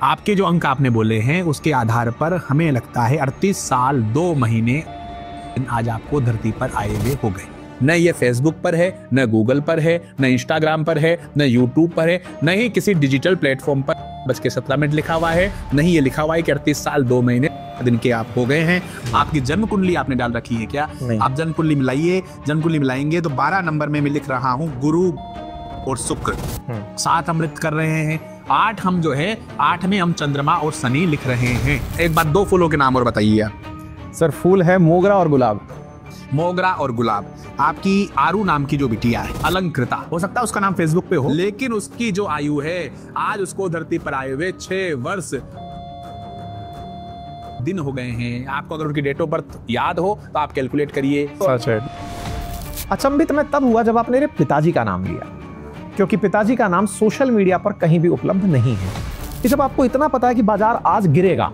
आपके जो अंक आपने बोले हैं उसके आधार पर हमें लगता है 38 साल 2 महीने आज आपको धरती पर आए हुए हो गए। न ये फेसबुक पर है, न गूगल पर है, न इंस्टाग्राम पर है, न यूट्यूब पर है, न ही किसी डिजिटल प्लेटफॉर्म पर 5:17 लिखा हुआ है, नहीं ये लिखा हुआ है कि 38 साल 2 महीने दिन के आप हो गए हैं। आपकी जन्म कुंडली आपने डाल रखी है क्या? आप जन्म कुंडली मिलाइए, जन्म कुंडली मिलाएंगे तो 12 नंबर में मैं लिख रहा हूँ गुरु और शुक्र 7 अमृत कर रहे हैं। 8 हम जो है 8 में हम चंद्रमा और शनि लिख रहे हैं। एक बात 2 फूलों के नाम और बताइए आप। सर फूल है मोगरा और गुलाब। मोगरा और गुलाब। आपकी आरू नाम की जो बिटिया है अलंकृता, हो सकता है उसका नाम फेसबुक पे हो, लेकिन उसकी जो आयु है आज उसको धरती पर आए हुए 6 वर्ष दिन हो गए हैं। आपको अगर उनकी डेट ऑफ बर्थ याद हो तो आप कैलकुलेट करिए। सच है। अचंभित मैं तब हुआ जब आपने मेरे पिताजी का नाम लिया, क्योंकि पिताजी का नाम सोशल मीडिया पर कहीं भी उपलब्ध नहीं है। कि जब आपको इतना पता है कि बाजार आज गिरेगा,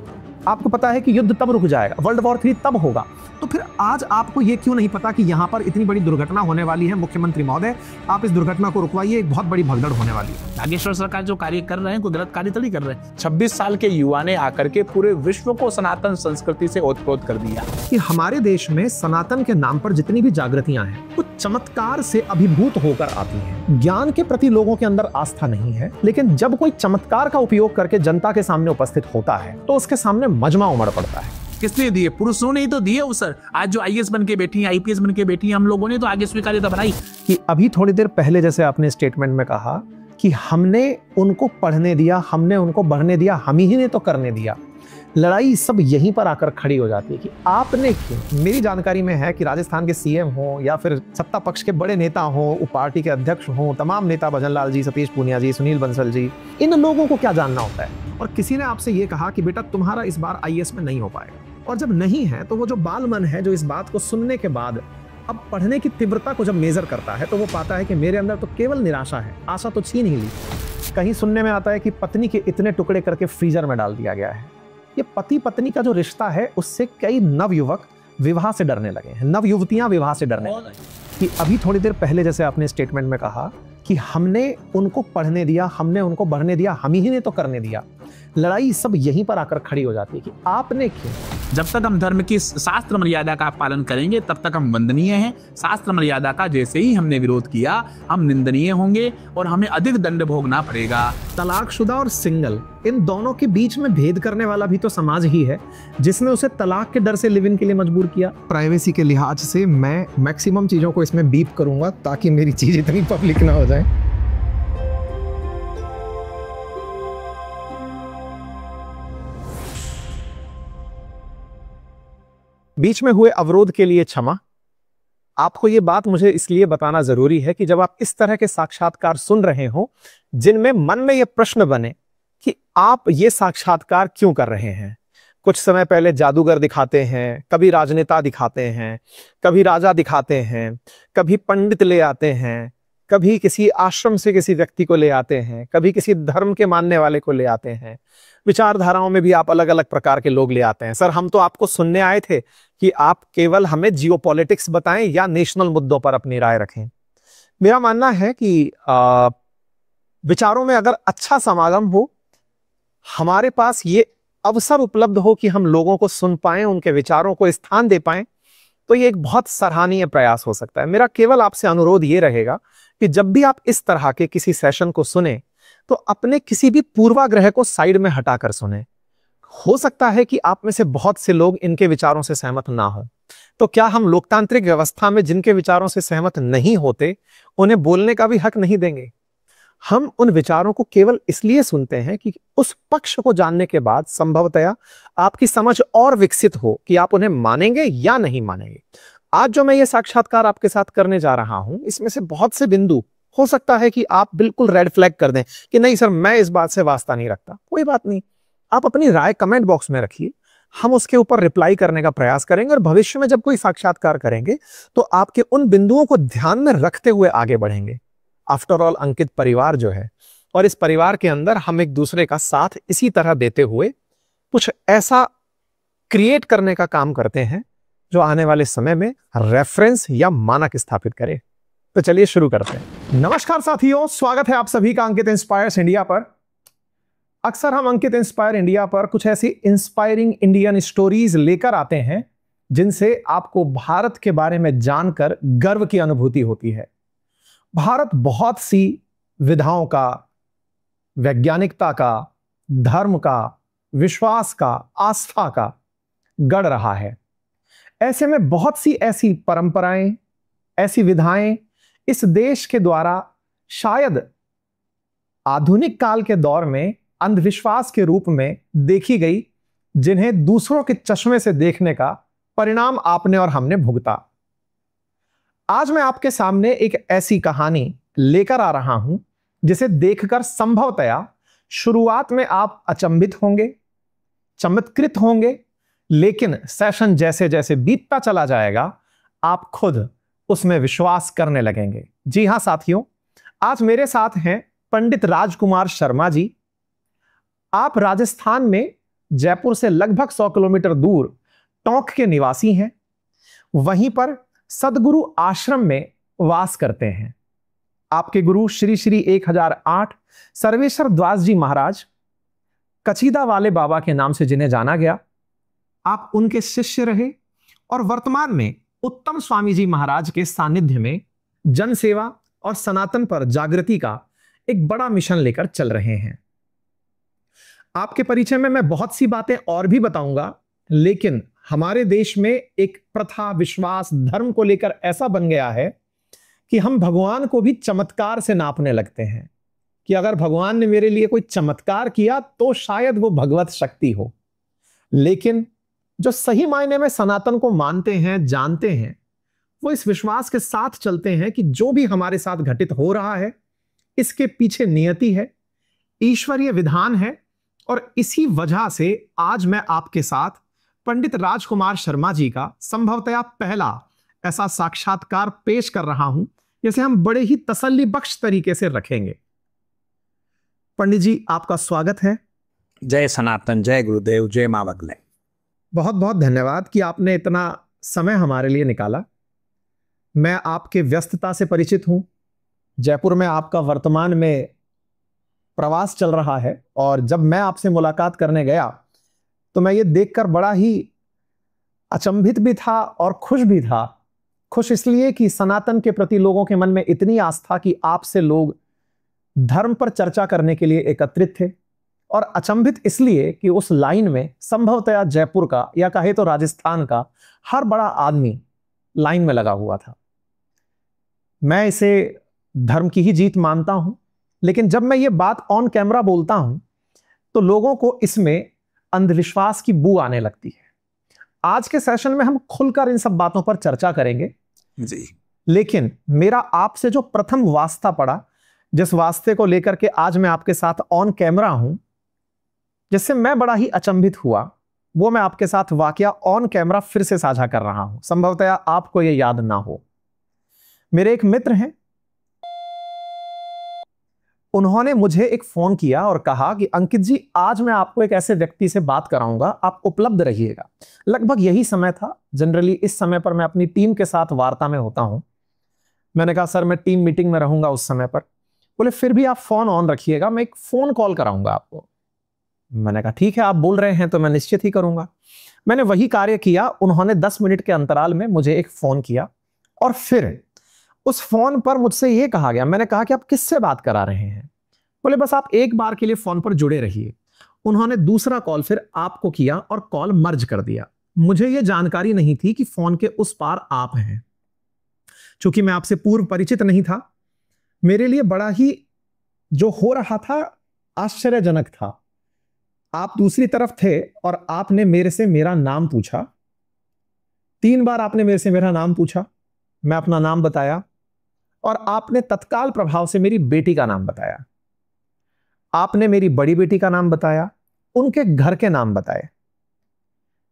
आपको पता है कि युद्ध तब रुक जाएगा, वर्ल्ड वॉर 3 तब होगा, तो फिर आज आपको ये क्यों नहीं पता कि यहाँ पर इतनी बड़ी दुर्घटना होने वाली है? मुख्यमंत्री महोदय, आप इस दुर्घटना को रुकवाइए, एक बहुत बड़ी भगदड़ होने वाली है। नागेश्वर सरकार जो कार्य कर रहे हैं कोई गलत कार्य तो नहीं कर रहे हैं। 26 साल के युवा ने आकर के पूरे विश्व को सनातन संस्कृति से ओतप्रोत कर दिया कि हमारे देश में सनातन के नाम पर जितनी भी जागृतियां हैं वो चमत्कार से अभिभूत होकर आती हैं। ज्ञान के प्रति लोगों के अंदर आस्था नहीं है, लेकिन जब कोई चमत्कार का उपयोग करके जनता के सामने उपस्थित होता है तो उसके सामने मजमा उमड़ पड़ता है। किसने दिए? पुरुषों ने ही तो दिए अवसर। आज जो आईएएस बन के बैठी हैं, आईपीएस बन के बैठी हैं, हम लोगों ने तो आगे स्वीकार्यता बढ़ाई। कि अभी थोड़ी देर पहले जैसे आपने स्टेटमेंट में कहा कि हमने उनको पढ़ने दिया, हमने उनको बढ़ने दिया, हम ही ने तो करने दिया। लड़ाई सब यहीं पर आकर खड़ी हो जाती है कि आपने क्यों। मेरी जानकारी में है कि राजस्थान के सीएम हो या फिर सत्ता पक्ष के बड़े नेता हो, पार्टी के अध्यक्ष हो, तमाम नेता, भजन लाल जी, सतीश पूनिया जी, सुनील बंसल जी, इन लोगों को क्या जानना होता है? और किसी ने आपसे ये कहा कि बेटा तुम्हारा इस बार आईएएस में नहीं हो पाएगा, और जब नहीं है तो वो जो बाल मन है जो इस बात को सुनने के बाद अब पढ़ने की तीव्रता को जब मेजर करता है तो वो पाता है कि मेरे अंदर तो केवल निराशा है, आशा तो छीन ही ली। कहीं सुनने में आता है कि पत्नी के इतने टुकड़े करके फ्रीजर में डाल दिया गया है। ये पति पत्नी का जो रिश्ता है उससे कई नवयुवक विवाह से डरने लगे हैं, नव युवतियां विवाह से डरने लगे। कि अभी थोड़ी देर पहले जैसे आपने स्टेटमेंट में कहा कि हमने उनको पढ़ने दिया, हमने उनको बढ़ने दिया, हम ही ने तो करने दिया। लड़ाई सब यहीं पर आकर खड़ी हो जाती है कि आपने क्यों। जब तक हम धर्म की शास्त्र मर्यादा का पालन करेंगे तब तक हम वंदनीय हैं। शास्त्र मर्यादा का जैसे ही हमने विरोध किया हम निंदनीय होंगे और हमें अधिक दंड भोगना पड़ेगा। तलाकशुदा और सिंगल, इन दोनों के बीच में भेद करने वाला भी तो समाज ही है जिसने उसे तलाक के डर से लिव इन के लिए मजबूर किया। प्राइवेसी के लिहाज से मैं मैक्सिमम चीजों को इसमें बीप करूंगा ताकि मेरी चीज इतनी पब्लिक ना हो जाए। बीच में हुए अवरोध के लिए क्षमा। आपको ये बात मुझे इसलिए बताना जरूरी है कि जब आप इस तरह के साक्षात्कार सुन रहे हो जिनमें मन में ये प्रश्न बने कि आप ये साक्षात्कार क्यों कर रहे हैं। कुछ समय पहले जादूगर दिखाते हैं, कभी राजनेता दिखाते हैं, कभी राजा दिखाते हैं, कभी पंडित ले आते हैं, कभी किसी आश्रम से किसी व्यक्ति को ले आते हैं, कभी किसी धर्म के मानने वाले को ले आते हैं। विचारधाराओं में भी आप अलग अलग प्रकार के लोग ले आते हैं। सर हम तो आपको सुनने आए थे कि आप केवल हमें जियोपॉलिटिक्स बताएं या नेशनल मुद्दों पर अपनी राय रखें। मेरा मानना है कि विचारों में अगर अच्छा समागम हो, हमारे पास ये अवसर उपलब्ध हो कि हम लोगों को सुन पाएं, उनके विचारों को स्थान दे पाएं, तो ये एक बहुत सराहनीय प्रयास हो सकता है। मेरा केवल आपसे अनुरोध ये रहेगा कि जब भी आप इस तरह के किसी सेशन को सुने तो अपने किसी भी पूर्वाग्रह को साइड में हटाकर सुने। हो सकता है कि आप में से बहुत से लोग इनके विचारों से सहमत ना हो, तो क्या हम लोकतांत्रिक व्यवस्था में जिनके विचारों से सहमत नहीं होते उन्हें बोलने का भी हक नहीं देंगे? हम उन विचारों को केवल इसलिए सुनते हैं कि उस पक्ष को जानने के बाद संभवतया आपकी समझ और विकसित हो कि आप उन्हें मानेंगे या नहीं मानेंगे। आज जो मैं ये साक्षात्कार आपके साथ करने जा रहा हूं, इसमें से बहुत से बिंदु हो सकता है कि आप बिल्कुल रेड फ्लैग कर दें कि नहीं सर मैं इस बात से वास्ता नहीं रखता। कोई बात नहीं, आप अपनी राय कमेंट बॉक्स में रखिए, हम उसके ऊपर रिप्लाई करने का प्रयास करेंगे और भविष्य में जब कोई साक्षात्कार करेंगे तो आपके उन बिंदुओं को ध्यान में रखते हुए आगे बढ़ेंगे। आफ्टर ऑल अंकित परिवार जो है, और इस परिवार के अंदर हम एक दूसरे का साथ इसी तरह देते हुए कुछ ऐसा क्रिएट करने का काम करते हैं जो आने वाले समय में रेफरेंस या मानक स्थापित करे। तो चलिए शुरू करते हैं। नमस्कार साथियों, स्वागत है आप सभी का अंकित इंस्पायर्स इंडिया पर। अक्सर हम अंकित इंस्पायर इंडिया पर कुछ ऐसी इंस्पायरिंग इंडियन स्टोरीज लेकर आते हैं जिनसे आपको भारत के बारे में जानकर गर्व की अनुभूति होती है। भारत बहुत सी विधाओं का, वैज्ञानिकता का, धर्म का, विश्वास का, आस्था का गढ़ रहा है। ऐसे में बहुत सी ऐसी परंपराएं, ऐसी विधाएं इस देश के द्वारा शायद आधुनिक काल के दौर में अंधविश्वास के रूप में देखी गई, जिन्हें दूसरों के चश्मे से देखने का परिणाम आपने और हमने भुगता। आज मैं आपके सामने एक ऐसी कहानी लेकर आ रहा हूं जिसे देखकर संभवतया शुरुआत में आप अचंभित होंगे, चमत्कृत होंगे, लेकिन सेशन जैसे जैसे बीतता चला जाएगा आप खुद उसमें विश्वास करने लगेंगे। जी हां साथियों, आज मेरे साथ हैं पंडित राजकुमार शर्मा जी। आप राजस्थान में जयपुर से लगभग 100 किलोमीटर दूर टोंक के निवासी हैं। वहीं पर सदगुरु आश्रम में वास करते हैं। आपके गुरु श्री श्री 1008 सर्वेश्वर दास जी महाराज, कचीदा वाले बाबा के नाम से जिन्हें जाना गया, आप उनके शिष्य रहे और वर्तमान में उत्तम स्वामी जी महाराज के सानिध्य में जन सेवा और सनातन पर जागृति का एक बड़ा मिशन लेकर चल रहे हैं। आपके परिचय में मैं बहुत सी बातें और भी बताऊंगा, लेकिन हमारे देश में एक प्रथा, विश्वास, धर्म को लेकर ऐसा बन गया है कि हम भगवान को भी चमत्कार से नापने लगते हैं कि अगर भगवान ने मेरे लिए कोई चमत्कार किया तो शायद वो भगवत शक्ति हो। लेकिन जो सही मायने में सनातन को मानते हैं, जानते हैं, वो इस विश्वास के साथ चलते हैं कि जो भी हमारे साथ घटित हो रहा है इसके पीछे नियति है, ईश्वरीय विधान है। और इसी वजह से आज मैं आपके साथ पंडित राजकुमार शर्मा जी का संभवतया पहला ऐसा साक्षात्कार पेश कर रहा हूं जिसे हम बड़े ही तसल्ली बख्श तरीके से रखेंगे। पंडित जी, आपका स्वागत है। जय सनातन, जय गुरुदेव, जय मां बगले। बहुत बहुत धन्यवाद कि आपने इतना समय हमारे लिए निकाला। मैं आपके व्यस्तता से परिचित हूं। जयपुर में आपका वर्तमान में प्रवास चल रहा है और जब मैं आपसे मुलाकात करने गया तो मैं ये देखकर बड़ा ही अचंभित भी था और खुश भी था। खुश इसलिए कि सनातन के प्रति लोगों के मन में इतनी आस्था कि आपसे लोग धर्म पर चर्चा करने के लिए एकत्रित थे, और अचंभित इसलिए कि उस लाइन में संभवतया जयपुर का या कहे तो राजस्थान का हर बड़ा आदमी लाइन में लगा हुआ था। मैं इसे धर्म की ही जीत मानता हूं, लेकिन जब मैं ये बात ऑन कैमरा बोलता हूं तो लोगों को इसमें अंधविश्वास की बू आने लगती है। आज के सेशन में हम खुलकर इन सब बातों पर चर्चा करेंगे जी। लेकिन मेरा आपसे जो प्रथम वास्ता पड़ा, जिस वास्ते को लेकर के आज मैं आपके साथ ऑन कैमरा हूं, जिससे मैं बड़ा ही अचंभित हुआ, वो मैं आपके साथ वाकया ऑन कैमरा फिर से साझा कर रहा हूं। संभवतया आपको ये याद ना हो। मेरे एक मित्र हैं, उन्होंने मुझे एक फोन किया और कहा कि अंकित जी, आज मैं आपको एक ऐसे व्यक्ति से बात कराऊंगा, आप उपलब्ध रहिएगा। लगभग यही समय था। जनरली इस समय पर मैं अपनी टीम के साथ वार्ता में होता हूं। मैंने कहा सर मैं टीम मीटिंग में रहूंगा उस समय पर। बोले फिर भी आप फोन ऑन रखिएगा, मैं एक फोन कॉल कराऊंगा आपको। मैंने कहा ठीक है, आप बोल रहे हैं तो मैं निश्चित ही करूंगा। मैंने वही कार्य किया। उन्होंने 10 मिनट के अंतराल में मुझे एक फोन किया और फिर उस फोन पर मुझसे यह कहा गया, मैंने कहा कि आप किससे बात करा रहे हैं? बोले बस आप एक बार के लिए फोन पर जुड़े रहिए। उन्होंने दूसरा कॉल फिर आपको किया और कॉल मर्ज कर दिया। मुझे यह जानकारी नहीं थी कि फोन के उस पार आप हैं। चूंकि मैं आपसे पूर्व परिचित नहीं था, मेरे लिए बड़ा ही जो हो रहा था आश्चर्यजनक था। आप दूसरी तरफ थे और आपने मेरे से मेरा नाम पूछा। 3 बार आपने मेरे से मेरा नाम पूछा। मैं अपना नाम बताया और आपने तत्काल प्रभाव से मेरी बेटी का नाम बताया। आपने मेरी बड़ी बेटी का नाम बताया, उनके घर के नाम बताए।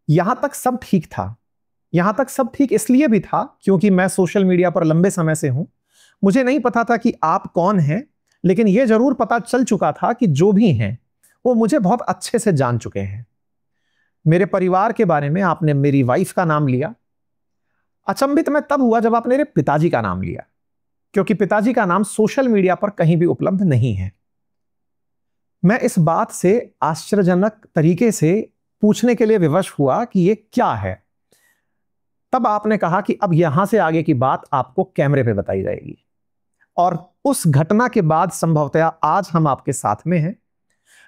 यहां तक सब ठीक था। यहां तक सब ठीक इसलिए भी था क्योंकि मैं सोशल मीडिया पर लंबे समय से हूं। मुझे नहीं पता था कि आप कौन हैं, लेकिन यह जरूर पता चल चुका था कि जो भी हैं वो मुझे बहुत अच्छे से जान चुके हैं। मेरे परिवार के बारे में आपने मेरी वाइफ का नाम लिया। अचंभित मैं तब हुआ जब आपने मेरे पिताजी का नाम लिया, क्योंकि पिताजी का नाम सोशल मीडिया पर कहीं भी उपलब्ध नहीं है। मैं इस बात से आश्चर्यजनक तरीके से पूछने के लिए विवश हुआ कि ये क्या है। तब आपने कहा कि अब यहां से आगे की बात आपको कैमरे पे बताई जाएगी, और उस घटना के बाद संभवतः आज हम आपके साथ में हैं।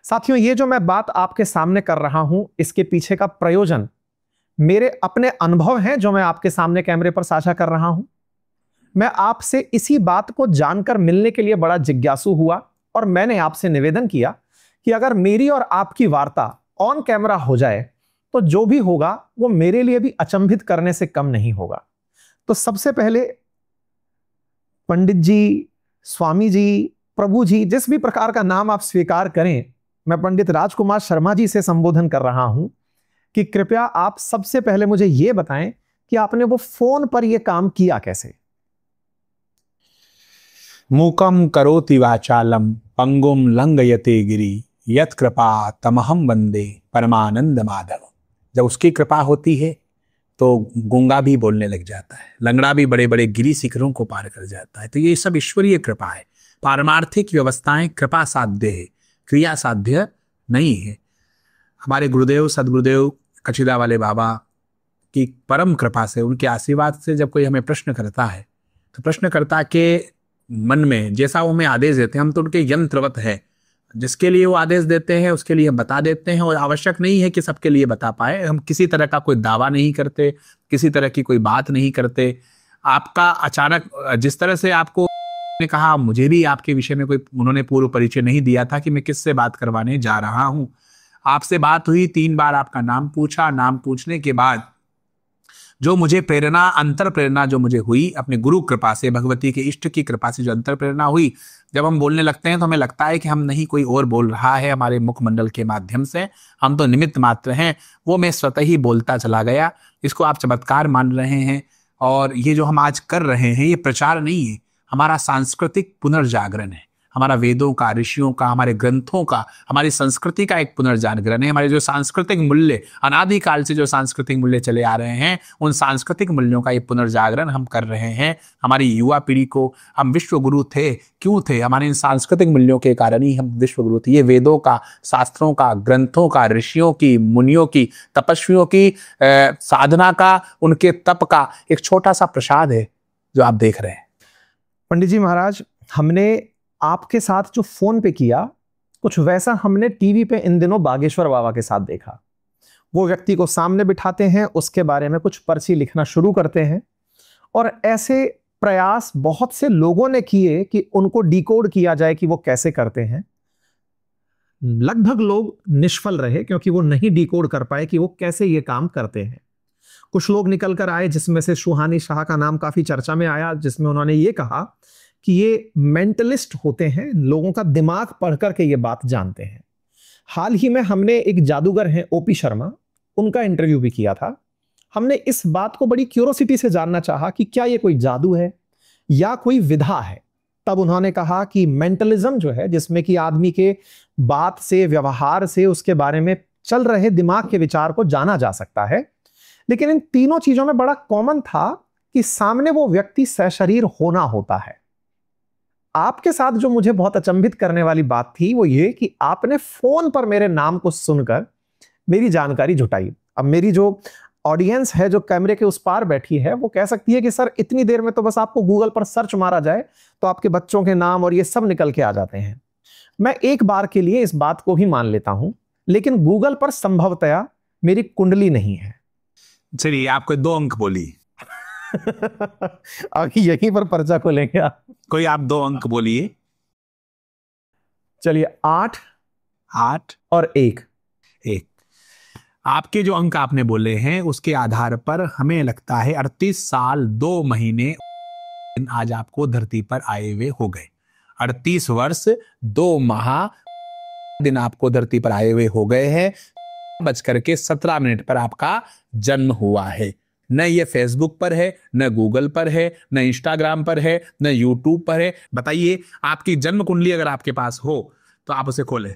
साथियों, ये जो मैं बात आपके सामने कर रहा हूं, इसके पीछे का प्रयोजन मेरे अपने अनुभव हैं जो मैं आपके सामने कैमरे पर साझा कर रहा हूं। मैं आपसे इसी बात को जानकर मिलने के लिए बड़ा जिज्ञासु हुआ, और मैंने आपसे निवेदन किया कि अगर मेरी और आपकी वार्ता ऑन कैमरा हो जाए तो जो भी होगा वो मेरे लिए भी अचंभित करने से कम नहीं होगा। तो सबसे पहले पंडित जी, स्वामी जी, प्रभु जी, जिस भी प्रकार का नाम आप स्वीकार करें, मैं पंडित राजकुमार शर्मा जी से संबोधन कर रहा हूं कि कृपया आप सबसे पहले मुझे यह बताएं कि आपने वो फोन पर यह काम किया कैसे। मूकम करोति वाचालम पंगुम लंघयते गिरि यत कृपा तमहम वंदे परमानंद माधव। जब उसकी कृपा होती है तो गूंगा भी बोलने लग जाता है, लंगड़ा भी बड़े बड़े गिरी शिखरों को पार कर जाता है। तो ये सब ईश्वरीय कृपा है। पारमार्थिक व्यवस्थाएं कृपा साध्य है, क्रिया साध्य नहीं है। हमारे गुरुदेव सदगुरुदेव कचिदा वाले बाबा की परम कृपा से, उनके आशीर्वाद से जब कोई हमें प्रश्न करता है तो प्रश्नकर्ता के मन में जैसा वो हमें आदेश देते हैं, हम तो उनके यंत्रवत है। जिसके लिए वो आदेश देते हैं उसके लिए हम बता देते हैं, और आवश्यक नहीं है कि सबके लिए बता पाए। हम किसी तरह का कोई दावा नहीं करते, किसी तरह की कोई बात नहीं करते। आपका अचानक जिस तरह से आपको ने कहा, मुझे भी आपके विषय में कोई उन्होंने पूर्व परिचय नहीं दिया था कि मैं किससे बात करवाने जा रहा हूं। आपसे बात हुई, 3 बार आपका नाम पूछा। नाम पूछने के बाद जो मुझे प्रेरणा, अंतर प्रेरणा जो मुझे हुई अपने गुरु कृपा से, भगवती के इष्ट की कृपा से जो अंतर प्रेरणा हुई, जब हम बोलने लगते हैं तो हमें लगता है कि हम नहीं, कोई और बोल रहा है हमारे मुखमंडल के माध्यम से, हम तो निमित्त मात्र हैं। वो मैं स्वतः ही बोलता चला गया। इसको आप चमत्कार मान रहे हैं, और ये जो हम आज कर रहे हैं ये प्रचार नहीं है, हमारा सांस्कृतिक पुनर्जागरण है। हमारा वेदों का, ऋषियों का, हमारे ग्रंथों का, हमारी संस्कृति का एक पुनर्जागरण है। हमारे जो सांस्कृतिक मूल्य, अनादिकाल से जो सांस्कृतिक मूल्य चले आ रहे हैं, उन सांस्कृतिक मूल्यों का ये पुनर्जागरण हम कर रहे हैं। हमारी युवा पीढ़ी को, हम विश्व गुरु थे, क्यों थे? हमारे इन सांस्कृतिक मूल्यों के कारण ही हम विश्व गुरु थे। ये वेदों का, शास्त्रों का, ग्रंथों का, ऋषियों की, मुनियों की, तपस्वियों की साधना का, उनके तप का एक छोटा सा प्रसाद है जो आप देख रहे हैं। पंडित जी महाराज, हमने आपके साथ जो फोन पे किया, कुछ वैसा हमने टीवी पे इन दिनों बागेश्वर बाबा के साथ देखा। वो व्यक्ति को सामने बिठाते हैं, उसके बारे में कुछ पर्ची लिखना शुरू करते हैं, और ऐसे प्रयास बहुत से लोगों ने किए कि उनको डिकोड किया जाए कि वो कैसे करते हैं। लगभग लोग निष्फल रहे क्योंकि वो नहीं डिकोड कर पाए कि वो कैसे ये काम करते हैं। कुछ लोग निकल कर आए, जिसमें से सुहानी शाह का नाम काफी चर्चा में आया, जिसमें उन्होंने ये कहा कि ये मेंटलिस्ट होते हैं, लोगों का दिमाग पढ़ करके ये बात जानते हैं। हाल ही में हमने एक जादूगर हैं ओपी शर्मा, उनका इंटरव्यू भी किया था। हमने इस बात को बड़ी क्यूरोसिटी से जानना चाहा कि क्या ये कोई जादू है या कोई विधा है। तब उन्होंने कहा कि मेंटलिज्म जो है, जिसमें कि आदमी के बात से, व्यवहार से, उसके बारे में चल रहे दिमाग के विचार को जाना जा सकता है, लेकिन इन तीनों चीजों में बड़ा कॉमन था कि सामने वो व्यक्ति सशरीर होना होता है। आपके साथ जो मुझे बहुत अचंभित करने वाली बात थी वो ये कि आपने फोन पर मेरे नाम को सुनकर मेरी जानकारी जुटाई। अब मेरी जो ऑडियंस है, जो कैमरे के उस पार बैठी है, वो कह सकती है कि सर इतनी देर में तो बस आपको गूगल पर सर्च मारा जाए तो आपके बच्चों के नाम और ये सब निकल के आ जाते हैं। मैं एक बार के लिए इस बात को भी मान लेता हूं, लेकिन गूगल पर संभवतया मेरी कुंडली नहीं है। चलिए, आपको 2 अंक बोली। आखिर यहीं पर पर्चा को लेंगे आप। कोई आप 2 अंक बोलिए। चलिए, 8 और 1। आपके जो अंक आपने बोले हैं उसके आधार पर हमें लगता है 38 साल 2 महीने आज आपको धरती पर आए हुए हो गए। 38 वर्ष 2 माह दिन आपको धरती पर आए हुए हो गए हैं। 17:17 पर आपका जन्म हुआ है। न ये फेसबुक पर है, न गूगल पर है, न इंस्टाग्राम पर है, न यूट्यूब पर है। बताइए, आपकी जन्म कुंडली अगर आपके पास हो तो आप उसे खोले।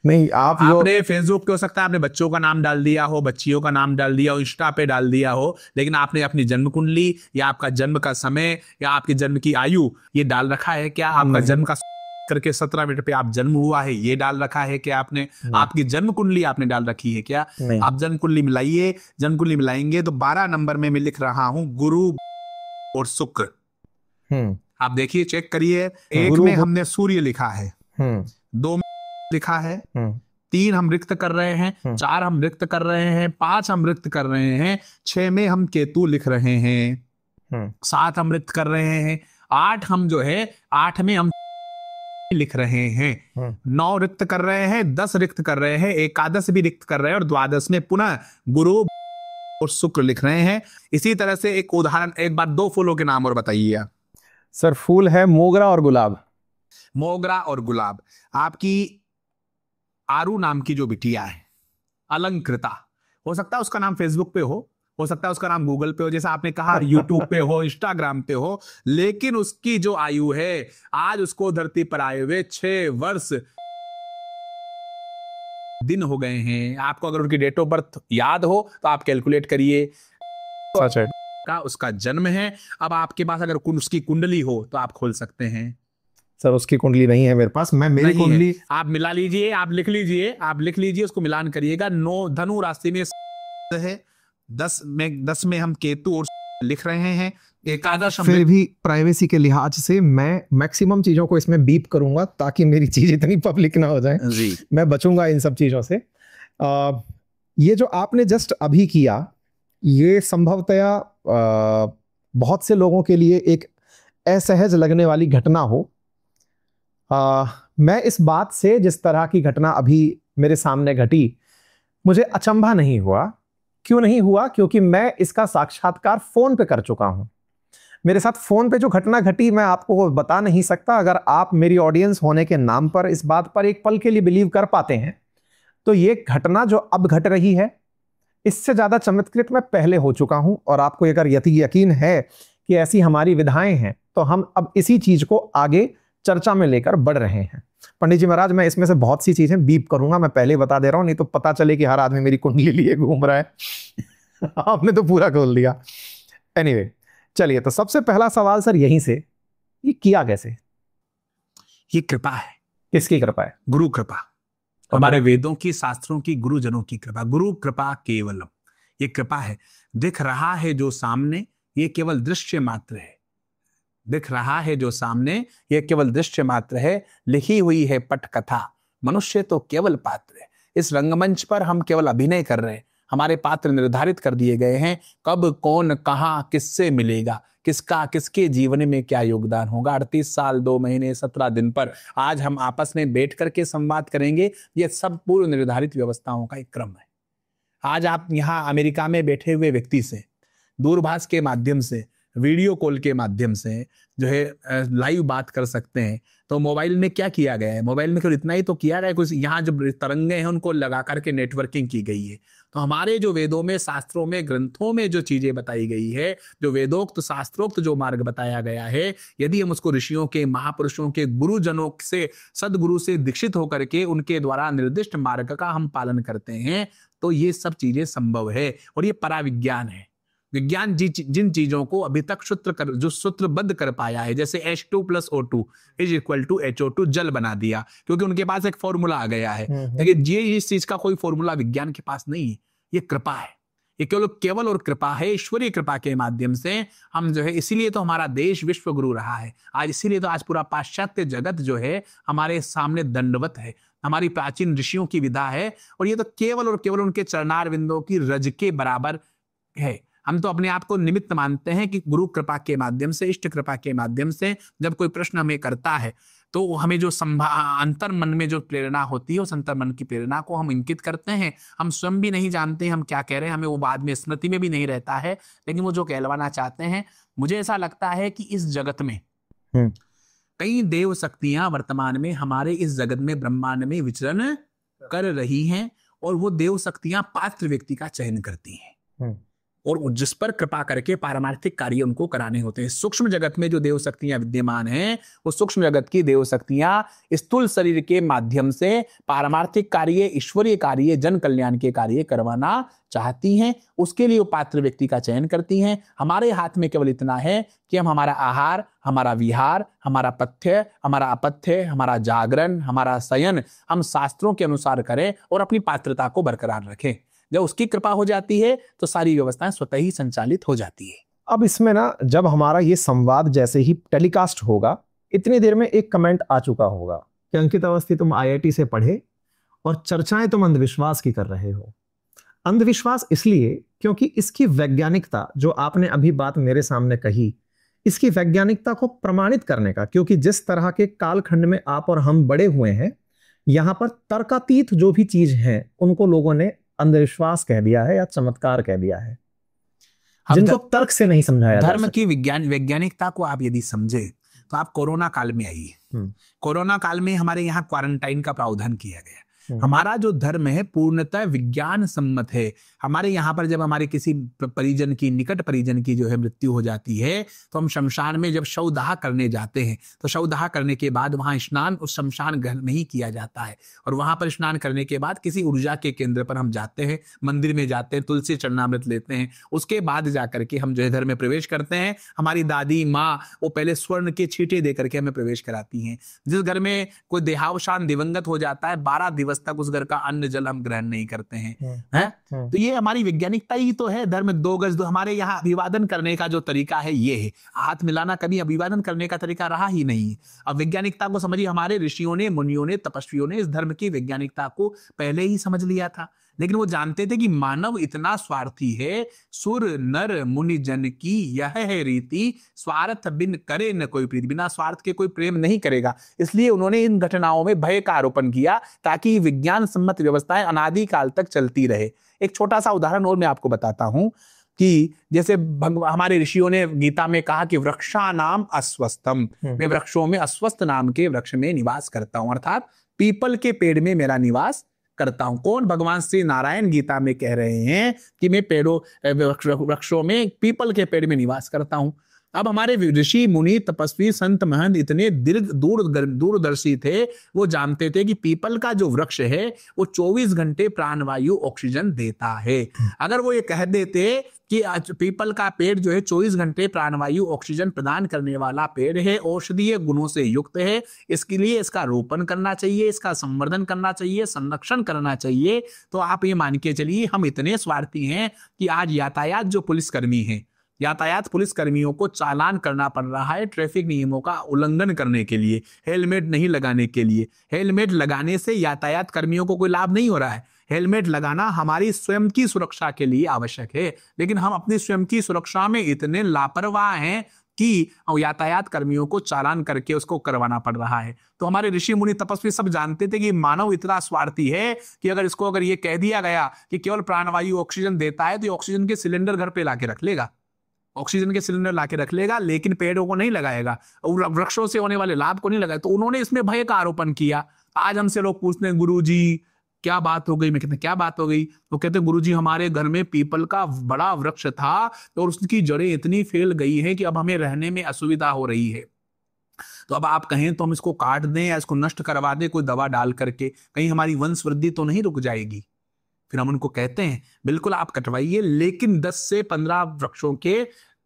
नहीं, आपने फेसबुक पे हो सकता है आपने बच्चों का नाम डाल दिया हो, बच्चियों का नाम डाल दिया हो, इंस्टा पे डाल दिया हो, लेकिन आपने अपनी जन्म कुंडली या आपका जन्म का समय या आपके जन्म की आयु ये डाल रखा है क्या? आपका जन्म का करके 17 मिनट पे आप जन्म हुआ है ये डाल रखा है क्या आपने? आपकी जन्म कुंडली आपने डाल रखी है क्या? आप जन्म कुंडली मिलाइए, जन्म कुंडली मिलाएंगे तो 12 नंबर में मैं लिख रहा हूं गुरु और शुक्र। आप देखिए, चेक करिए। एक में हमने सूर्य लिखा है, 2 में लिखा है, 3 हम रिक्त कर रहे हैं, 4 हम रिक्त कर रहे हैं, 5 हम रिक्त कर रहे हैं, 6 में हम केतु लिख रहे हैं, 7 हम रिक्त कर रहे हैं, 8 हम जो है 8 में हम लिख रहे हैं, 9 रिक्त कर रहे हैं, 10 रिक्त कर रहे हैं, एकादश भी रिक्त कर रहे हैं और द्वादश में पुनः गुरु और शुक्र लिख रहे हैं। इसी तरह से एक उदाहरण, एक बार 2 फूलों के नाम और बताइए सर। फूल है मोगरा और गुलाब। मोगरा और गुलाब। आपकी आरू नाम की जो बिटिया है, अलंकृता, हो सकता है उसका नाम फेसबुक पे हो सकता है उसका नाम गूगल पे हो, जैसा आपने कहा यूट्यूब पे हो, इंस्टाग्राम पे हो, लेकिन उसकी जो आयु है, आज उसको धरती पर आए हुए 6 वर्ष दिन हो गए हैं। आपको अगर उनकी डेट ऑफ बर्थ याद हो तो आप कैलकुलेट करिए, सच है का उसका जन्म है। अब आपके पास अगर उसकी कुंडली हो तो आप खोल सकते हैं। सर उसकी कुंडली नहीं है मेरे पास, मैं मेरी कुंडली आप मिला लीजिए, आप लिख लीजिए, उसको मिलान करिएगा। 9 धनु राशि में है, 10 में हम केतु और लिख रहे हैं, एकादश। फिर भी प्राइवेसी के लिहाज से मैं मैक्सिमम चीजों को इसमें बीप करूंगा ताकि मेरी चीज इतनी पब्लिक ना हो जाए जी। मैं बचूंगा इन सब चीजों से। ये जो आपने जस्ट अभी किया, ये संभवतया बहुत से लोगों के लिए एक असहज लगने वाली घटना हो। मैं इस बात से, जिस तरह की घटना अभी मेरे सामने घटी, मुझे अचंभा नहीं हुआ। क्यों नहीं हुआ? क्योंकि मैं इसका साक्षात्कार फोन पे कर चुका हूं। मेरे साथ फोन पे जो घटना घटी मैं आपको बता नहीं सकता। अगर आप मेरी ऑडियंस होने के नाम पर इस बात पर एक पल के लिए बिलीव कर पाते हैं तो ये घटना जो अब घट रही है, इससे ज्यादा चमत्कृत मैं पहले हो चुका हूं। और आपको अगर यकीन है कि ऐसी हमारी विधाएं हैं तो हम अब इसी चीज को आगे चर्चा में लेकर बढ़ रहे हैं। पंडित जी महाराज, मैं इसमें से बहुत सी चीजें बीप करूंगा, मैं पहले बता दे रहा हूं, नहीं तो पता चले कि हर आदमी मेरी कुंडली लिए घूम रहा है। आपने तो पूरा खोल दिया। एनीवे, चलिए, तो सबसे पहला सवाल सर यहीं से, ये किया कैसे? ये कृपा है। किसकी कृपा है? गुरु कृपा। हमारे वेदों की, शास्त्रों की, गुरुजनों की कृपा। गुरु कृपा केवलम, ये कृपा है। दिख रहा है जो सामने, ये केवल दृश्य मात्र है। दिख रहा है जो सामने, ये केवल दृश्य मात्र है। लिखी हुई है पटकथा, मनुष्य तो केवल पात्र है। इस रंगमंच पर हम केवल अभिनय कर रहे हैं। हमारे पात्र निर्धारित कर दिए गए हैं। कब, कौन, कहां, किससे मिलेगा, किसका, किसके जीवन में क्या योगदान होगा। 38 साल 2 महीने 17 दिन पर आज हम आपस में बैठ करके संवाद करेंगे। ये सब पूर्व निर्धारित व्यवस्थाओं का एक क्रम है। आज आप यहाँ अमेरिका में बैठे हुए व्यक्ति से दूरभाष के माध्यम से, वीडियो कॉल के माध्यम से जो है लाइव बात कर सकते हैं। तो मोबाइल में क्या किया गया है? मोबाइल में केवल इतना ही तो किया गया है, कुछ यहाँ जो तरंगे हैं उनको लगा करके नेटवर्किंग की गई है। तो हमारे जो वेदों में, शास्त्रों में, ग्रंथों में जो चीजें बताई गई है, जो वेदोक्त शास्त्रोक्त जो मार्ग बताया गया है, यदि हम उसको ऋषियों के, महापुरुषों के, गुरुजनों से, सदगुरु से दीक्षित होकर के उनके द्वारा निर्दिष्ट मार्ग का हम पालन करते हैं तो ये सब चीजें संभव है। और ये पराविज्ञान है। विज्ञान जिन चीजों को अभी तक जो सूत्रबद्ध कर पाया है, जैसे H2 + O2 = HO2, जल बना दिया, क्योंकि उनके पास एक फॉर्मूला आ गया है। लेकिन ये इस चीज का कोई फॉर्मूला विज्ञान के पास नहीं है। ये कृपा है, ये केवल और कृपा है। ईश्वरीय कृपा के माध्यम से हम जो है, इसीलिए तो हमारा देश विश्व गुरु रहा है आज। इसीलिए तो आज पूरा पाश्चात्य जगत जो है हमारे सामने दंडवत है। हमारी प्राचीन ऋषियों की विधा है और ये तो केवल और केवल उनके चरणार बिंदों की रज के बराबर है। हम तो अपने आप को निमित्त मानते हैं कि गुरु कृपा के माध्यम से, इष्ट कृपा के माध्यम से जब कोई प्रश्न हमें करता है तो हमें जो अंतर मन में जो प्रेरणा होती है, उस अंतर मन की प्रेरणा को हम इंकित करते हैं। हम स्वयं भी नहीं जानते हम क्या कह रहे हैं, हमें वो बाद में स्मृति में भी नहीं रहता है, लेकिन वो जो कहलवाना चाहते हैं। मुझे ऐसा लगता है कि इस जगत में कई देव शक्तियां वर्तमान में हमारे इस जगत में, ब्रह्मांड में विचरण कर रही हैं और वो देव शक्तियां पात्र व्यक्ति का चयन करती हैं। और जिस पर कृपा करके पारमार्थिक कार्य उनको कराने होते हैं। सूक्ष्म जगत में जो देव शक्तियां विद्यमान हैं, वो सूक्ष्म जगत की देव शक्तियां स्थूल शरीर के माध्यम से पारमार्थिक कार्य, ईश्वरीय कार्य, जन कल्याण के कार्य करवाना चाहती हैं। उसके लिए वो पात्र व्यक्ति का चयन करती हैं। हमारे हाथ में केवल इतना है कि हम हमारा आहार, हमारा विहार, हमारा पथ्य, हमारा अपथ्य, हमारा जागरण, हमारा शयन हम शास्त्रों के अनुसार करें और अपनी पात्रता को बरकरार रखें। जब उसकी कृपा हो जाती है तो सारी व्यवस्थाएं स्वतः ही संचालित हो जाती है। अब इसमें ना, जब हमारा ये संवाद जैसे ही टेलीकास्ट होगा, इतनी देर में एक कमेंट आ चुका होगा कि अंकित अवस्थी, तुम IIT से पढ़े और चर्चाएं तुम अंधविश्वास की कर रहे हो। अंधविश्वास इसलिए क्योंकि इसकी वैज्ञानिकता, जो आपने अभी बात मेरे सामने कही, इसकी वैज्ञानिकता को प्रमाणित करने का, क्योंकि जिस तरह के कालखंड में आप और हम बड़े हुए हैं, यहां पर तर्कातीत जो भी चीज है उनको लोगों ने अंधविश्वास कह दिया है या चमत्कार कह दिया है, जिनको तर्क से नहीं समझाया। धर्म की वैज्ञानिकता को आप यदि समझे तो आप कोरोना काल में आइए। कोरोना काल में हमारे यहाँ क्वारंटाइन का प्रावधान किया गया। हमारा जो धर्म है पूर्णतः विज्ञान सम्मत है। हमारे यहाँ पर जब हमारे किसी परिजन की, निकट परिजन की जो है मृत्यु हो जाती है, तो हम शमशान में जब शवदाह करने जाते हैं, तो शवदाह करने के बाद वहां स्नान उस शमशान घर में ही किया जाता है। और वहां पर स्नान करने के बाद किसी ऊर्जा के केंद्र पर हम जाते हैं, मंदिर में जाते हैं, तुलसी चरणामृत लेते हैं, उसके बाद जाकर के हम जो है घर में प्रवेश करते हैं। हमारी दादी माँ वो पहले स्वर्ण के छींटे दे करके हमें प्रवेश कराती हैं। जिस घर में कोई देहावसान दिवंगत हो जाता है, 12 दिवस तक उस घर का अन्न जल हम ग्रहण नहीं करते हैं। तो ये हमारी वैज्ञानिकता ही तो है। धर्म 2 गज 2। हमारे यहाँ अभिवादन करने का जो तरीका है ये है, हाथ मिलाना कभी अभिवादन करने का तरीका रहा ही नहीं है। अब वैज्ञानिकता को समझिए, हमारे ऋषियों ने, मुनियों ने, तपस्वियों ने इस धर्म की वैज्ञानिकता को पहले ही समझ लिया था। लेकिन वो जानते थे कि मानव इतना स्वार्थी है, सुर नर मुनि जन की यह है रीति, स्वार्थ बिन करे न कोई प्रीति। बिना स्वार्थ के कोई प्रेम नहीं करेगा। इसलिए उन्होंने इन घटनाओं में भय का आरोपण किया ताकि विज्ञान सम्मत व्यवस्थाएं अनादि काल तक चलती रहे। एक छोटा सा उदाहरण और मैं आपको बताता हूं कि जैसे हमारे ऋषियों ने गीता में कहा कि वृक्षा नाम अस्वस्थम, मैं वृक्षों में अस्वस्थ नाम के वृक्ष में निवास करता हूं, अर्थात पीपल के पेड़ में मेरा निवास करता हूं। कौन? भगवान श्री नारायण गीता में कह रहे हैं कि मैं वृक्षों में, पीपल के पेड़ में निवास करता हूं। अब हमारे ऋषि मुनि तपस्वी संत महंत इतने दूरदर्शी थे, वो जानते थे कि पीपल का जो वृक्ष है वो 24 घंटे प्राणवायु ऑक्सीजन देता है। अगर वो ये कह देते कि पीपल का पेड़ जो है 24 घंटे प्राणवायु ऑक्सीजन प्रदान करने वाला पेड़ है, औषधीय गुणों से युक्त है, इसके लिए इसका रोपण करना चाहिए, इसका संवर्धन करना चाहिए, संरक्षण करना चाहिए, तो आप ये मान के चलिए हम इतने स्वार्थी हैं कि आज यातायात जो पुलिसकर्मी हैं, यातायात पुलिस कर्मियों को चालान करना पड़ रहा है ट्रैफिक नियमों का उल्लंघन करने के लिए, हेलमेट नहीं लगाने के लिए। हेलमेट लगाने से यातायात कर्मियों को कोई लाभ नहीं हो रहा है। हेलमेट लगाना हमारी स्वयं की सुरक्षा के लिए आवश्यक है, लेकिन हम अपनी स्वयं की सुरक्षा में इतने लापरवाह हैं कि यातायात कर्मियों को चालान करके उसको करवाना पड़ रहा है। तो हमारे ऋषि मुनि तपस्वी सब जानते थे कि मानव इतना स्वार्थी है कि अगर ये कह दिया गया कि केवल प्राणवायु ऑक्सीजन देता है, तो ऑक्सीजन के सिलेंडर घर पे लाके रख लेगा, ऑक्सीजन के सिलेंडर लाके रख लेगा, लेकिन पेड़ों को नहीं लगाएगा और वृक्षों से होने वाले लाभ को नहीं लगाएगा। तो उन्होंने इसमें भय का आरोपण किया। आज हमसे लोग पूछते हैं, गुरुजी क्या बात हो गई? मैं कहते क्या बात हो गई? तो कहते गुरुजी हमारे घर में पीपल का बड़ा वृक्ष था और उसकी जड़ें इतनी फैल गई है कि अब हमें रहने में असुविधा हो रही है। तो अब आप कहें तो हम इसको काट दें या इसको नष्ट करवा दें कोई दवा डाल करके, कहीं हमारी वंश वृद्धि तो नहीं रुक जाएगी? फिर हम उनको कहते हैं बिल्कुल आप कटवाइए, लेकिन 10 से 15 वृक्षों के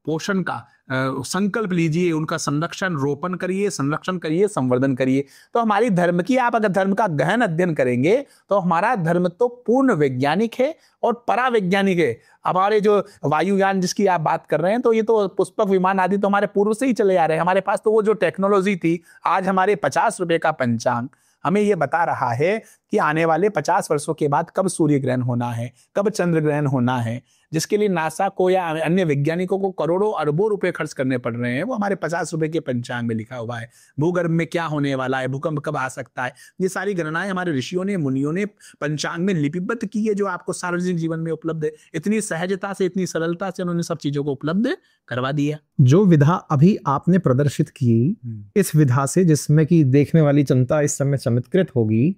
पोषण का संकल्प लीजिए, उनका संरक्षण, रोपण करिए, संरक्षण करिए, संवर्धन करिए। तो हमारी धर्म की, आप अगर धर्म का गहन अध्ययन करेंगे तो हमारा धर्म तो पूर्ण वैज्ञानिक है और परावैज्ञानिक है। हमारे जो वायुयान जिसकी आप बात कर रहे हैं, तो ये तो पुष्पक विमान आदि तो हमारे पूर्व से ही चले आ रहे हैं। हमारे पास तो वो जो टेक्नोलॉजी थी, आज हमारे 50 रुपए का पंचांग हमें ये बता रहा है कि आने वाले 50 वर्षों के बाद कब सूर्य ग्रहण होना है, कब चंद्र ग्रहण होना है, जिसके लिए नासा को या अन्य वैज्ञानिकों को करोड़ों अरबों रुपए खर्च करने पड़ रहे हैं, वो हमारे 50 रुपए के पंचांग में लिखा हुआ है। भूगर्भ में क्या होने वाला है, भूकंप कब आ सकता है, ये सारी गणनाएं हमारे ऋषियों ने, मुनियों ने पंचांग में लिपिबद्ध की है, जो आपको सार्वजनिक जीवन में उपलब्ध है। इतनी सहजता से, इतनी सरलता से उन्होंने सब चीजों को उपलब्ध करवा दिया। जो विधा अभी आपने प्रदर्शित की, इस विधा से जिसमें कि देखने वाली जनता इस समय चमत्कृत होगी,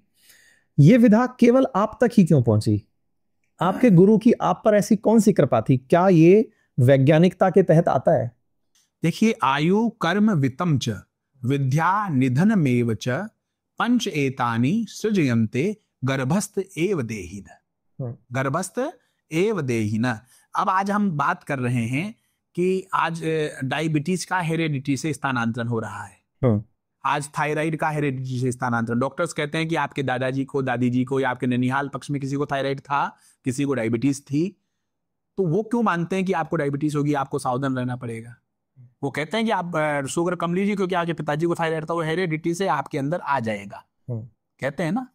ये विधा केवल आप तक ही क्यों पहुंची? आपके गुरु की आप पर ऐसी कौन सी कृपा थी? क्या ये वैज्ञानिकता के तहत आता है? देखिए, आयु कर्म वित्तम च विद्या निधनमेव च पंच एतानि सृजयन्ते गर्भस्थ एव देहिन। गर्भस्थ एव देहिन। अब आज हम बात कर रहे हैं कि आज डायबिटीज का हेरेडिटी से स्थानांतरण हो रहा है। आज थायराइड का हेरेडिटी से स्थानांतरण। डॉक्टर्स कहते हैं कि आपके दादाजी को, दादी जी को, या आपके ननिहाल पक्ष में किसी को थायराइड था, किसी को डायबिटीज थी, तो वो क्यों मानते हैं कि आपको डायबिटीज होगी, आपको सावधान रहना पड़ेगा? वो कहते हैं कि आप शुगर कम लीजिए क्योंकि आपके पिताजी को थायराइड था, वो हेरेडिटी से आपके अंदर आ जाएगा, कहते हैं ना।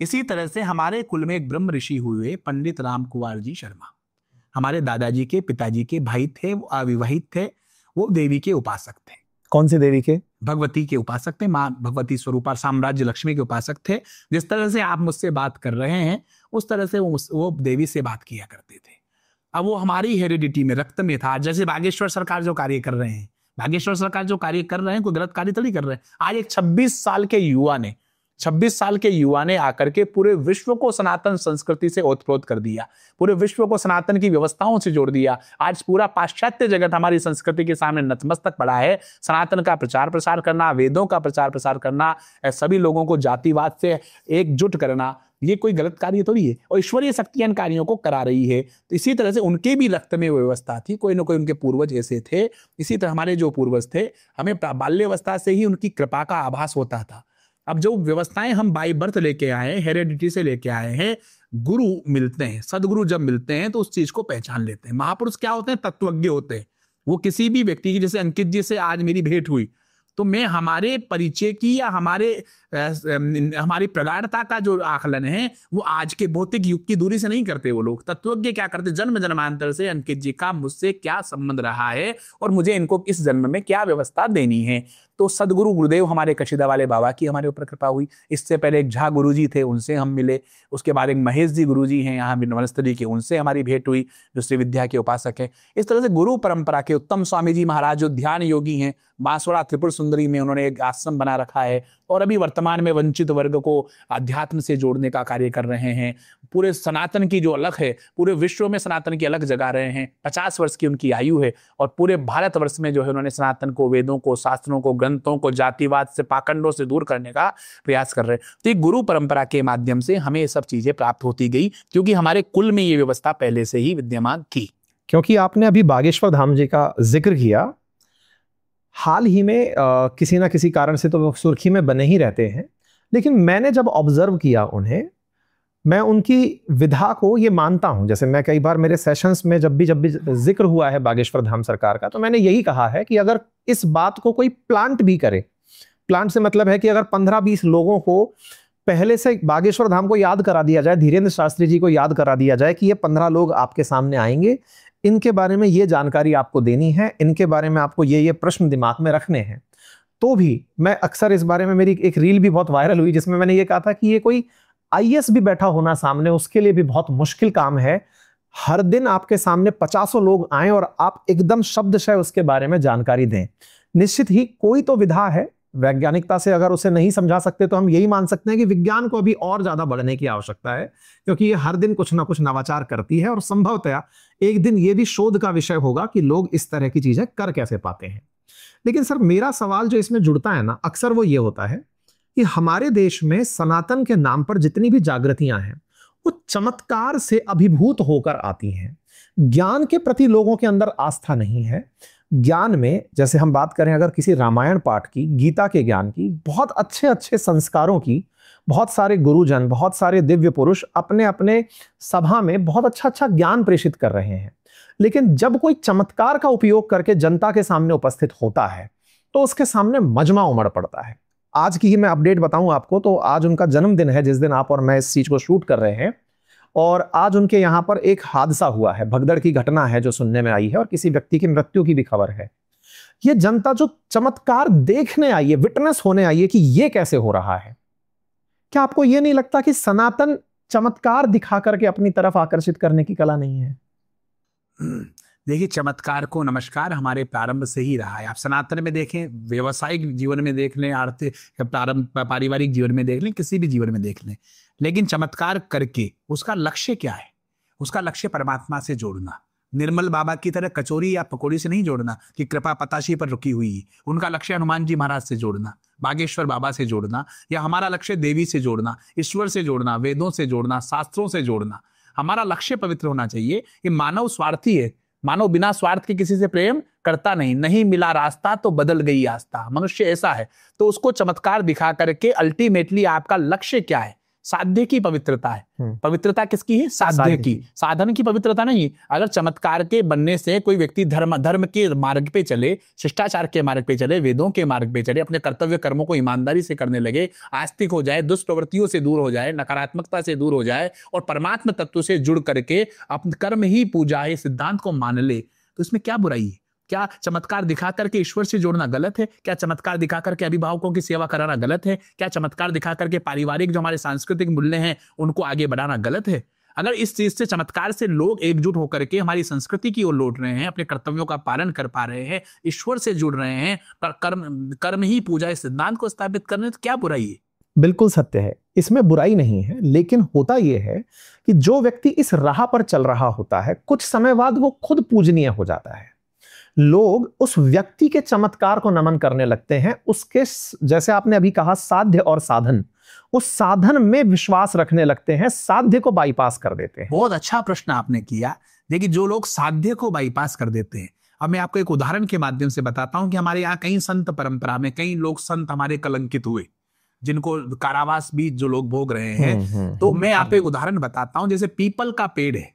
इसी तरह से हमारे कुल में एक ब्रह्म ऋषि हुए पंडित राम कुमार जी शर्मा, हमारे दादाजी के पिताजी के भाई थे, वो अविवाहित थे, वो देवी के उपासक थे। कौन सी देवी के? भगवती के उपासक थे, माँ भगवती स्वरूपा साम्राज्य लक्ष्मी के उपासक थे। जिस तरह से आप मुझसे बात कर रहे हैं उस तरह से वो देवी से बात किया करते थे। अब वो हमारी हेरिडिटी में, रक्त में था। जैसे बागेश्वर सरकार जो कार्य कर रहे हैं, बागेश्वर सरकार जो कार्य कर रहे हैं, कोई गलत कार्य तो नहीं कर रहे हैं। आज एक 26 साल के युवा ने आकर के पूरे विश्व को सनातन संस्कृति से ओतप्रोत कर दिया, पूरे विश्व को सनातन की व्यवस्थाओं से जोड़ दिया। आज पूरा पाश्चात्य जगत हमारी संस्कृति के सामने नतमस्तक पड़ा है। सनातन का प्रचार प्रसार करना, वेदों का प्रचार प्रसार करना, सभी लोगों को जातिवाद से एकजुट करना, ये कोई गलत कार्य तो नहीं है, और ईश्वरीय शक्तियां इन कार्यों को करा रही है। तो इसी तरह से उनके भी रक्त में व्यवस्था थी, कोई ना कोई उनके पूर्वज ऐसे थे। इसी तरह हमारे जो पूर्वज थे, हमें बाल्यावस्था से ही उनकी कृपा का आभास होता था। अब जो व्यवस्थाएं हम बाई बर्थ लेके आए, हेरेडिटी से लेके आए हैं, गुरु मिलते हैं, सदगुरु जब मिलते हैं तो उस चीज को पहचान लेते हैं। महापुरुष क्या होते हैं? तत्वज्ञ होते हैं। वो किसी भी व्यक्ति की, जैसे अंकित जी से आज मेरी भेंट हुई, तो मैं हमारे परिचय की या हमारी प्रगाढ़ता का जो आकलन है वो आज के भौतिक युग की दूरी से नहीं करते। वो लोग तत्वज्ञ क्या करते? जन्म जन्मांतर से अंकित जी का मुझसे क्या संबंध रहा है और मुझे इनको इस जन्म में क्या व्यवस्था देनी है। तो सदगुरु गुरुदेव हमारे कशीदा वाले बाबा की हमारे ऊपर कृपा हुई। इससे पहले एक झा गुरु जी थे, उनसे हम मिले। उसके बाद एक महेश जी गुरु जी हैं यहाँ वनस्थली के, उनसे हमारी भेंट हुई, जो श्री विद्या के उपासक हैं। इस तरह से गुरु परंपरा के उत्तम स्वामी जी महाराज जो ध्यान योगी हैं, बांसवाड़ा त्रिपुर सुंदरी में उन्होंने एक आश्रम बना रखा है और अभी वर्तमान में वंचित वर्ग को अध्यात्म से जोड़ने का कार्य कर रहे हैं। पूरे सनातन की जो अलग है, पूरे विश्व में सनातन की अलग जगा रहे हैं। 50 वर्ष की उनकी आयु है और पूरे भारतवर्ष में जो है उन्होंने सनातन को, वेदों को, शास्त्रों को, ग्रंथों को, जातिवाद से, पाखंडों से दूर करने का प्रयास कर रहे हैं। तो गुरु परंपरा के माध्यम से हमें ये सब चीजें प्राप्त होती गई, क्योंकि हमारे कुल में ये व्यवस्था पहले से ही विद्यमान थी। क्योंकि आपने अभी बागेश्वर धाम जी का जिक्र किया, हाल ही में किसी ना किसी कारण से तो वो सुर्खी में बने ही रहते हैं, लेकिन मैंने जब ऑब्जर्व किया उन्हें, मैं उनकी विधा को ये मानता हूं। जैसे मैं कई बार मेरे सेशंस में जब भी जिक्र हुआ है बागेश्वर धाम सरकार का, तो मैंने यही कहा है कि अगर इस बात को कोई प्लांट भी करे, प्लांट से मतलब है कि अगर 15-20 लोगों को पहले से बागेश्वर धाम को याद करा दिया जाए, धीरेन्द्र शास्त्री जी को याद करा दिया जाए कि ये 15 लोग आपके सामने आएंगे, इनके बारे में ये जानकारी आपको देनी है, इनके बारे में आपको ये प्रश्न दिमाग में रखने हैं, तो भी मैं अक्सर इस बारे में, मेरी एक रील भी बहुत वायरल हुई जिसमें मैंने ये कहा था कि ये कोई आईएएस भी बैठा होना सामने, उसके लिए भी बहुत मुश्किल काम है। हर दिन आपके सामने 50 लोग आए और आप एकदम शब्दशः उसके बारे में जानकारी दें। निश्चित ही कोई तो विधा है, वैज्ञानिकता से अगर उसे नहीं समझा सकते तो हम यही मान सकते हैं कि विज्ञान को अभी और ज्यादा बढ़ने की आवश्यकता है, क्योंकि ये हर दिन कुछ ना कुछ नवाचार करती है और संभवतः एक दिन ये भी शोध का विषय होगा कि लोग इस तरह की चीजें कर कैसे पाते हैं। लेकिन सर, मेरा सवाल जो इसमें जुड़ता है ना, अक्सर वो ये होता है कि हमारे देश में सनातन के नाम पर जितनी भी जागृतियां हैं वो चमत्कार से अभिभूत होकर आती हैं। ज्ञान के प्रति लोगों के अंदर आस्था नहीं है। ज्ञान में, जैसे हम बात करें अगर किसी रामायण पाठ की, गीता के ज्ञान की, बहुत अच्छे अच्छे संस्कारों की, बहुत सारे गुरुजन, बहुत सारे दिव्य पुरुष अपने अपने सभा में बहुत अच्छा अच्छा ज्ञान प्रेषित कर रहे हैं। लेकिन जब कोई चमत्कार का उपयोग करके जनता के सामने उपस्थित होता है तो उसके सामने मजमा उमड़ पड़ता है। आज की ही मैं अपडेट बताऊं आपको, तो आज उनका जन्मदिन है जिस दिन आप और मैं इस चीज को शूट कर रहे हैं, और आज उनके यहां पर एक हादसा हुआ है, भगदड़ की घटना है जो सुनने में आई है, और किसी व्यक्ति की मृत्यु की भी खबर है। ये जनता जो चमत्कार देखने आई है, विटनेस होने आई है कि ये कैसे हो रहा है, क्या आपको ये नहीं लगता कि सनातन चमत्कार दिखा करके अपनी तरफ आकर्षित करने की कला नहीं है? देखिए, चमत्कार को नमस्कार हमारे प्रारंभ से ही रहा है। आप सनातन में देखें, व्यवसायिक जीवन में देख लें, आर्थिक पारिवारिक जीवन में देख लें, किसी भी जीवन में देख लें, लेकिन चमत्कार करके उसका लक्ष्य क्या है? उसका लक्ष्य परमात्मा से जोड़ना। निर्मल बाबा की तरह कचौरी या पकौड़ी से नहीं जोड़ना कि कृपा पताशी पर रुकी हुई है। उनका लक्ष्य हनुमान जी महाराज से जोड़ना, बागेश्वर बाबा से जोड़ना, या हमारा लक्ष्य देवी से जोड़ना, ईश्वर से जोड़ना, वेदों से जोड़ना, शास्त्रों से जोड़ना। हमारा लक्ष्य पवित्र होना चाहिए। ये मानव स्वार्थी है, मानव बिना स्वार्थ के किसी से प्रेम करता नहीं। नहीं मिला रास्ता तो बदल गई आस्था, मनुष्य ऐसा है। तो उसको चमत्कार दिखा करके अल्टीमेटली आपका लक्ष्य क्या है? साध्य की पवित्रता है। पवित्रता किसकी है? साध्य की, साधन की पवित्रता नहीं। अगर चमत्कार के बनने से कोई व्यक्ति धर्म के मार्ग पे चले, शिष्टाचार के मार्ग पे चले, वेदों के मार्ग पे चले, अपने कर्तव्य कर्मों को ईमानदारी से करने लगे, आस्तिक हो जाए, दुष्प्रवृत्तियों से दूर हो जाए, नकारात्मकता से दूर हो जाए और परमात्मा तत्व से जुड़ करके अपने कर्म ही पूजा है सिद्धांत को मान ले, तो इसमें क्या बुराई है? क्या चमत्कार दिखा करके ईश्वर से जोड़ना गलत है? क्या चमत्कार दिखा करके अभिभावकों की सेवा कराना गलत है? क्या चमत्कार दिखा करके पारिवारिक जो हमारे सांस्कृतिक मूल्य हैं उनको आगे बढ़ाना गलत है? अगर इस चीज से, चमत्कार से लोग एकजुट होकर के हमारी संस्कृति की ओर लौट रहे हैं, अपने कर्तव्यों का पालन कर पा रहे हैं, ईश्वर से जुड़ रहे हैं, पर कर्म ही पूजा इस सिद्धांत को स्थापित करने, तो क्या बुराई है? बिल्कुल सत्य है, इसमें बुराई नहीं है। लेकिन होता यह है कि जो व्यक्ति इस राह पर चल रहा होता है, कुछ समय बाद वो खुद पूजनीय हो जाता है। लोग उस व्यक्ति के चमत्कार को नमन करने लगते हैं, उसके, जैसे आपने अभी कहा, साध्य और साधन, उस साधन में विश्वास रखने लगते हैं, साध्य को बाईपास कर देते हैं। बहुत अच्छा प्रश्न आपने किया। देखिए, जो लोग साध्य को बाईपास कर देते हैं, अब मैं आपको एक उदाहरण के माध्यम से बताता हूं कि हमारे यहाँ कई संत परंपरा में कई लोग संत हमारे कलंकित हुए, जिनको कारावास भी जो लोग भोग रहे हैं। तो मैं आप एक उदाहरण बताता हूं। जैसे पीपल का पेड़ है,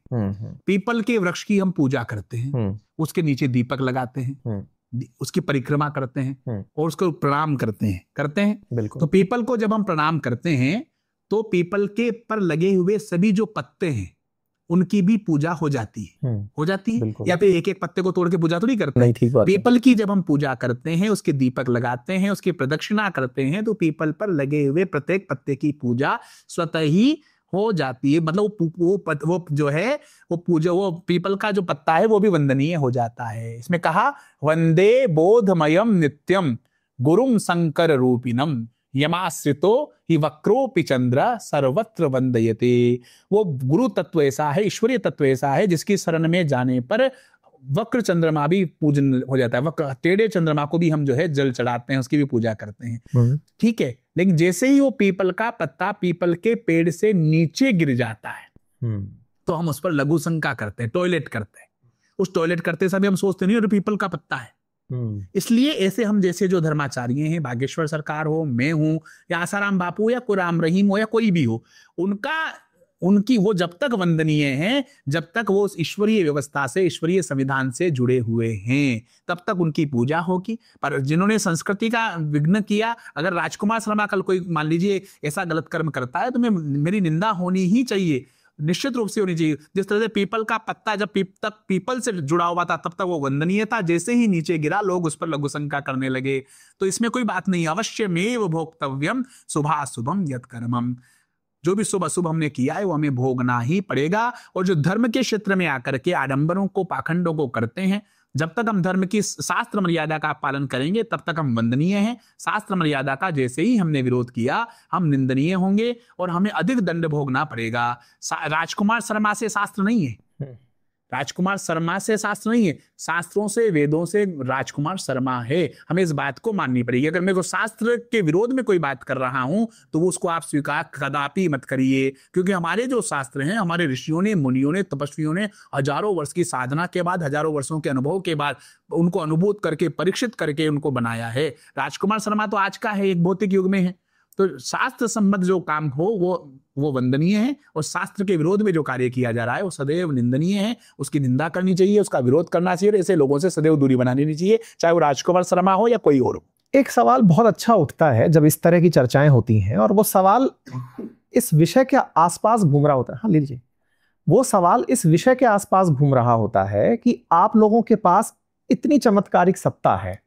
पीपल के वृक्ष की हम पूजा करते हैं, उसके नीचे दीपक लगाते हैं, उसकी परिक्रमा करते हैं और उसको प्रणाम करते हैं। बिल्कुल। तो पीपल को जब हम प्रणाम करते हैं तो पीपल के पर लगे हुए सभी जो पत्ते हैं उनकी भी पूजा हो जाती है। या फिर एक एक पत्ते को तोड़ के पूजा तो नहीं करते। नहीं, ठीक बात है। पीपल की जब हम पूजा करते हैं, उसके दीपक लगाते हैं, उसकी प्रदक्षिणा करते हैं, तो पीपल पर लगे हुए प्रत्येक पत्ते की पूजा स्वतः ही हो जाती है। मतलब वो जो है वो पूजा, वो पीपल का जो पत्ता है वो भी वंदनीय हो जाता है। इसमें कहा, वंदे बोधमयम नित्यम गुरुम शंकर रूपिणम यमाश्रितो ही वक्रोपि चंद्र सर्वत्र वंदयते। वो गुरु तत्व ऐसा है, ईश्वरीय तत्व ऐसा है जिसकी शरण में जाने पर वक्र चंद्रमा भी पूजन हो जाता है। वक्र टेढ़े चंद्रमा को भी हम जो है जल चढ़ाते हैं, उसकी भी पूजा करते हैं। ठीक है, लेकिन जैसे ही वो पीपल का पत्ता पीपल के पेड़ से नीचे गिर जाता है तो हम उस पर लघु शंका करते हैं, टॉयलेट करते हैं। उस टॉयलेट करते समय हम सोचते नहीं और पीपल का पत्ता है। इसलिए ऐसे हम जैसे जो धर्माचार्य हैं, बागेश्वर सरकार हो, मैं हूं, या आसाराम बापू या कोई राम रहीम हो या कोई भी हो, उनकी वो जब तक वंदनीय हैं, जब तक वो ईश्वरीय व्यवस्था से, ईश्वरीय संविधान से जुड़े हुए हैं, तब तक उनकी पूजा होगी। पर जिन्होंने संस्कृति का विघ्न किया, अगर राजकुमार शर्मा कल कोई मान लीजिए ऐसा गलत कर्म करता है तो मेरी निंदा होनी ही चाहिए, निश्चित रूप से होनी चाहिए। जिस तरह से पीपल का पत्ता जब तक पीपल से जुड़ा हुआ था तब तक वो वंदनीय था, जैसे ही नीचे गिरा लोग उस पर लघु शंका करने लगे। तो इसमें कोई बात नहीं, अवश्यमेव भोक्तव्यम शुभाशुभम यत् कर्मम। जो भी शुभ अशुभ हमने किया है वो हमें भोगना ही पड़ेगा। और जो धर्म के क्षेत्र में आकर के आडंबरों को, पाखंडों को करते हैं, जब तक हम धर्म की शास्त्र मर्यादा का पालन करेंगे तब तक हम वंदनीय हैं। शास्त्र मर्यादा का जैसे ही हमने विरोध किया हम निंदनीय होंगे और हमें अधिक दंड भोगना पड़ेगा। राजकुमार शर्मा से शास्त्र नहीं है, राजकुमार शर्मा से शास्त्र नहीं है, शास्त्रों से, वेदों से राजकुमार शर्मा है। हमें इस बात को माननी पड़ेगी। अगर मैं को शास्त्र के विरोध में कोई बात कर रहा हूं तो वो उसको आप स्वीकार कदापि मत करिए, क्योंकि हमारे जो शास्त्र हैं, हमारे ऋषियों ने, मुनियों ने, तपस्वियों ने हजारों वर्ष की साधना के बाद, हजारों वर्षों के अनुभव के बाद उनको अनुभूत करके, परीक्षित करके उनको बनाया है। राजकुमार शर्मा तो आज का है, एक भौतिक युग में है। तो शास्त्र संबद्ध जो काम हो वो वंदनीय है, और शास्त्र के विरोध में जो कार्य किया जा रहा है वो सदैव निंदनीय है। उसकी निंदा करनी चाहिए, उसका विरोध करना चाहिए और ऐसे लोगों से सदैव दूरी बनानी नहीं चाहिए, चाहे वो राजकुमार शर्मा हो या कोई और हो। एक सवाल बहुत अच्छा उठता है जब इस तरह की चर्चाएं होती हैं, और वो सवाल इस विषय के आसपास घूम रहा होता है। हाँ, लीजिए। वो सवाल इस विषय के आसपास घूम रहा होता है कि आप लोगों के पास इतनी चमत्कारिक सत्ता है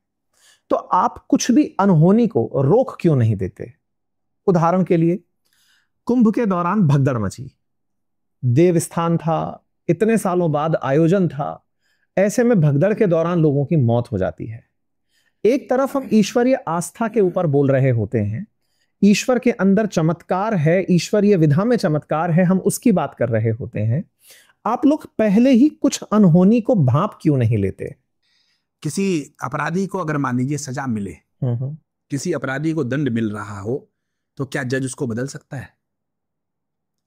तो आप कुछ भी अनहोनी को रोक क्यों नहीं देते? उदाहरण के लिए, कुंभ के दौरान भगदड़ मची, देवस्थान था, इतने सालों बाद आयोजन था, ऐसे में भगदड़ के दौरान लोगों की मौत हो जाती है। एक तरफ हम ईश्वरीय आस्था के ऊपर बोल रहे होते हैं, ईश्वर के अंदर चमत्कार है, ईश्वरीय विधा में चमत्कार है, हम उसकी बात कर रहे होते हैं। आप लोग पहले ही कुछ अनहोनी को भांप क्यों नहीं लेते? किसी अपराधी को अगर मान लीजिए सजा मिले, किसी अपराधी को दंड मिल रहा हो, तो क्या जज उसको बदल सकता है?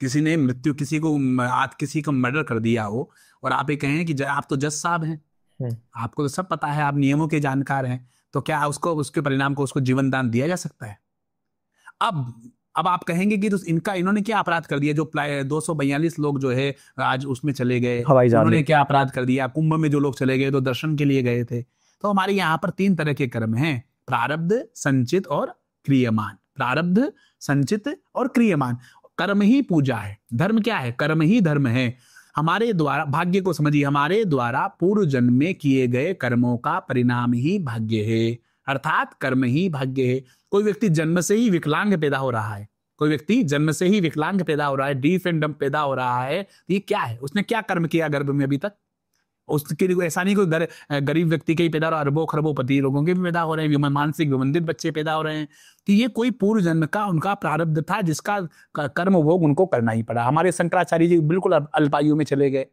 किसी ने मृत्यु, किसी को मर्डर कर दिया हो और आप ये कहें कि आप तो जज साहब हैं, आपको तो सब पता है, आप नियमों के जानकार हैं, तो क्या उसको, उसके परिणाम को उसको जीवन दान दिया जा सकता है? अब आप कहेंगे कि तो इन्होंने क्या अपराध कर दिया, जो 242 लोग जो है आज उसमें चले गए, उन्होंने क्या अपराध कर दिया? कुंभ में जो लोग चले गए तो दर्शन के लिए गए थे। तो हमारे यहाँ पर 3 तरह के कर्म हैं, प्रारब्ध, संचित और क्रियमान। प्रारब्ध, संचित और क्रियमान। कर्म ही पूजा है। धर्म क्या है? कर्म ही धर्म है। हमारे द्वारा, भाग्य को समझिए, हमारे द्वारा पूर्व जन्म में किए गए कर्मों का परिणाम ही भाग्य है, अर्थात कर्म ही भाग्य है। कोई व्यक्ति जन्म से ही विकलांग पैदा हो रहा है, कोई व्यक्ति जन्म से ही विकलांग पैदा हो रहा है, डीफ एंड डम्ब पैदा हो रहा है, तो ये क्या है? उसने क्या कर्म किया गर्भ में अभी तक? उसके लिए ऐसा नहीं कोई गरीब व्यक्ति के ही पैदा हो रहा है, अरबों खरबों लोगों के भी पैदा हो रहे हैं, मानसिक विमंदित बच्चे पैदा हो रहे हैं। तो ये कोई पूर्व जन्म का उनका प्रारब्ध था, जिसका कर्म भोग उनको करना ही पड़ा। हमारे शंकराचार्य जी बिल्कुल अल्पायु में चले गए।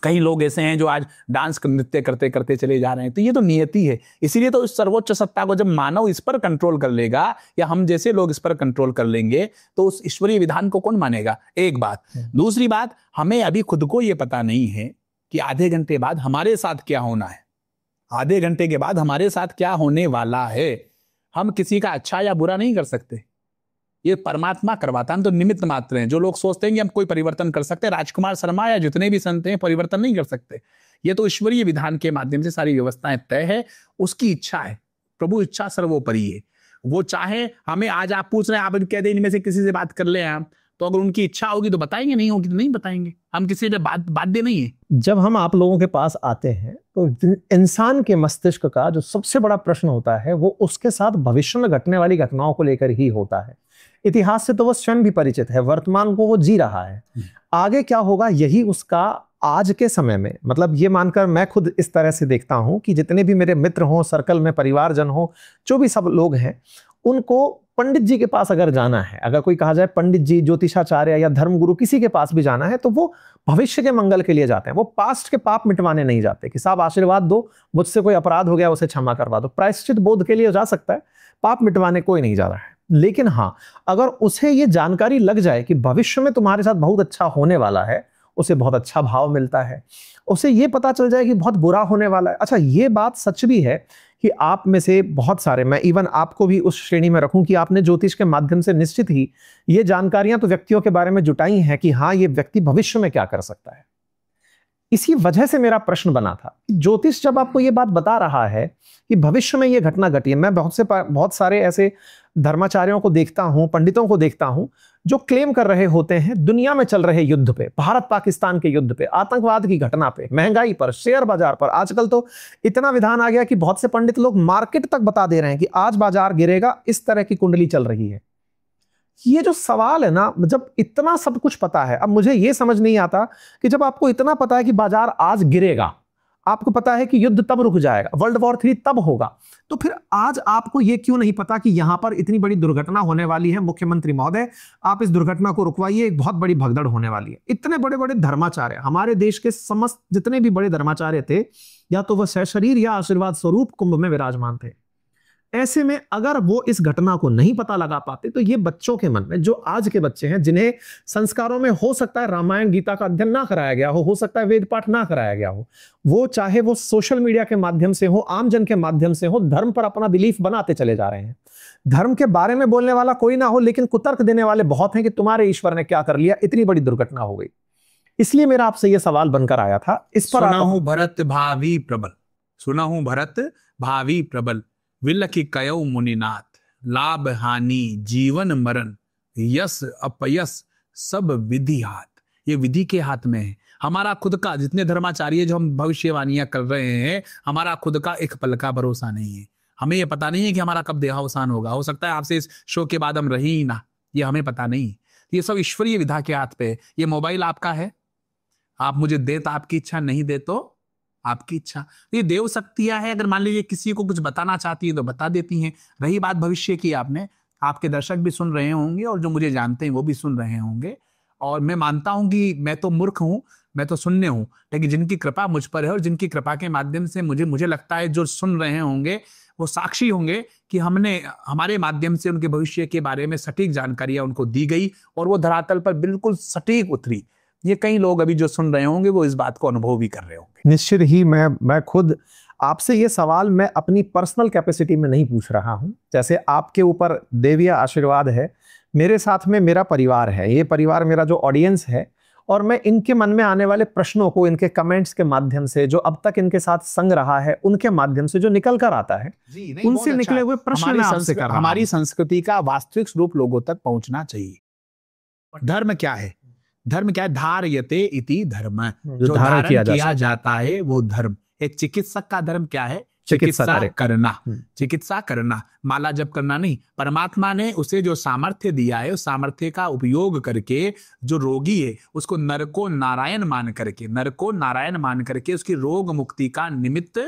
कई लोग ऐसे हैं जो आज डांस नृत्य करते करते चले जा रहे हैं। तो ये तो नियति है। इसीलिए तो इस सर्वोच्च सत्ता को जब मानव इस पर कंट्रोल कर लेगा, या हम जैसे लोग इस पर कंट्रोल कर लेंगे, तो उस ईश्वरीय विधान को कौन मानेगा? एक बात। दूसरी बात, हमें अभी खुद को ये पता नहीं है कि आधे घंटे बाद हमारे साथ क्या होना है, आधे घंटे के बाद हमारे साथ क्या होने वाला है। हम किसी का अच्छा या बुरा नहीं कर सकते, ये परमात्मा करवाता है। हम तो निमित्त मात्र हैं। जो लोग सोचते हैं कि हम कोई परिवर्तन कर सकते हैं, राजकुमार शर्मा या जितने भी संत हैं, परिवर्तन नहीं कर सकते। ये तो ईश्वरीय विधान के माध्यम से सारी व्यवस्थाएं तय है। उसकी इच्छा है, प्रभु इच्छा सर्वोपरि है। वो चाहे हमें, आज आप पूछ रहे हैं, आप कह दें इनमें से किसी से बात कर ले आप, तो अगर उनकी इच्छा होगी तो बताएंगे, नहीं होगी तो नहीं बताएंगे। हम किसी से बाध्य नहीं है। जब हम आप लोगों के पास आते हैं तो इंसान के मस्तिष्क का जो सबसे बड़ा प्रश्न होता है वो उसके साथ भविष्य में घटने वाली घटनाओं को लेकर ही होता है। इतिहास से तो वो स्वयं भी परिचित है, वर्तमान को वो जी रहा है, आगे क्या होगा यही उसका आज के समय में, मतलब ये मानकर मैं खुद इस तरह से देखता हूं कि जितने भी मेरे मित्र हों, सर्कल में परिवारजन हो, जो भी सब लोग हैं, उनको पंडित जी के पास अगर जाना है, अगर कोई कहा जाए पंडित जी, ज्योतिषाचार्य या धर्मगुरु, किसी के पास भी जाना है, तो वो भविष्य के मंगल के लिए जाते हैं। वो पास्ट के पाप मिटवाने नहीं जाते कि साहब आशीर्वाद दो, मुझसे कोई अपराध हो गया उसे क्षमा करवा दो। प्रायश्चित बोध के लिए जा सकता है, पाप मिटवाने कोई नहीं जा रहा है। लेकिन हाँ, अगर उसे ये जानकारी लग जाए कि भविष्य में तुम्हारे साथ बहुत अच्छा होने वाला है, उसे बहुत अच्छा भाव मिलता है, उसे ये पता चल जाए कि बहुत बुरा होने वाला है। अच्छा, ये बात सच भी है कि आप में से बहुत सारे, मैं इवन आपको भी उस श्रेणी में रखूं कि आपने ज्योतिष के माध्यम से निश्चित ही ये जानकारियां तो व्यक्तियों के बारे में जुटाई हैं कि हाँ, ये व्यक्ति भविष्य में क्या कर सकता है। इसी वजह से मेरा प्रश्न बना था, ज्योतिष जब आपको ये बात बता रहा है कि भविष्य में ये घटना घटी है, मैं बहुत सारे ऐसे धर्माचार्यों को देखता हूं, पंडितों को देखता हूं, जो क्लेम कर रहे होते हैं दुनिया में चल रहे युद्ध पे, भारत पाकिस्तान के युद्ध पे, आतंकवाद की घटना पे, महंगाई पर, शेयर बाजार पर। आजकल तो इतना विधान आ गया कि बहुत से पंडित लोग मार्केट तक बता दे रहे हैं कि आज बाजार गिरेगा, इस तरह की कुंडली चल रही है। ये जो सवाल है ना, जब इतना सब कुछ पता है, अब मुझे ये समझ नहीं आता कि जब आपको इतना पता है कि बाजार आज गिरेगा, आपको पता है कि युद्ध तब रुक जाएगा, वर्ल्ड वॉर 3 तब होगा, तो फिर आज आपको यह क्यों नहीं पता कि यहां पर इतनी बड़ी दुर्घटना होने वाली है। मुख्यमंत्री महोदय, आप इस दुर्घटना को रुकवाइए, एक बहुत बड़ी भगदड़ होने वाली है। इतने बड़े बड़े धर्माचार्य, हमारे देश के समस्त जितने भी बड़े धर्माचार्य थे, या तो वह सशरीर या आशीर्वाद स्वरूप कुंभ में विराजमान थे। ऐसे में अगर वो इस घटना को नहीं पता लगा पाते, तो ये बच्चों के मन में, जो आज के बच्चे हैं, जिन्हें संस्कारों में हो सकता है रामायण गीता का अध्ययन ना कराया गया हो सकता है वेद पाठ ना कराया गया हो, वो चाहे वो सोशल मीडिया के माध्यम से हो, आम जन के माध्यम से हो, धर्म पर अपना बिलीफ बनाते चले जा रहे हैं। धर्म के बारे में बोलने वाला कोई ना हो, लेकिन कुतर्क देने वाले बहुत हैं कि तुम्हारे ईश्वर ने क्या कर लिया, इतनी बड़ी दुर्घटना हो गई। इसलिए मेरा आपसे यह सवाल बनकर आया था। इस पर सुना हूं भरत भावी प्रबल, सुना हूं भरत भावी प्रबल, विलखि कयौ मुनिनाथ, लाभ हानि जीवन मरण, यस अपयस सब विधि हाथ। ये विधि के हाथ में है। हमारा खुद का, जितने धर्माचार्य जो हम भविष्यवाणियां कर रहे हैं, हमारा खुद का एक पल का भरोसा नहीं है। हमें यह पता नहीं है कि हमारा कब देहावसान होगा। हो सकता है आपसे इस शो के बाद हम रहे ही ना, ये हमें पता नहीं। ये सब ईश्वरीय विधा के हाथ पे है। ये मोबाइल आपका है, आप मुझे दे तो आपकी इच्छा, नहीं दे तो आपकी इच्छा। ये देव शक्तियां है। अगर मान लीजिए किसी को कुछ बताना चाहती है तो बता देती हैं। रही बात भविष्य की, आपने, आपके दर्शक भी सुन रहे होंगे और जो मुझे जानते हैं वो भी सुन रहे होंगे। और मैं मानता हूं कि मैं तो मूर्ख हूं, मैं तो शून्य हूं, लेकिन जिनकी कृपा मुझ पर है और जिनकी कृपा के माध्यम से मुझे लगता है जो सुन रहे होंगे वो साक्षी होंगे कि हमने हमारे माध्यम से उनके भविष्य के बारे में सटीक जानकारियां उनको दी गई और वो धरातल पर बिल्कुल सटीक उतरी। ये कई लोग अभी जो सुन रहे होंगे वो इस बात को अनुभव भी कर रहे होंगे। निश्चित ही मैं खुद आपसे ये सवाल मैं अपनी पर्सनल कैपेसिटी में नहीं पूछ रहा हूं। जैसे आपके ऊपर देवीय आशीर्वाद है, मेरे साथ में मेरा परिवार है, ये परिवार मेरा जो ऑडियंस है, और मैं इनके मन में आने वाले प्रश्नों को इनके कमेंट्स के माध्यम से, जो अब तक इनके साथ संग रहा है उनके माध्यम से जो निकल कर आता है, उनसे निकले हुए प्रश्न मैं आपसे कर रहा हूं। हमारी संस्कृति का वास्तविक स्वरूप लोगों तक पहुंचना चाहिए। धर्म क्या है? धर्म क्या है? धार्यते इति धर्म, जो धारण किया जाता है वो धर्म। एक चिकित्सक का धर्म क्या है? चिकित्सा करना, चिकित्सा करना, माला जप करना नहीं। परमात्मा ने उसे जो सामर्थ्य दिया है उस सामर्थ्य का उपयोग करके जो रोगी है उसको नर को नारायण मान करके उसकी रोग मुक्ति का निमित्त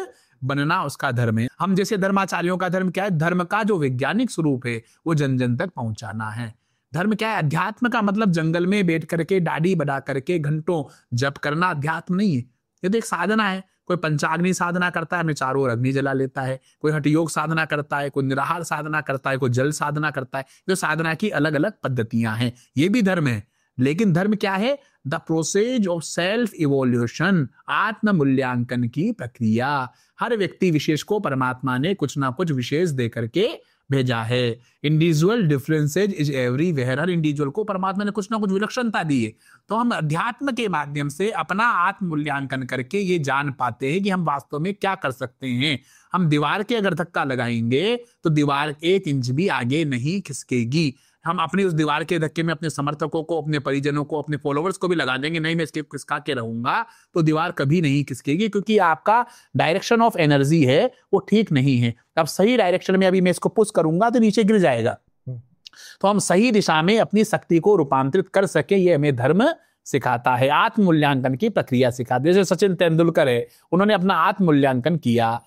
बनना उसका धर्म है। हम जैसे धर्माचार्यों का धर्म क्या है? धर्म का जो वैज्ञानिक स्वरूप है वो जन जन तक पहुंचाना है। धर्म क्या है? अध्यात्म का मतलब जंगल में बैठ करके दाढ़ी बढ़ा करके घंटों जप करना अध्यात्म नहीं है। ये तो एक साधना है। कोई पंचाग्नि साधना करता है, अपने चारों ओर अग्नि जला लेता है, कोई हठयोग साधना करता है, कोई निराहार साधना करता है, कोई जल साधना करता है। जो साधना की अलग अलग पद्धतियां हैं, ये भी धर्म है। लेकिन धर्म क्या है? The process of self evolution, आत्म मूल्यांकन की प्रक्रिया। हर व्यक्ति विशेष को परमात्मा ने कुछ ना कुछ विशेष दे करके भेजा है। Individual differences is everywhere, her individual को परमात्मा ने कुछ ना कुछ विलक्षणता दी है। तो हम अध्यात्म के माध्यम से अपना आत्म मूल्यांकन करके ये जान पाते हैं कि हम वास्तव में क्या कर सकते हैं। हम दीवार के अगर धक्का लगाएंगे तो दीवार 1 इंच भी आगे नहीं खिसकेगी। हम अपनी उस दीवार के धक्के में अपने समर्थकों को, अपने परिजनों को, अपने फॉलोवर्स को भी लगा देंगे, नहीं मैं इसके खिसका के रहूंगा, तो दीवार कभी नहीं खिसकेगी, क्योंकि आपका डायरेक्शन ऑफ एनर्जी है वो ठीक नहीं है। अब सही डायरेक्शन में अभी मैं इसको पुश करूंगा तो नीचे गिर जाएगा। तो हम सही दिशा में अपनी शक्ति को रूपांतरित कर सके, ये हमें धर्म सिखाता है। आत्म मूल्यांकन की प्रक्रिया सिखाती है। जैसे सचिन तेंदुलकर है, उन्होंने अपना आत्म मूल्यांकन किया।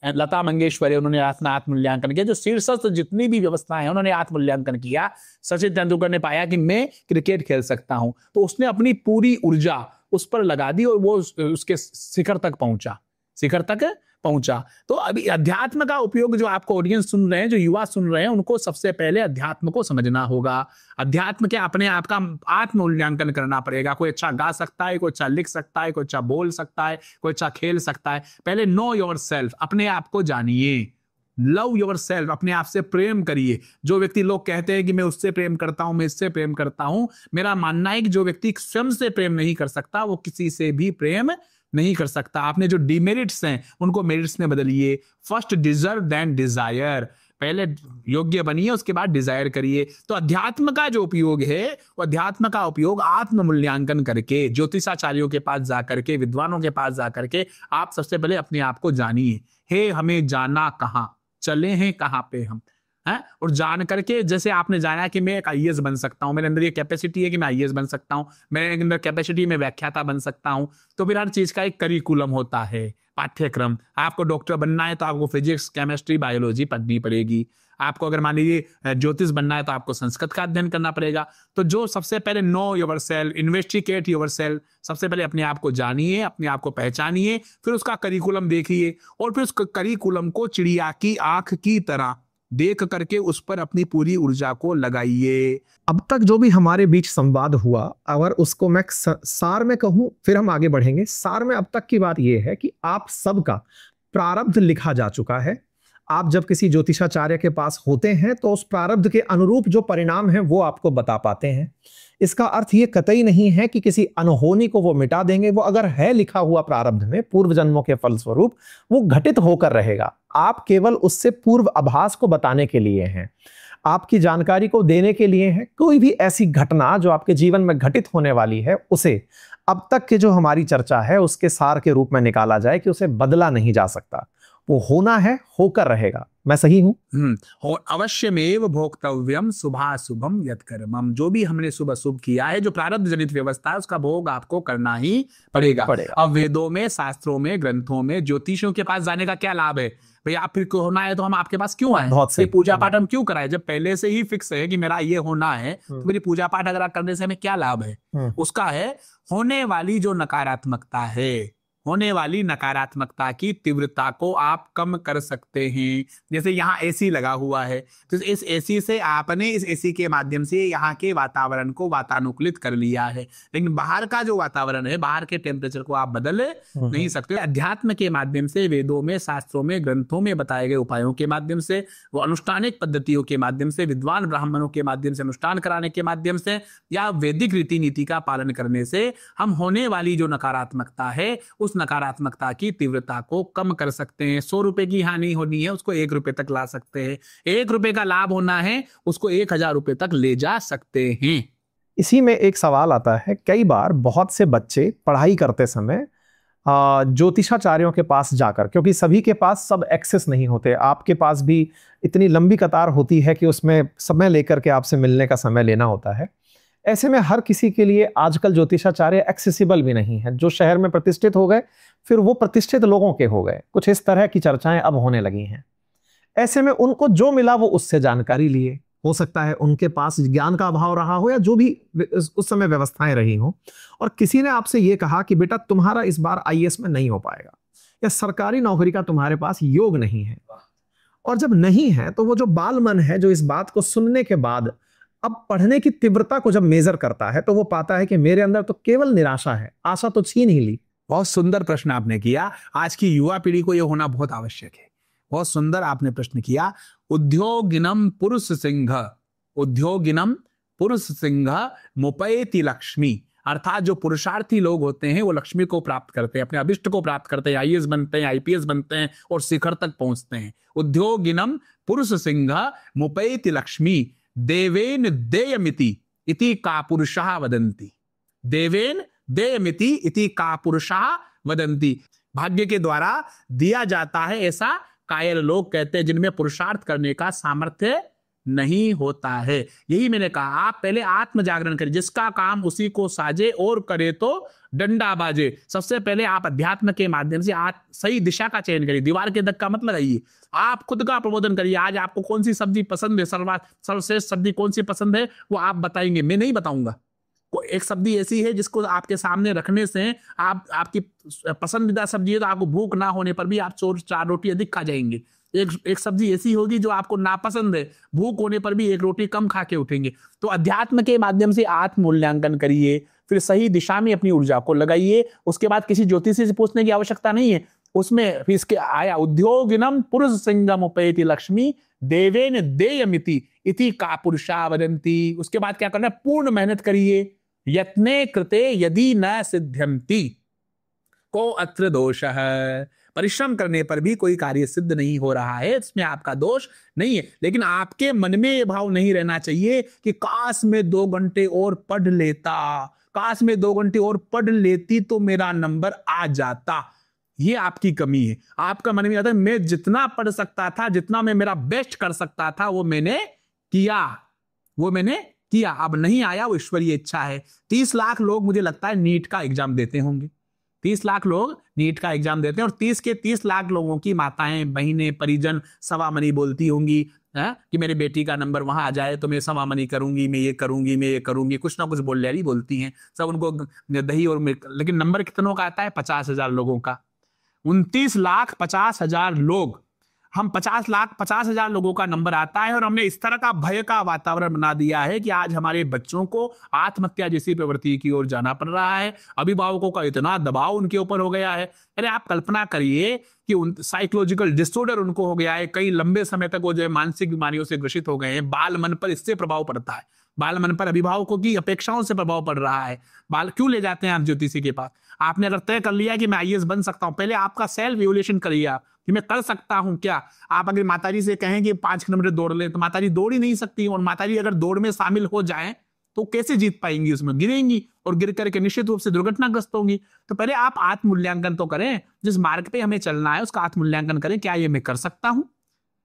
लता मंगेशकर है, उन्होंने अपना आत्म मूल्यांकन किया। जो शीर्षस्थ जितनी भी व्यवस्थाएं हैं उन्होंने आत्म मूल्यांकन किया। सचिन तेंदुलकर ने पाया कि मैं क्रिकेट खेल सकता हूं, तो उसने अपनी पूरी ऊर्जा उस पर लगा दी और वो उसके शिखर तक पहुंचा। तो अभी अध्यात्म का उपयोग जो आपको ऑडियंस सुन रहे हैं, जो युवा सुन रहे हैं, उनको सबसे पहले अध्यात्म को समझना होगा। अध्यात्म क्या? अपने आप का आत्म मूल्यांकन करना पड़ेगा। कोई अच्छा गा सकता है, कोई अच्छा लिख सकता है, कोई अच्छा बोल सकता है, कोई अच्छा खेल सकता है। पहले नो योर सेल्फ, अपने आप को जानिए। लव योर सेल्फ, अपने आप से प्रेम करिए। जो व्यक्ति लोग कहते हैं कि मैं उससे प्रेम करता हूं, मैं इससे प्रेम करता हूं, मेरा मानना है कि जो व्यक्ति स्वयं से प्रेम नहीं कर सकता वो किसी से भी प्रेम नहीं कर सकता। आपने जो डिमेरिट्स हैं उनको मेरिट्स में बदलिए। फर्स्ट डिजर्व देन डिजायर, पहले योग्य बनिए उसके बाद डिजायर करिए। तो अध्यात्म का जो उपयोग है वो अध्यात्म का उपयोग आत्म मूल्यांकन करके, ज्योतिषाचार्यों के पास जाकर के, विद्वानों के पास जाकर के आप सबसे पहले अपने आप को जानिए। हे हमें जाना कहाँ, चले हैं कहाँ पे हम, है? और जान करके जैसे आपने जाना कि मैं एक आईएएस बन सकता हूं, मेरे अंदर ये कैपेसिटी है कि मैं आईएएस बन सकता हूं, मेरे अंदर कैपेसिटी में व्याख्याता बन सकता हूं, तो फिर हर चीज का एक करिकुलम होता है, पाठ्यक्रम। आपको डॉक्टर बनना है तो आपको फिजिक्स, केमिस्ट्री, बायोलॉजी पढ़नी पड़ेगी। आपको अगर मान लीजिए ज्योतिष बनना है तो आपको संस्कृत का अध्ययन करना पड़ेगा। तो जो सबसे पहले know your self, investigate your self, सबसे पहले अपने आप को जानिए, अपने आप को पहचानिए, फिर उसका करिकुलम देखिए और फिर उस करिकुलम को चिड़िया की आंख की तरह देख करके उस पर अपनी पूरी ऊर्जा को लगाइए। अब तक जो भी हमारे बीच संवाद हुआ, अगर उसको मैं सार में कहूं, फिर हम आगे बढ़ेंगे। सार में अब तक की बात यह है कि आप सबका प्रारब्ध लिखा जा चुका है। आप जब किसी ज्योतिषाचार्य के पास होते हैं तो उस प्रारब्ध के अनुरूप जो परिणाम है वो आपको बता पाते हैं। इसका अर्थ ये कतई नहीं है कि किसी अनहोनी को वो मिटा देंगे। वो अगर है लिखा हुआ प्रारब्ध में पूर्व जन्मों के फलस्वरूप, वो घटित होकर रहेगा। आप केवल उससे पूर्व आभास को बताने के लिए हैं, आपकी जानकारी को देने के लिए हैं। कोई भी ऐसी घटना जो आपके जीवन में घटित होने वाली है, उसे अब तक की जो हमारी चर्चा है उसके सार के रूप में निकाला जाए कि उसे बदला नहीं जा सकता। वो होना है, होकर रहेगा। मैं सही हूं? अवश्यमेव भोक्तव्यम शुभाशुभम यत्कर्मम, जो भी हमने शुभ अशुभ किया है, जो प्रारब्ध जनित व्यवस्था है, उसका भोग आपको करना ही पड़ेगा। अब वेदों में, शास्त्रों में, ग्रंथों में ज्योतिषियों के पास जाने का क्या लाभ है? भाई आप फिर होना है तो हम आपके पास क्यों आए, बहुत सही। ये पूजा पाठ हम क्यों कराए, जब पहले से ही फिक्स है कि मेरा ये होना है, तो मेरी पूजा पाठ अगर करने से हमें क्या लाभ है। उसका है होने वाली जो नकारात्मकता है, होने वाली नकारात्मकता की तीव्रता को आप कम कर सकते हैं। जैसे यहाँ एसी लगा हुआ है, तो इस एसी से आपने इस एसी के माध्यम से यहाँ के वातावरण को वातानुकूलित कर लिया है, लेकिन बाहर का जो वातावरण है, बाहर के टेम्परेचर को आप बदल नहीं सकते। अध्यात्म के माध्यम से, वेदों में, शास्त्रों में, ग्रंथों में बताए गए उपायों के माध्यम से, वो अनुष्ठानिक पद्धतियों के माध्यम से, विद्वान ब्राह्मणों के माध्यम से अनुष्ठान कराने के माध्यम से, या वैदिक रीति नीति का पालन करने से हम होने वाली जो नकारात्मकता है उस नकारात्मकता की तीव्रता को कम कर सकते हैं। 100 रुपए की हानि होनी है, उसको 1 रुपए तक ला सकते हैं। 1 रुपए का लाभ होना है, उसको 1000 रुपए तक ले जा सकते हैं। इसी में एक सवाल आता है, कई बार बहुत से बच्चे पढ़ाई करते समय ज्योतिषाचार्यों के पास जाकर, क्योंकि सभी के पास सब एक्सेस नहीं होते, आपके पास भी इतनी लंबी कतार होती है कि उसमें समय लेकर के आपसे मिलने का समय लेना होता है। ऐसे में हर किसी के लिए आजकल ज्योतिषाचार्य एक्सेसिबल भी नहीं है। जो शहर में प्रतिष्ठित हो गए, फिर वो प्रतिष्ठित लोगों के हो गए। कुछ इस तरह की चर्चाएं अब होने लगी हैं। ऐसे में उनको जो मिला वो उससे जानकारी लिए, हो सकता है उनके पास ज्ञान का अभाव रहा हो या जो भी उस समय व्यवस्थाएं रही हो, और किसी ने आपसे ये कहा कि बेटा तुम्हारा इस बार आईएएस में नहीं हो पाएगा, या सरकारी नौकरी का तुम्हारे पास योग नहीं है। और जब नहीं है तो वो जो बाल मन है, जो इस बात को सुनने के बाद अब पढ़ने की तीव्रता को जब मेजर करता है, तो वो पाता है कि मेरे अंदर तो केवल निराशा है, आशा तो छीन ही ली। बहुत सुंदर प्रश्न आपने किया। आज की युवा पीढ़ी को यह होना बहुत आवश्यक है। बहुत सुंदर आपने प्रश्न किया। उद्योगिनम पुरुष सिंह, उद्योगिनम पुरुष सिंह मुपैति लक्ष्मी, अर्थात जो पुरुषार्थी लोग होते हैं वो लक्ष्मी को प्राप्त करते हैं, अपने अभिष्ट को प्राप्त करते हैं, आईएएस बनते हैं, आईपीएस बनते हैं और शिखर तक पहुंचते हैं। उद्योगिनम पुरुष सिंह मुपैति लक्ष्मी देवेन देयमिति इति कापुरुषः वदन्ति। देवेन देयमिति इति कापुरुषः वदन्ति, भाग्य के द्वारा दिया जाता है ऐसा कायर लोग कहते हैं, जिनमें पुरुषार्थ करने का सामर्थ्य नहीं होता है। यही मैंने कहा, आप पहले आत्म जागरण करें, जिसका काम उसी को साजे और करे तो डंडा बाजे। सबसे पहले आप अध्यात्म के माध्यम से सही दिशा का चयन करिए, दीवार के धक्का मत लगाइए। आप खुद का प्रबोधन करिए। आज आपको कौन सी सब्जी पसंद है, सर्वश्रेष्ठ सब्जी कौन सी पसंद है, वो आप बताएंगे, मैं नहीं बताऊंगा। एक सब्जी ऐसी है जिसको आपके सामने रखने से आपकी पसंदीदा सब्जी है तो आपको भूख ना होने पर भी आप 4 रोटी अधिक खा जाएंगे। एक सब्जी ऐसी होगी जो आपको नापसंद है, भूख होने पर भी 1 रोटी कम खा के उठेंगे। तो अध्यात्म के माध्यम से आत्म मूल्यांकन करिए, फिर सही दिशा में अपनी ऊर्जा को लगाइए। उसके बाद किसी ज्योतिषी से पूछने की आवश्यकता नहीं है। उसमें फिर इसके आया उद्योगिनम पुरुष सिंगम उपैति लक्ष्मी देवेन देयमिति इति कापुरुषा वदन्ति। उसके बाद क्या करना है, पूर्ण मेहनत करिए। यत्ने कृते यदि न सिद्ध्यन्ति को अत्र दोष है। परिश्रम करने पर भी कोई कार्य सिद्ध नहीं हो रहा है, इसमें आपका दोष नहीं है। लेकिन आपके मन में यह भाव नहीं रहना चाहिए कि काश मैं 2 घंटे और पढ़ लेता, काश मैं 2 घंटे और पढ़ लेती तो मेरा नंबर आ जाता। ये आपकी कमी है। आपका मन में आता है मैं जितना पढ़ सकता था, जितना मैं मेरा बेस्ट कर सकता था, वो मैंने किया, वो मैंने किया। अब नहीं आया, वो ईश्वरीय इच्छा है। 30 लाख लोग मुझे लगता है नीट का एग्जाम देते होंगे। 30 लाख लोग नीट का एग्जाम देते हैं और 30 के 30 लाख लोगों की माताएं, बहनें, परिजन सवामनी बोलती होंगी कि मेरे बेटी का नंबर वहां आ जाए तो मैं सवामनी करूंगी, मैं ये करूंगी, मैं ये करूंगी, कुछ ना कुछ बोल बोलती हैं सब उनको दही और लेकिन नंबर कितनों का आता है? 50,000 लोगों का। 29,50,000 लोग, हम 50,50,000 लोगों का नंबर आता है और हमने इस तरह का भय का वातावरण बना दिया है कि आज हमारे बच्चों को आत्महत्या जैसी प्रवृत्ति की ओर जाना पड़ रहा है। अभिभावकों का इतना दबाव उनके ऊपर हो गया है। अरे आप कल्पना करिए कि साइकोलॉजिकल डिसऑर्डर उनको हो गया है, कई लंबे समय तक वो जो है मानसिक बीमारियों से ग्रसित हो गए हैं। बाल मन पर इससे प्रभाव पड़ता है, बाल मन पर अभिभावकों की अपेक्षाओं से प्रभाव पड़ रहा है। बाल क्यों ले जाते हैं आप ज्योतिषी के पास? आपने अगर तय कर लिया कि मैं आईएएस बन सकता हूं, पहले आपका सेल्फ इवोल्यूशन करिए आप कि मैं कर सकता हूं क्या। आप अगर माताजी से कहें कि 5 किलोमीटर दौड़ ले तो माताजी दौड़ ही नहीं सकती, और माताजी अगर दौड़ में शामिल हो जाए तो कैसे जीत पाएंगी? उसमें गिरेंगी और गिर करके निश्चित रूप से दुर्घटनाग्रस्त होंगी। तो पहले आप आत्म मूल्यांकन तो करें, जिस मार्ग पे हमें चलना है उसका आत्म मूल्यांकन करें। क्या ये मैं कर सकता हूं?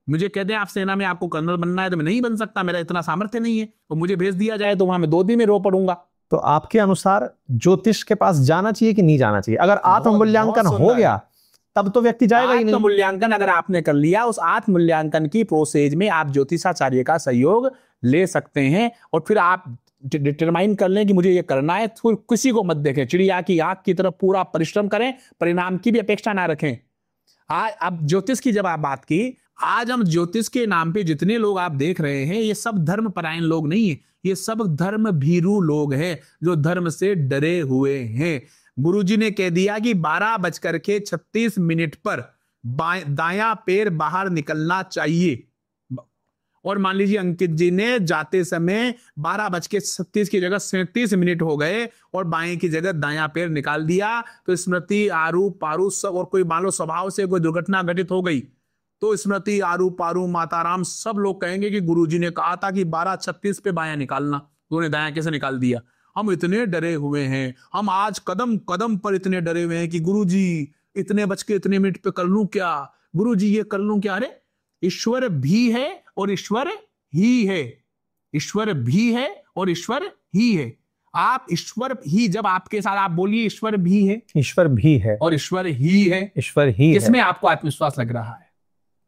मुझे कहते हैं आप सेना में आपको कर्नल बनना है तो मैं नहीं बन सकता, मेरा इतना सामर्थ्य नहीं है, और मुझे भेज दिया जाए तो वहां मैं 2 दिन में रो पड़ूंगा। तो आपके अनुसार ज्योतिष के पास जाना चाहिए कि नहीं जाना चाहिए? अगर आत्म मूल्यांकन हो गया तब तो व्यक्ति जाएगा ही नहीं। मूल्यांकन अगर आपने कर लिया, उस आत्म मूल्यांकन की प्रोसेस में आप ज्योतिषाचार्य का सहयोग ले सकते हैं और फिर आप डिटरमाइन कर लें कि मुझे ये करना है। तो किसी को मत देखें, चिड़िया की आंख की तरफ पूरा परिश्रम करें, परिणाम की भी अपेक्षा ना रखें। आज अब ज्योतिष की जब आप बात की, आज हम ज्योतिष के नाम पे जितने लोग आप देख रहे हैं, ये सब धर्म परायण लोग नहीं है, ये सब धर्म भीरू लोग हैं जो धर्म से डरे हुए हैं। गुरुजी ने कह दिया कि 12:36 पर दायां पैर बाहर निकलना चाहिए, और मान लीजिए अंकित जी ने जाते समय 12:36 की जगह 37 हो गए और बाएं की जगह दायां पैर निकाल दिया, तो स्मृति आरू पारू सब, और कोई मान लो स्वभाव से कोई दुर्घटना घटित हो गई तो स्मृति आरू पारू माताराम सब लोग कहेंगे कि गुरुजी ने कहा था कि 12:36 पे बायां निकालना, तूने दायां कैसे निकाल दिया। हम इतने डरे हुए हैं, हम आज कदम कदम पर इतने डरे हुए हैं कि गुरुजी इतने बज के इतने मिनट पे कर लूं क्या, गुरुजी ये कर लूं क्या। अरे ईश्वर भी है और ईश्वर ही है, ईश्वर भी है और ईश्वर ही है। आप ईश्वर ही, जब आपके साथ आप बोलिए ईश्वर भी है, ईश्वर भी है और ईश्वर ही है, ईश्वर ही इसमें आपको आत्मविश्वास लग रहा है?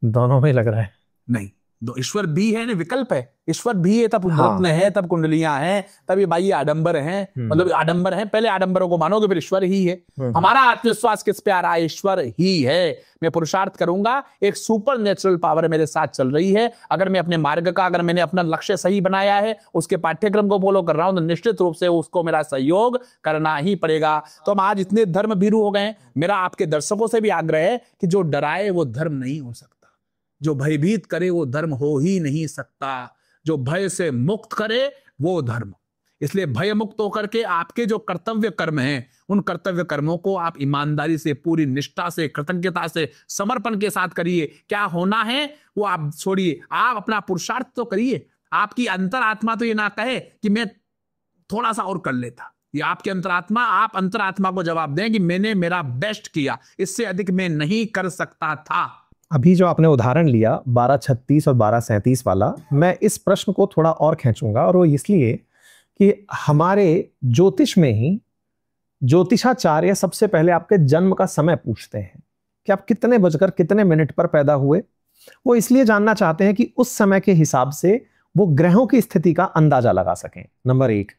दोनों में लग रहा है। नहीं, दो ईश्वर भी है ना, विकल्प है। ईश्वर भी है तब रत्न है, तब कुंडलियां हैं, तब ये बाई आडंबर हैं, मतलब आडंबर हैं, पहले आडंबरों को मानोगे फिर ईश्वर ही है। हमारा आत्मविश्वास किस पे आ रहा है? ईश्वर ही है। मैं पुरुषार्थ करूंगा, एक सुपर नेचुरल पावर मेरे साथ चल रही है। अगर मैं अपने मार्ग का, अगर मैंने अपना लक्ष्य सही बनाया है, उसके पाठ्यक्रम को फॉलो कर रहा हूं, तो निश्चित रूप से उसको मेरा सहयोग करना ही पड़ेगा। तो हम आज इतने धर्म भीरू हो गए। मेरा आपके दर्शकों से भी आग्रह है कि जो डराए वो धर्म नहीं हो सकता, जो भयभीत करे वो धर्म हो ही नहीं सकता, जो भय से मुक्त करे वो धर्म। इसलिए भय मुक्त होकर के आपके जो कर्तव्य कर्म हैं, उन कर्तव्य कर्मों को आप ईमानदारी से, पूरी निष्ठा से, कृतज्ञता से, समर्पण के साथ करिए। क्या होना है वो आप छोड़िए, आप अपना पुरुषार्थ तो करिए। आपकी अंतरात्मा तो ये ना कहे कि मैं थोड़ा सा और कर लेता। ये आपकी अंतरात्मा, आप अंतरात्मा को जवाब दें कि मैंने मेरा बेस्ट किया, इससे अधिक मैं नहीं कर सकता था। अभी जो आपने उदाहरण लिया 12:36 और 12:37 वाला, मैं इस प्रश्न को थोड़ा और खींचूंगा, और वो इसलिए कि हमारे ज्योतिष में ही ज्योतिषाचार्य सबसे पहले आपके जन्म का समय पूछते हैं कि आप कितने बजकर कितने मिनट पर पैदा हुए। वो इसलिए जानना चाहते हैं कि उस समय के हिसाब से वो ग्रहों की स्थिति का अंदाजा लगा सकें, नंबर 1,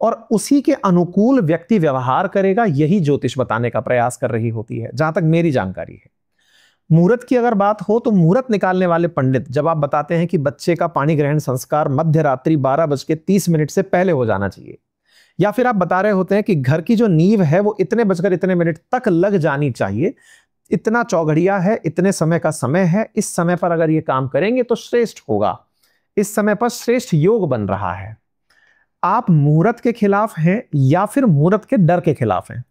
और उसी के अनुकूल व्यक्ति व्यवहार करेगा, यही ज्योतिष बताने का प्रयास कर रही होती है, जहां तक मेरी जानकारी है। मुहूर्त की अगर बात हो तो मुहूर्त निकालने वाले पंडित जब आप बताते हैं कि बच्चे का पाणी ग्रहण संस्कार मध्य रात्रि 12:30 से पहले हो जाना चाहिए, या फिर आप बता रहे होते हैं कि घर की जो नींव है वो इतने बजकर इतने मिनट तक लग जानी चाहिए, इतना चौघड़िया है, इतने समय का समय है, इस समय पर अगर ये काम करेंगे तो श्रेष्ठ होगा, इस समय पर श्रेष्ठ योग बन रहा है। आप मुहूर्त के खिलाफ हैं या फिर मुहूर्त के डर के खिलाफ हैं?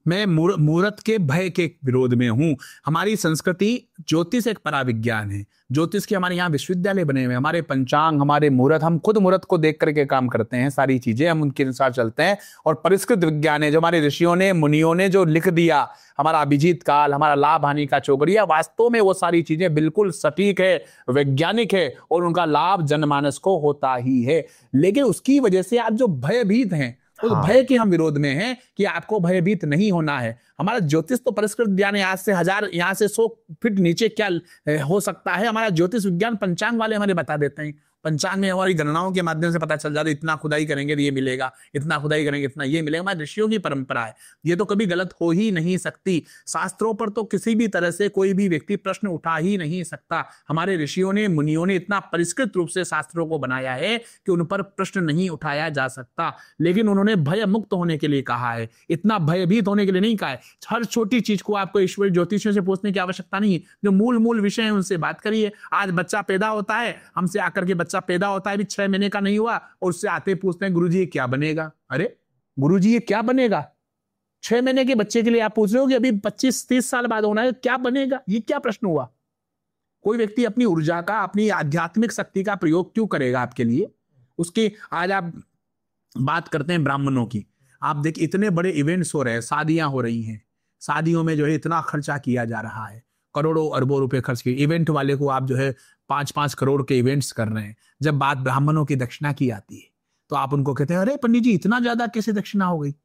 मैं मुहूर्त के भय के विरोध में हूं। हमारी संस्कृति, ज्योतिष एक पराविज्ञान है। ज्योतिष के हमारे यहाँ विश्वविद्यालय बने हुए, हमारे पंचांग, हमारे मुहूर्त, हम खुद मुहूर्त को देख करके काम करते हैं, सारी चीजें हम उनके अनुसार चलते हैं। और परिष्कृत विज्ञान है जो हमारे ऋषियों ने, मुनियों ने जो लिख दिया, हमारा अभिजीत काल, हमारा लाभ हानि का चौघड़िया, वास्तव में वो सारी चीजें बिल्कुल सटीक है, वैज्ञानिक है, और उनका लाभ जनमानस को होता ही है। लेकिन उसकी वजह से आज जो भयभीत हैं, उस भय के हम विरोध में हैं कि आपको भयभीत नहीं होना है। हमारा ज्योतिष तो परिष्कृत ज्ञान है, आज से 1000, यहाँ से 100 फीट नीचे क्या हो सकता है, हमारा ज्योतिष विज्ञान पंचांग वाले हमारे बता देते हैं। पंचांग में हमारी गणनाओं के माध्यम से पता चल जाता है, इतना खुदाई करेंगे तो ये मिलेगा, इतना खुदाई करेंगे इतना ये मिलेगा। हमारे ऋषियों की परंपरा है, ये तो कभी गलत हो ही नहीं सकती। शास्त्रों पर तो किसी भी तरह से कोई भी व्यक्ति प्रश्न उठा ही नहीं सकता। हमारे ऋषियों ने, मुनियों ने इतना परिष्कृत रूप से शास्त्रों को बनाया है कि उन पर प्रश्न नहीं उठाया जा सकता। लेकिन उन्होंने भय मुक्त होने के लिए कहा है, इतना भयभीत होने के लिए नहीं कहा है। हर छोटी चीज को आपको ईश्वर ज्योतिषियों से पूछने की आवश्यकता नहीं है। जो मूल विषय है उनसे बात करिए। आज बच्चा पैदा होता है, हमसे आकर के बच्चा पैदा होता है, भी 6 महीने का नहीं हुआ, और उससे आते पूछते हैं गुरुजी ये क्या बनेगा। अरे गुरुजी ये क्या बनेगा? 6 महीने के बच्चे के लिए आप पूछ रहे हो कि अभी 25-30 साल बाद होना है, क्या बनेगा? ये क्या प्रश्न हुआ? कोई व्यक्ति अपनी ऊर्जा का, अपनी आध्यात्मिक शक्ति का प्रयोग क्यों करेगा आपके लिए? उसकी आज आप बात करते हैं ब्राह्मणों की, आप देखिए इतने बड़े इवेंट्स हो रहे हैं, शादियां हो रही हैं, शादियों में जो है इतना खर्चा किया जा रहा है, करोड़ों अरबों रुपए खर्च किए। इवेंट वाले को आप जो है 5-5 करोड़ के इवेंट्स कर रहे हैं। जब बात ब्राह्मणों की दक्षिणा की आती है तो आप उनको कहते हैं अरे पंडित जी इतना ज्यादा कैसे दक्षिणा हो गई?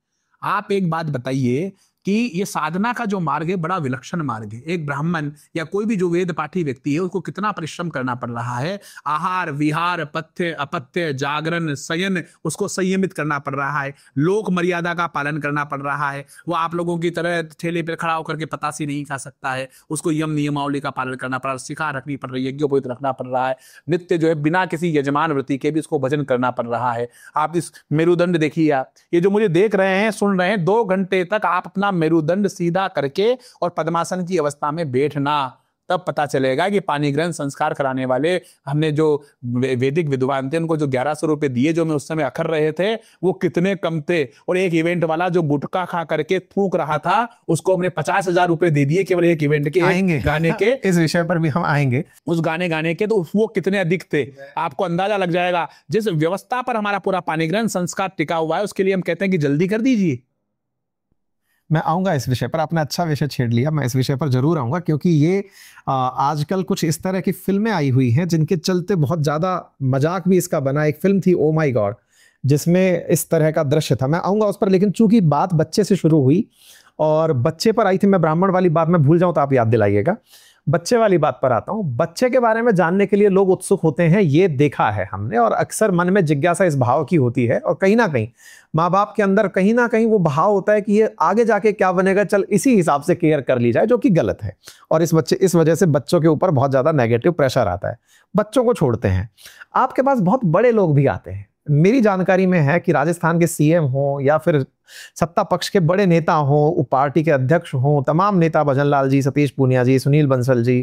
आप एक बात बताइए कि ये साधना का जो मार्ग है बड़ा विलक्षण मार्ग है। एक ब्राह्मण या कोई भी जो वेद पाठी व्यक्ति है उसको कितना परिश्रम करना पड़ रहा है। आहार विहार पथ्य अपथ्य जागरण शयन उसको संयमित करना पड़ रहा है, लोक मर्यादा का पालन करना पड़ रहा है। वो आप लोगों की तरह ठेले पर खड़ा होकर के पतासी नहीं खा सकता है, उसको यम नियमावली का पालन करना पड़ रहा है, शिखा रखनी पड़ रही है, यज्ञोपवीत रखना पड़ रहा है, नित्य जो है बिना किसी यजमान वृत्ति के भी उसको भजन करना पड़ रहा है। आप इस मेरुदंड देखिए, आप ये जो मुझे देख रहे हैं सुन रहे हैं, 2 घंटे तक आप अपना मेरुदंड सीधा करके और पद्मासन की अवस्था में बैठना, तब पता चलेगा कि पानी ग्रहण संस्कार कराने वाले हमने जो वैदिक विद्वान थे उनको जो 1100 रुपए दिए जो मैं उस समय अखर रहे थे वो कितने कम थे। और एक इवेंट वाला जो गुटखा खा करके थूक रहा था उसको हमने 50,000 रुपए दे दिए केवल एक इवेंट के, आएंगे गाने के। इस विषय पर भी हम आएंगे, उस गाने गाने के, तो वो कितने अधिक थे आपको अंदाजा लग जाएगा। जिस व्यवस्था पर हमारा पूरा पानी ग्रहण संस्कार टिका हुआ है उसके लिए हम कहते हैं कि जल्दी कर दीजिए। मैं आऊंगा इस विषय पर, आपने अच्छा विषय छेड़ लिया, मैं इस विषय पर जरूर आऊंगा क्योंकि ये आजकल कुछ इस तरह की फिल्में आई हुई हैं जिनके चलते बहुत ज्यादा मजाक भी इसका बना। एक फिल्म थी ओ माय गॉड जिसमें इस तरह का दृश्य था, मैं आऊंगा उस पर। लेकिन चूंकि बात बच्चे से शुरू हुई और बच्चे पर आई थी, मैं ब्राह्मण वाली बात मैं भूल जाऊं तो आप याद दिलाइएगा। बच्चे वाली बात पर आता हूं। बच्चे के बारे में जानने के लिए लोग उत्सुक होते हैं, ये देखा है हमने, और अक्सर मन में जिज्ञासा इस भाव की होती है और कहीं ना कहीं माँ बाप के अंदर कहीं ना कहीं वो भाव होता है कि ये आगे जाके क्या बनेगा, चल इसी हिसाब से केयर कर ली जाए, जो कि गलत है। और इस वजह से बच्चों के ऊपर बहुत ज्यादा नेगेटिव प्रेशर आता है, बच्चों को छोड़ते हैं। आपके पास बहुत बड़े लोग भी आते हैं, मेरी जानकारी में है कि राजस्थान के सीएम हो या फिर सत्ता पक्ष के बड़े नेता हो, पार्टी के अध्यक्ष हो, तमाम नेता, भजन लाल जी, सतीश पूनिया जी, सुनील बंसल जी,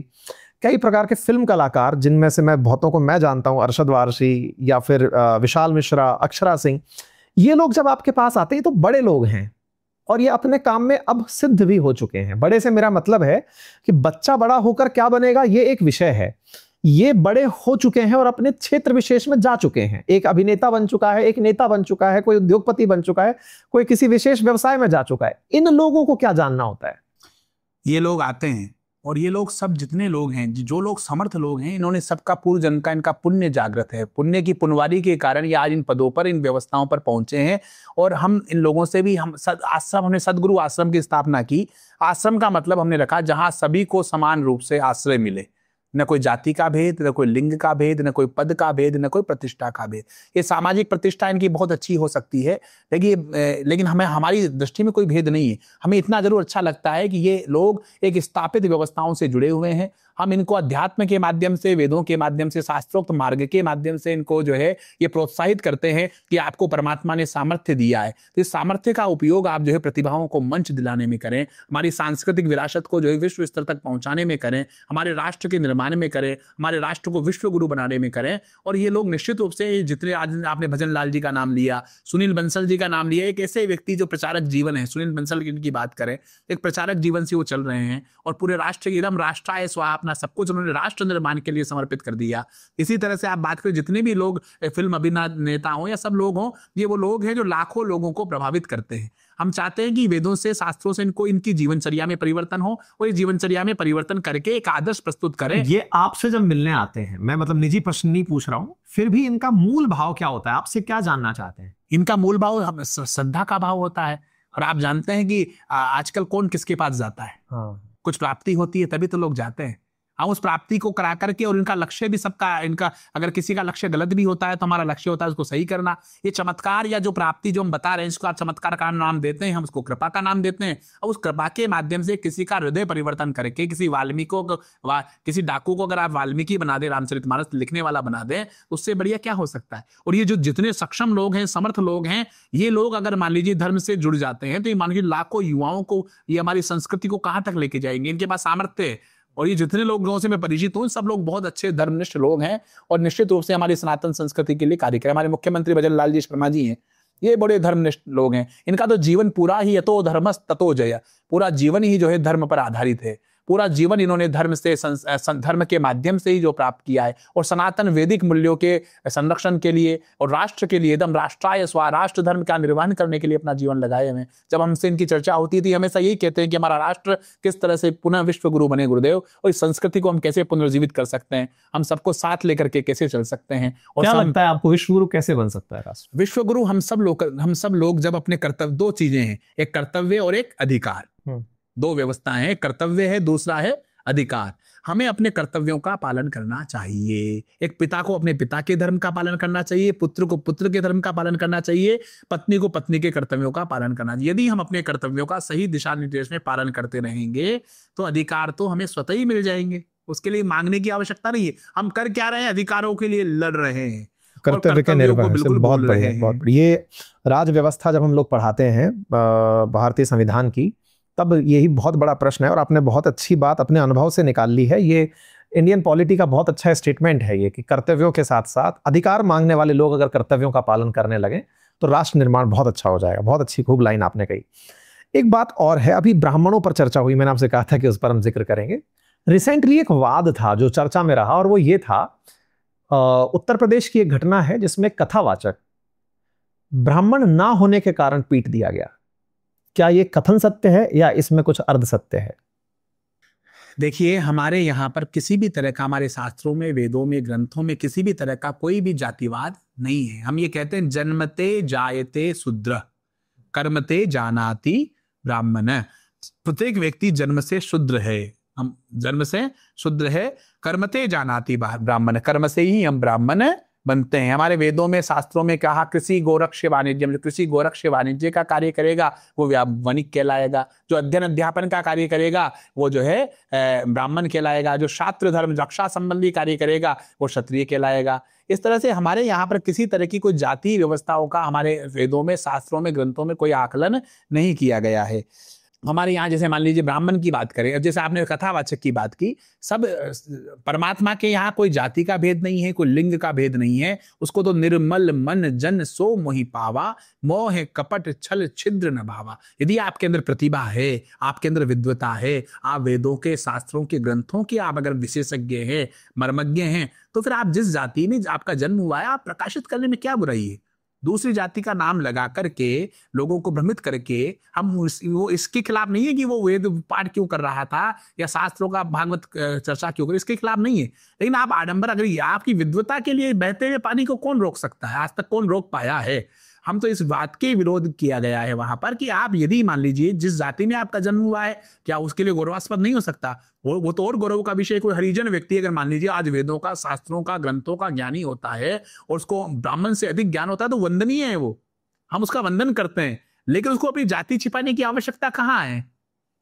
कई प्रकार के फिल्म कलाकार जिनमें से मैं बहुतों को मैं जानता हूं, अरशद वारसी या फिर विशाल मिश्रा, अक्षरा सिंह, ये लोग जब आपके पास आते हैं तो बड़े लोग हैं और ये अपने काम में अब सिद्ध भी हो चुके हैं। बड़े से मेरा मतलब है कि बच्चा बड़ा होकर क्या बनेगा ये एक विषय है, ये बड़े हो चुके हैं और अपने क्षेत्र विशेष में जा चुके हैं। एक अभिनेता बन चुका है, एक नेता बन चुका है, कोई उद्योगपति बन चुका है, कोई किसी विशेष व्यवसाय में जा चुका है। इन लोगों को क्या जानना होता है? ये लोग आते हैं और ये लोग सब जितने लोग हैं, जो लोग समर्थ लोग हैं, इन्होंने सबका पूर्व जन्म का इनका पुण्य जागृत है। पुण्य की पुनवारी के कारण ये आज इन पदों पर, इन व्यवस्थाओं पर पहुंचे हैं। और हम इन लोगों से भी हमने सदगुरु आश्रम की स्थापना की। आश्रम का मतलब हमने रखा जहां सभी को समान रूप से आश्रय मिले, न कोई जाति का भेद, न कोई लिंग का भेद, न कोई पद का भेद, न कोई प्रतिष्ठा का भेद। ये सामाजिक प्रतिष्ठा इनकी बहुत अच्छी हो सकती है, लेकिन हमें, हमारी दृष्टि में कोई भेद नहीं है। हमें इतना जरूर अच्छा लगता है कि ये लोग एक स्थापित व्यवस्थाओं से जुड़े हुए हैं। हम इनको अध्यात्म के माध्यम से, वेदों के माध्यम से, शास्त्रोक्त मार्ग के माध्यम से इनको जो है ये प्रोत्साहित करते हैं कि आपको परमात्मा ने सामर्थ्य दिया है, तो इस सामर्थ्य का उपयोग आप जो है प्रतिभाओं को मंच दिलाने में करें, हमारी सांस्कृतिक विरासत को जो है विश्व स्तर तक पहुंचाने में करें, हमारे राष्ट्र के निर्माण में करें, हमारे राष्ट्र को विश्व गुरु बनाने में करें। और ये लोग निश्चित रूप से, जितने आज आपने भजन लाल जी का नाम लिया, सुनील बंसल जी का नाम लिया, एक ऐसे व्यक्ति जो प्रचारक जीवन है, सुनील बंसल की बात करें, एक प्रचारक जीवन से वो चल रहे हैं और पूरे राष्ट्र की एकदम राष्ट्राय स्वाहा, अपना सब कुछ उन्होंने राष्ट्र निर्माण के लिए समर्पित कर दिया। इसी तरह से आप बात करें, जितने भी लोग फिल्म अभिनेता हो या सब लोग हों, ये वो लोग हैं जो लाखों लोगों को प्रभावित करते हैं। हम चाहते हैं कि वेदों से, शास्त्रों से इनको, इनकी जीवनचर्या में परिवर्तन हो और इस जीवनचर्या में परिवर्तन करके एक आदर्श प्रस्तुत करें। ये आपसे जब मिलने आते हैं, मैं मतलब निजी प्रश्न नहीं पूछ रहा हूं, फिर भी इनका मूल भाव क्या होता है? आपसे क्या जानना चाहते हैं? इनका मूल भाव श्रद्धा का भाव होता है। और आप जानते हैं कि आजकल कौन किसके पास जाता है? कुछ प्राप्ति होती है तभी तो लोग जाते हैं। हम उस प्राप्ति को करा करके, और इनका लक्ष्य भी सबका, इनका अगर किसी का लक्ष्य गलत भी होता है तो हमारा लक्ष्य होता है उसको सही करना। ये चमत्कार या जो प्राप्ति जो हम बता रहे हैं, इसको आप चमत्कार का नाम देते हैं, हम उसको कृपा का नाम देते हैं। और उस कृपा के माध्यम से किसी का हृदय परिवर्तन करके, किसी वाल्मीकि को, किसी डाकू को अगर आप वाल्मीकि बना दे, रामचरितमानस लिखने वाला बना दे, उससे बढ़िया क्या हो सकता है? और ये जो जितने सक्षम लोग हैं, समर्थ लोग हैं, ये लोग अगर मान लीजिए धर्म से जुड़ जाते हैं तो ये मान लीजिए लाखों युवाओं को, ये हमारी संस्कृति को कहां तक लेके जाएंगे। इनके पास सामर्थ्य है। और ये जितने लोगों से मैं परिचित हूं, सब लोग बहुत अच्छे धर्मनिष्ठ लोग हैं और निश्चित रूप से हमारी सनातन संस्कृति के लिए कार्य करें। हमारे मुख्यमंत्री भजन लाल जी शर्मा जी हैं, ये बड़े धर्मनिष्ठ लोग हैं। इनका तो जीवन पूरा ही यतो धर्मस् ततो जय, पूरा जीवन ही जो है धर्म पर आधारित है। पूरा जीवन इन्होंने धर्म के माध्यम से ही जो प्राप्त किया है, और सनातन वैदिक मूल्यों के संरक्षण के लिए और राष्ट्र के लिए एकदम राष्ट्राय स्वराष्ट्र धर्म का निर्वहन करने के लिए अपना जीवन लगाए हुए। जब हमसे इनकी चर्चा होती थी, हमेशा यही कहते हैं कि हमारा राष्ट्र किस तरह से पुनः विश्व गुरु बने गुरुदेव, और इस संस्कृति को हम कैसे पुनर्जीवित कर सकते हैं, हम सबको साथ लेकर के कैसे चल सकते हैं। और क्या लगता है आपको विश्व गुरु कैसे बन सकता है राष्ट्र? विश्व गुरु हम सब लोग जब अपने कर्तव्य, दो चीजें हैं, एक कर्तव्य और एक अधिकार, दो व्यवस्थाएं हैं, कर्तव्य है, दूसरा है अधिकार। हमें अपने कर्तव्यों का पालन करना चाहिए। एक पिता को अपने पिता के धर्म का पालन करना चाहिए, पुत्र को पुत्र के धर्म का पालन करना चाहिए, पत्नी को पत्नी के कर्तव्यों का पालन करना चाहिए। यदि हम अपने कर्तव्यों का सही दिशा निर्देश में पालन करते रहेंगे तो अधिकार तो हमें स्वतः ही मिल जाएंगे, उसके लिए मांगने की आवश्यकता नहीं है। हम कर क्या रहे हैं? अधिकारों के लिए लड़ रहे हैं, कर्तव्य के निर्वहन से। बहुत बढ़िया, बहुत बढ़िया। ये राज व्यवस्था जब हम लोग पढ़ाते हैं भारतीय संविधान की, तब यही बहुत बड़ा प्रश्न है, और आपने बहुत अच्छी बात अपने अनुभव से निकाल ली है। ये इंडियन पॉलिटी का बहुत अच्छा स्टेटमेंट है ये, कि कर्तव्यों के साथ साथ अधिकार मांगने वाले लोग अगर कर्तव्यों का पालन करने लगे तो राष्ट्र निर्माण बहुत अच्छा हो जाएगा। बहुत अच्छी खूब लाइन आपने कही। एक बात और है, अभी ब्राह्मणों पर चर्चा हुई, मैंने आपसे कहा था कि उस पर हम जिक्र करेंगे। रिसेंटली एक वाद था जो चर्चा में रहा, और वो ये था, उत्तर प्रदेश की एक घटना है जिसमें कथावाचक ब्राह्मण ना होने के कारण पीट दिया गया। क्या ये कथन सत्य है या इसमें कुछ अर्ध सत्य है? देखिए, हमारे यहाँ पर किसी भी तरह का, हमारे शास्त्रों में, वेदों में, ग्रंथों में किसी भी तरह का कोई भी जातिवाद नहीं है। हम ये कहते हैं जन्मते जायते शूद्र कर्मते जानाति ब्राह्मण। प्रत्येक व्यक्ति जन्म से शूद्र है, हम जन्म से शूद्र है। कर्मते जानाति ब्राह्मण, कर्म से ही हम ब्राह्मण बनते हैं। हमारे वेदों में, शास्त्रों में कहा, कृषि गोरक्ष वाणिज्य, जो कृषि गोरक्ष वाणिज्य का कार्य करेगा वो वणिक कहलाएगा। जो अध्ययन अध्यापन का कार्य करेगा वो जो है ब्राह्मण कहलाएगा। जो शास्त्र धर्म रक्षा संबंधी कार्य करेगा वो क्षत्रिय कहलाएगा। इस तरह से हमारे यहाँ पर किसी तरह की कोई जाति व्यवस्थाओं का हमारे वेदों में, शास्त्रों में, ग्रंथों में कोई आकलन नहीं किया गया है। हमारे यहाँ जैसे मान लीजिए ब्राह्मण की बात करें, जैसे आपने कथावाचक की बात की, सब परमात्मा के यहाँ कोई जाति का भेद नहीं है, कोई लिंग का भेद नहीं है। उसको तो निर्मल मन जन सो मोहि पावा, मोह कपट छल छिद्र न भावा। यदि आपके अंदर प्रतिभा है, आपके अंदर विद्वता है, आप वेदों के, शास्त्रों के, ग्रंथों के आप अगर विशेषज्ञ हैं, मर्मज्ञ हैं, तो फिर आप जिस जाति में आपका जन्म हुआ है, आप प्रकाशित करने में क्या बुराई है? दूसरी जाति का नाम लगा करके, लोगों को भ्रमित करके, हम वो इसके खिलाफ नहीं है कि वो वेद पाठ क्यों कर रहा था या शास्त्रों का भागवत चर्चा क्यों कर, इसके खिलाफ नहीं है। लेकिन आप आडंबर, अगर आपकी विद्वता के लिए बहते हुए पानी को कौन रोक सकता है? आज तक कौन रोक पाया है? हम तो इस बात के विरोध किया गया है वहां पर कि आप यदि मान लीजिए जिस जाति में आपका जन्म हुआ है, क्या उसके लिए गौरवास्पद नहीं हो सकता? वो तो और गौरव का विषय। कोई हरिजन व्यक्ति अगर मान लीजिए आज वेदों का, शास्त्रों का, ग्रंथों का ज्ञानी होता है और उसको ब्राह्मण से अधिक ज्ञान होता है तो वंदनीय है वो, हम उसका वंदन करते हैं। लेकिन उसको अपनी जाति छिपाने की आवश्यकता कहाँ है?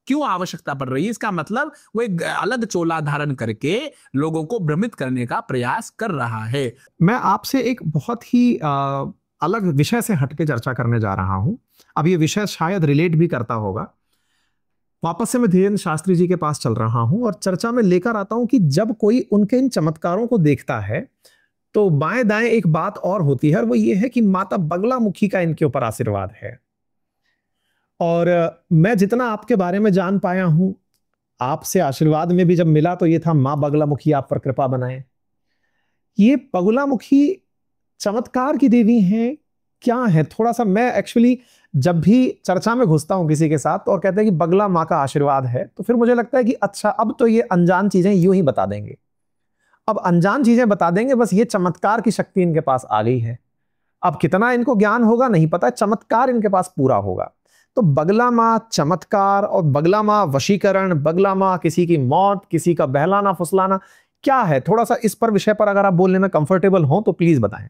क्यों आवश्यकता पड़ रही है? इसका मतलब वो एक अलग चोला धारण करके लोगों को भ्रमित करने का प्रयास कर रहा है। मैं आपसे एक बहुत ही अलग विषय से हटके चर्चा करने जा रहा हूं। अब ये विषय शायद रिलेट भी करता होगा। वापस से मैं धीरेन्द्र शास्त्री जी के पास चल रहा हूं और चर्चा में लेकर आता हूं कि जब कोई उनके इन चमत्कारों को देखता है तो बाएं दाएं एक बात और होती है, और वो ये है कि माता बगलामुखी का इनके ऊपर आशीर्वाद है। और मैं जितना आपके बारे में जान पाया हूं, आपसे आशीर्वाद में भी जब मिला तो ये था, मां बगलामुखी आप पर कृपा बनाए। ये बगलामुखी चमत्कार की देवी हैं, क्या है? थोड़ा सा, मैं एक्चुअली जब भी चर्चा में घुसता हूं किसी के साथ और कहते हैं कि बगला माँ का आशीर्वाद है, तो फिर मुझे लगता है कि अच्छा, अब तो ये अनजान चीजें यूं ही बता देंगे, अब अनजान चीजें बता देंगे, बस ये चमत्कार की शक्ति इनके पास आ गई है। अब कितना इनको ज्ञान होगा नहीं पता, चमत्कार इनके पास पूरा होगा। तो बगला माँ चमत्कार, और बगला माँ वशीकरण, बगला माँ किसी की मौत, किसी का बहलाना फुसलाना, क्या है? थोड़ा सा इस पर विषय पर अगर आप बोलने में कंफर्टेबल हो तो प्लीज बताएं।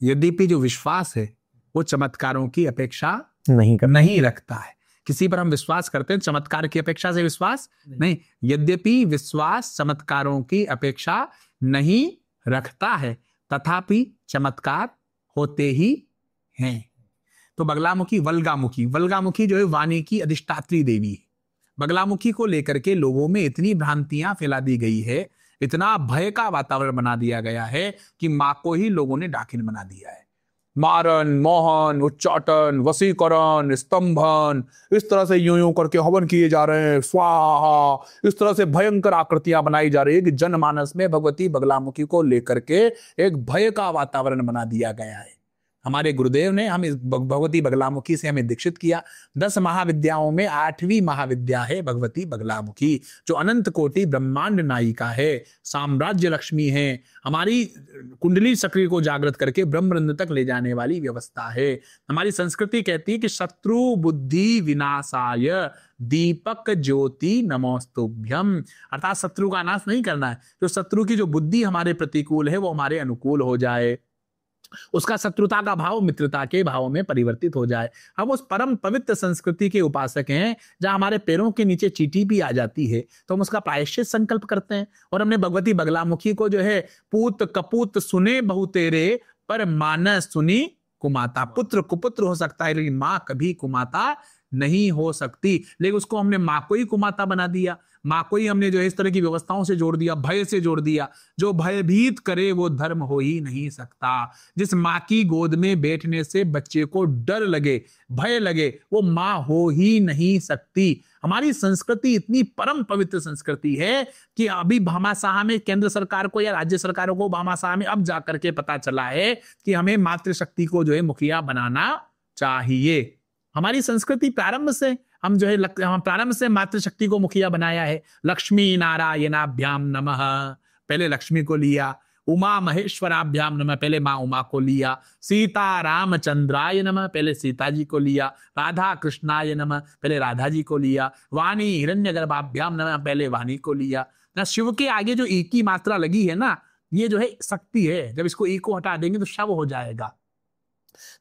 यद्यपि जो विश्वास है वो चमत्कारों की अपेक्षा नहीं रखता है। किसी पर हम विश्वास करते हैं, चमत्कार की अपेक्षा से विश्वास नहीं। यद्यपि विश्वास चमत्कारों की अपेक्षा नहीं रखता है, तथापि चमत्कार होते ही हैं। तो बगलामुखी, वल्गामुखी जो है वाणी की अधिष्ठात्री देवी है। बगलामुखी को लेकर के लोगों में इतनी भ्रांतियां फैला दी गई है, इतना भय का वातावरण बना दिया गया है कि मां को ही लोगों ने डाकिन बना दिया है। मारन, मोहन, उच्चाटन, वशीकरण, स्तंभन, इस तरह से यूं करके हवन किए जा रहे हैं, स्वाहा, इस तरह से भयंकर आकृतियां बनाई जा रही है कि जनमानस में भगवती बगलामुखी को लेकर के एक भय का वातावरण बना दिया गया है। हमारे गुरुदेव ने हम इस भगवती बगलामुखी से हमें दीक्षित किया। 10 महाविद्याओं में 8वीं महाविद्या है भगवती बगलामुखी, जो अनंत कोटि ब्रह्मांड नायिका है, साम्राज्य लक्ष्मी है, हमारी कुंडली सक्रिय को जागृत करके ब्रह्मरंध्र तक ले जाने वाली व्यवस्था है। हमारी संस्कृति कहती है कि शत्रु बुद्धि विनाशाय दीपक ज्योति नमोस्तुभ्यम, अर्थात शत्रु का नाश नहीं करना है, तो शत्रु की जो बुद्धि हमारे प्रतिकूल है वो हमारे अनुकूल हो जाए, उसका शत्रुता का भाव मित्रता के भाव में परिवर्तित हो जाए। हम उस परम पवित्र संस्कृति के उपासक हैं जहां हमारे पैरों के नीचे चींटी भी आ जाती है तो हम उसका प्रायश्चित संकल्प करते हैं। और हमने भगवती बगलामुखी को जो है पूत कपूत सुने बहु तेरे पर मानस सुनी कुमाता, पुत्र कुपुत्र हो सकता है लेकिन मां कभी कुमाता नहीं हो सकती, लेकिन उसको हमने मां को ही कुमाता बना दिया, मां को ही हमने जो है इस तरह की व्यवस्थाओं से जोड़ दिया, भय से जोड़ दिया। जो भयभीत करे वो धर्म हो ही नहीं सकता। जिस मां की गोद में बैठने से बच्चे को डर लगे, भय लगे, वो मां हो ही नहीं सकती। हमारी संस्कृति इतनी परम पवित्र संस्कृति है कि अभी भामाशाह में केंद्र सरकार को या राज्य सरकारों को भामाशाह में अब जाकर के पता चला है कि हमें मातृशक्ति को जो है मुखिया बनाना चाहिए। हमारी संस्कृति प्रारंभ से हम जो है प्रारंभ से मातृशक्ति को मुखिया बनाया है। लक्ष्मी नारायणाभ्याम नमः, पहले लक्ष्मी को लिया। उमा महेश्वराभ्याम नमः, पहले मां उमा को लिया। सीता रामचंद्राय नमः, पहले सीता जी को लिया। राधा कृष्णाय नमः, पहले राधा जी को लिया। वाणी हिरण्यगर्भाभ्याम नमः, पहले वाणी को लिया ना। शिव के आगे जो एक की मात्रा लगी है ना, ये जो है शक्ति है, जब इसको एक को हटा देंगे तो शव हो जाएगा।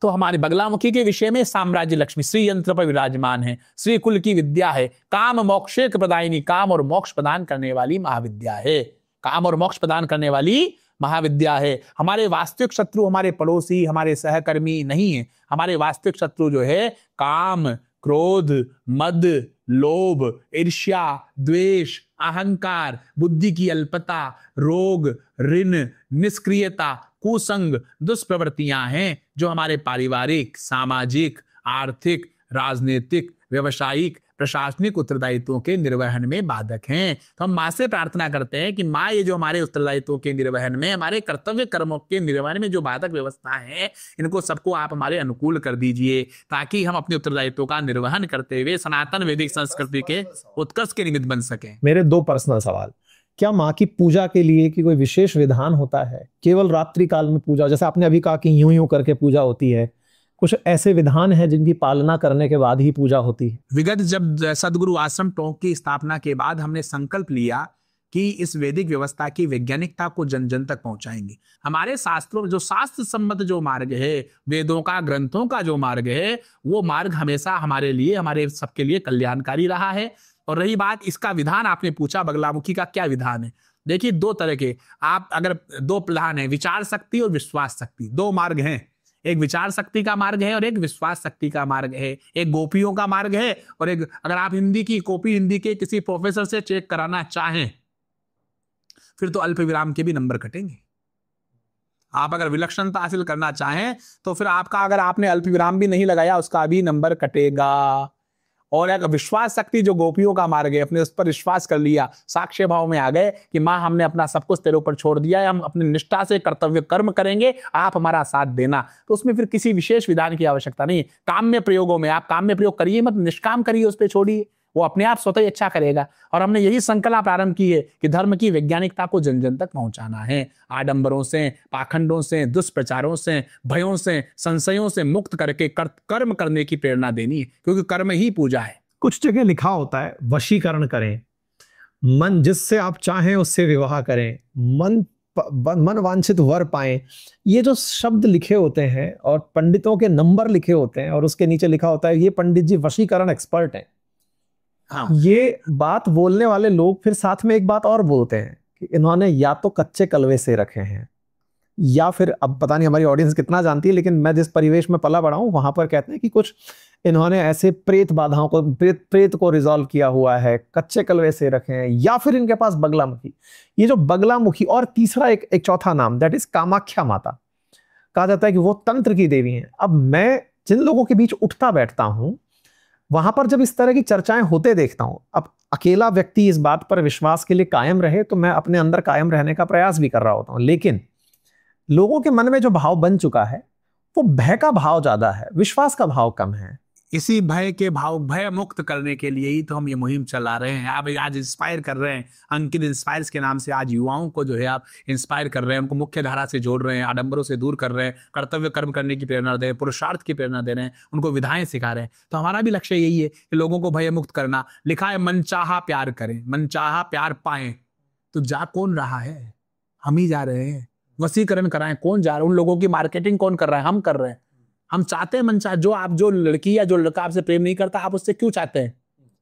तो हमारे बगलामुखी के विषय में साम्राज्य लक्ष्मी श्री यंत्र पर विराजमान है, श्री कुल की विद्या है, काम मोक्षेक प्रदायिनी, काम और मोक्ष प्रदान करने वाली महाविद्या है, काम और मोक्ष प्रदान करने वाली महाविद्या है। हमारे वास्तविक शत्रु हमारे पड़ोसी, हमारे सहकर्मी नहीं है। हमारे वास्तविक शत्रु जो है काम, क्रोध, मद, लोभ, ईर्ष्या, द्वेष, अहंकार, बुद्धि की अल्पता, रोग, ऋण, निष्क्रियता, कुसंग, दुष्प्रवृत्तियां हैं जो हमारे पारिवारिक, सामाजिक, आर्थिक, राजनीतिक, व्यवसायिक, प्रशासनिक उत्तरदायित्वों के निर्वहन में बाधक हैं। तो हम मां से प्रार्थना करते हैं कि मां ये जो हमारे उत्तरदायित्वों के निर्वहन में, हमारे कर्तव्य कर्मों के निर्वहन में जो बाधक व्यवस्था है, इनको सबको आप हमारे अनुकूल कर दीजिए, ताकि हम अपने उत्तरदायित्वों का निर्वहन करते हुए सनातन वैदिक संस्कृति के उत्कर्ष के निमित्त बन सकें। मेरे 2 पर्सनल सवाल। क्या माँ की पूजा के लिए कि कोई विशेष विधान होता है? केवल रात्रि काल में पूजा, जैसे आपने अभी कहा कि यूं यूं करके पूजा होती है, कुछ ऐसे विधान है जिनकी पालना करने के बाद ही पूजा होती है? विगत जब सदगुरु आश्रम टोंक की स्थापना के बाद हमने संकल्प लिया कि इस वैदिक व्यवस्था की वैज्ञानिकता को जन जन तक पहुंचाएंगे। हमारे शास्त्रों में जो शास्त्र सम्मत जो मार्ग है, वेदों का, ग्रंथों का जो मार्ग है, वो मार्ग हमेशा हमारे लिए, हमारे सबके लिए कल्याणकारी रहा है। और रही बात इसका विधान, आपने पूछा बगलामुखी का क्या विधान है। देखिए 2 तरह के, आप अगर 2 प्रधान है, विचार शक्ति और विश्वास शक्ति, 2 मार्ग हैं। एक विचार शक्ति का मार्ग है और एक विश्वास शक्ति का मार्ग है। एक गोपियों का मार्ग है और एक, अगर आप हिंदी की कॉपी हिंदी के किसी प्रोफेसर से चेक कराना चाहें फिर तो अल्प विराम के भी नंबर कटेंगे। आप अगर विलक्षणता हासिल करना चाहें तो फिर आपका, अगर आपने अल्प विराम भी नहीं लगाया, उसका भी नंबर कटेगा। और एक विश्वास शक्ति जो गोपियों का मार्ग है, अपने उस पर विश्वास कर लिया, साक्ष्य भाव में आ गए कि माँ हमने अपना सब कुछ तेरे ऊपर छोड़ दिया है, हम अपनी निष्ठा से कर्तव्य कर्म करेंगे, आप हमारा साथ देना, तो उसमें फिर किसी विशेष विधान की आवश्यकता नहीं। काम्य प्रयोगों में आप काम्य प्रयोग करिए मत, निष्काम करिए, उस पर छोड़िए, वो अपने आप स्वतः ही अच्छा करेगा। और हमने यही संकल्प प्रारंभ की है कि धर्म की वैज्ञानिकता को जन जन तक पहुंचाना है। आडंबरों से, पाखंडों से, दुष्प्रचारों से, भयों से, संशयों से मुक्त करके कर्म करने की प्रेरणा देनी है, क्योंकि कर्म ही पूजा है। कुछ जगह लिखा होता है वशीकरण करें, मन जिससे आप चाहें उससे विवाह करें, मन वांछित वर पाएं। ये जो शब्द लिखे होते हैं और पंडितों के नंबर लिखे होते हैं और उसके नीचे लिखा होता है ये पंडित जी वशीकरण एक्सपर्ट हैं। हाँ। ये बात बोलने वाले लोग फिर साथ में एक बात और बोलते हैं कि इन्होंने या तो कच्चे कलवे से रखे हैं, या फिर, अब पता नहीं हमारी ऑडियंस कितना जानती है, लेकिन मैं जिस परिवेश में पला बड़ा हूं वहां पर कहते हैं कि कुछ इन्होंने ऐसे प्रेत बाधाओं को, प्रेत को रिजॉल्व किया हुआ है, कच्चे कलवे से रखे हैं, या फिर इनके पास बगलामुखी। ये जो बगलामुखी, और तीसरा एक चौथा नाम, दैट इज कामाख्या माता। कहा जाता है कि वो तंत्र की देवी हैं। अब मैं जिन लोगों के बीच उठता बैठता हूं, वहां पर जब इस तरह की चर्चाएं होते देखता हूं, अब अकेला व्यक्ति इस बात पर विश्वास के लिए कायम रहे तो मैं अपने अंदर कायम रहने का प्रयास भी कर रहा होता हूं, लेकिन लोगों के मन में जो भाव बन चुका है वो भय का भाव ज्यादा है, विश्वास का भाव कम है। इसी भय के भाव, भय मुक्त करने के लिए ही तो हम ये मुहिम चला रहे हैं। आप आज इंस्पायर कर रहे हैं, अंकित इंस्पायर्स के नाम से आज युवाओं को जो है आप इंस्पायर कर रहे हैं, उनको मुख्य धारा से जोड़ रहे हैं, आडंबरों से दूर कर रहे हैं, कर्तव्य कर्म करने की प्रेरणा दे रहे हैं, पुरुषार्थ की प्रेरणा दे रहे हैं, उनको विधाएं सिखा रहे हैं। तो हमारा भी लक्ष्य यही है कि लोगों को भय मुक्त करना। लिखा है मनचाहा प्यार करें, मनचाहा प्यार पाएं। तो जा कौन रहा है? हम ही जा रहे हैं। वसीकरण कराएं, कौन जा रहा है? उन लोगों की मार्केटिंग कौन कर रहा है? हम कर रहे हैं। हम चाहते हैं मनचाहा, जो लड़की या जो लड़का आपसे प्रेम नहीं करता, आप उससे क्यों चाहते हैं?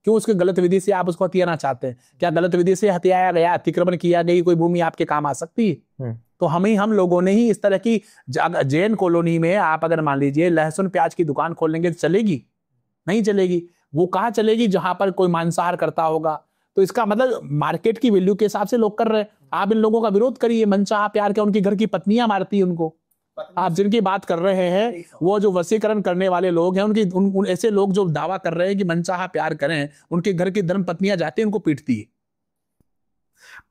क्यों उसके गलत विधि से आप उसको हथियाना चाहते हैं? क्या गलत विधि से हथियाया गया, अतिक्रमण किया गई कोई भूमि आपके काम आ सकती है? तो हम लोगों ने ही इस तरह की जैन कॉलोनी में आप अगर मान लीजिए लहसुन प्याज की दुकान खोल लेंगे तो चलेगी? नहीं चलेगी। वो कहाँ चलेगी? जहां पर कोई मांसाहार करता होगा। तो इसका मतलब मार्केट की वैल्यू के हिसाब से लोग कर रहे हैं। आप इन लोगों का विरोध करिए। मनचाहा प्यार क्या? उनकी घर की पत्नियां मारती है उनको। आप जिनकी बात कर रहे हैं वो जो वशीकरण करने वाले लोग हैं, उन ऐसे लोग जो दावा कर रहे हैं कि मनचाहा प्यार करें, उनके घर की धर्म पत्नियां जाती हैं उनको पीटती है।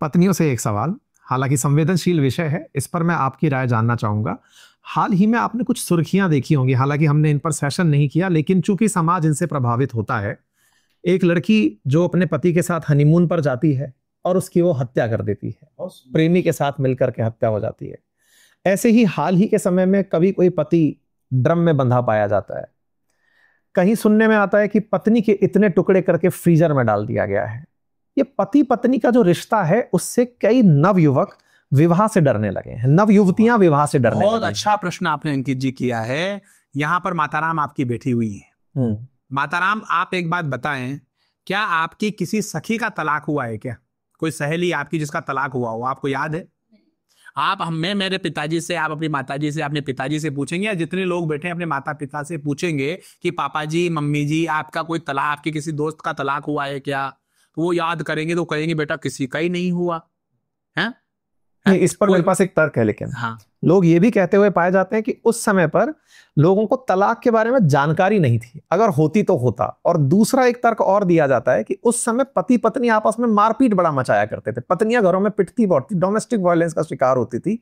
पत्नियों से एक सवाल, हालांकि संवेदनशील विषय है, इस पर मैं आपकी राय जानना चाहूंगा। हाल ही में आपने कुछ सुर्खियां देखी होंगी, हालांकि हमने इन पर सेशन नहीं किया, लेकिन चूंकि समाज इनसे प्रभावित होता है। एक लड़की जो अपने पति के साथ हनीमून पर जाती है और उसकी वो हत्या कर देती है, प्रेमी के साथ मिलकर के हत्या हो जाती है। ऐसे ही हाल ही के समय में कभी कोई पति ड्रम में बंधा पाया जाता है। कहीं सुनने में आता है कि पत्नी के इतने टुकड़े करके फ्रीजर में डाल दिया गया है। ये पति पत्नी का जो रिश्ता है उससे कई नवयुवक विवाह से डरने लगे हैं, नव युवतियां विवाह से डरने लगी हैं। बहुत अच्छा प्रश्न आपने अंकित जी किया है। यहाँ पर माताराम आपकी बैठी हुई है। माताराम, आप एक बात बताएं, क्या आपकी किसी सखी का तलाक हुआ है क्या? कोई सहेली आपकी जिसका तलाक हुआ हो, आपको याद है? आप मैं मेरे पिताजी से, आप अपनी माताजी से, अपने पिताजी से पूछेंगे, या जितने लोग बैठे हैं अपने माता पिता से पूछेंगे कि पापा जी, मम्मी जी, आपका कोई तलाक, आपके किसी दोस्त का तलाक हुआ है क्या? तो वो याद करेंगे तो कहेंगे बेटा किसी का ही नहीं हुआ है। नहीं, इस पर मेरे पास एक तर्क है, लेकिन हाँ, लोग ये भी कहते हुए पाए जाते हैं कि उस समय पर लोगों को तलाक के बारे में जानकारी नहीं थी, अगर होती तो होता। और दूसरा एक तर्क और दिया जाता है कि उस समय पति पत्नी आपस में मारपीट बड़ा मचाया करते थे, पत्नियां घरों में पिटती बहुत थी, डोमेस्टिक वायलेंस का शिकार होती थी।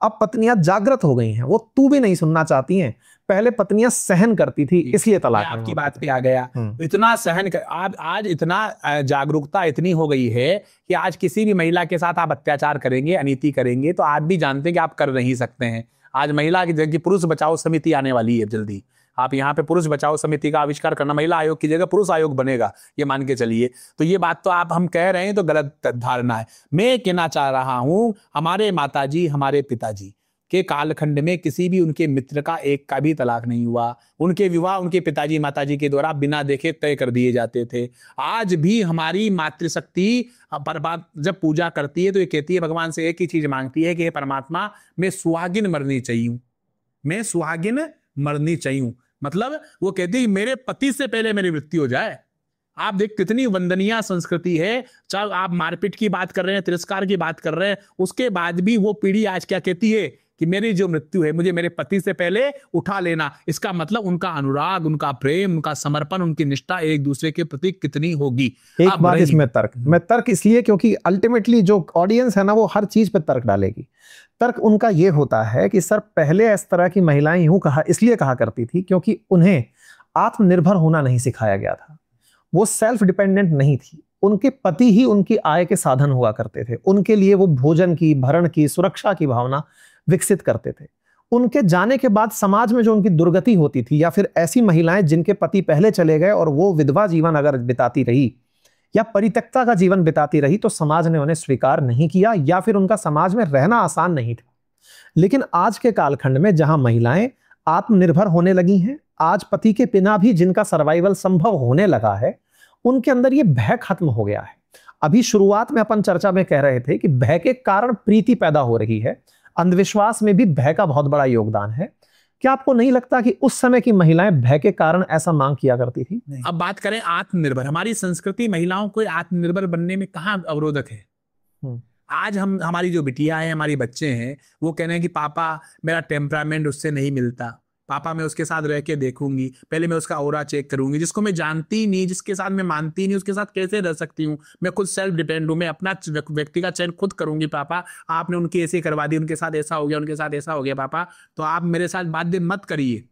अब पत्नियां जागृत हो गई हैं, वो तू भी नहीं सुनना चाहती हैं। पहले पत्नियां सहन करती थी, इसलिए तलाक आपकी बात पे आ गया। इतना सहन कर, आज इतना जागरूकता इतनी हो गई है कि आज किसी भी महिला के साथ आप अत्याचार करेंगे, अनीति करेंगे, तो आप भी जानते हैं कि आप कर नहीं सकते हैं। आज महिला की जगह पुरुष बचाओ समिति आने वाली है जल्दी। आप यहाँ पे पुरुष बचाओ समिति का आविष्कार करना, महिला आयोग की जगह पुरुष आयोग बनेगा, ये मान के चलिए। तो ये बात तो हम कह रहे हैं तो गलत धारणा है। मैं कहना चाह रहा हूं, हमारे माताजी, हमारे पिताजी के कालखंड में किसी भी उनके मित्र का एक का भी तलाक नहीं हुआ। उनके विवाह उनके पिताजी माताजी के द्वारा बिना देखे तय कर दिए जाते थे। आज भी हमारी मातृशक्ति पर बात जब पूजा करती है तो ये कहती है, भगवान से एक ही चीज मांगती है कि हे परमात्मा, मैं सुहागिन मरनी चाहिए, मैं सुहागिन मरनी चाहिए। मतलब वो कहती है मेरे पति से पहले मेरी मृत्यु हो जाए। आप देख कितनी वंदनीय संस्कृति है। चाहे आप मारपीट की बात कर रहे हैं, तिरस्कार की बात कर रहे हैं, उसके बाद भी वो पीढ़ी आज क्या कहती है कि मेरी जो मृत्यु है मुझे मेरे पति से पहले उठा लेना। इसका मतलब उनका अनुराग, उनका प्रेम, उनका समर्पण, उनकी निष्ठा एक दूसरे के प्रति कितनी होगी। एक बात इसमें तर्क इसलिए क्योंकि अल्टीमेटली जो ऑडियंस है ना, वो हर चीज पे तर्क डालेगी। तर्क उनका ये होता है कि सर, पहले इस तरह की महिलाएं यूं इसलिए कहा करती थी क्योंकि उन्हें आत्मनिर्भर होना नहीं सिखाया गया था। वो सेल्फ डिपेंडेंट नहीं थी, उनके पति ही उनकी आय के साधन हुआ करते थे। उनके लिए वो भोजन की, भरण की, सुरक्षा की भावना विकसित करते थे। उनके जाने के बाद समाज में जो उनकी दुर्गति होती थी, या फिर ऐसी महिलाएं जिनके पति पहले चले गए और वो विधवा जीवन अगर बिताती रही या परित्यक्ता का जीवन बिताती रही, तो समाज ने उन्हें स्वीकार नहीं किया, या फिर उनका समाज में रहना आसान नहीं था। लेकिन आज के कालखंड में जहां महिलाएं आत्मनिर्भर होने लगी हैं, आज पति के बिना भी जिनका सर्वाइवल संभव होने लगा है, उनके अंदर ये भय खत्म हो गया है। अभी शुरुआत में अपन चर्चा में कह रहे थे कि भय के कारण प्रीति पैदा हो रही है। अंधविश्वास में भी भय का बहुत बड़ा योगदान है। क्या आपको नहीं लगता कि उस समय की महिलाएं भय के कारण ऐसा मांग किया करती थी? अब बात करें आत्मनिर्भर, हमारी संस्कृति महिलाओं को आत्मनिर्भर बनने में कहाँ अवरोधक है? आज हम, हमारी जो बिटिया है, हमारी बच्चे हैं, वो कह रहे हैं कि पापा मेरा टेम्परामेंट उससे नहीं मिलता, पापा मैं उसके साथ रह के देखूंगी, पहले मैं उसका ऑरा चेक करूंगी, जिसको मैं जानती नहीं, जिसके साथ मैं मानती नहीं, उसके साथ कैसे रह सकती हूँ, मैं खुद सेल्फ डिपेंड हूँ, मैं अपना व्यक्ति का चयन खुद करूंगी पापा, आपने उनकी ऐसे करवा दी, उनके साथ ऐसा हो गया, उनके साथ ऐसा हो गया पापा, तो आप मेरे साथ बाध्य मत करिए,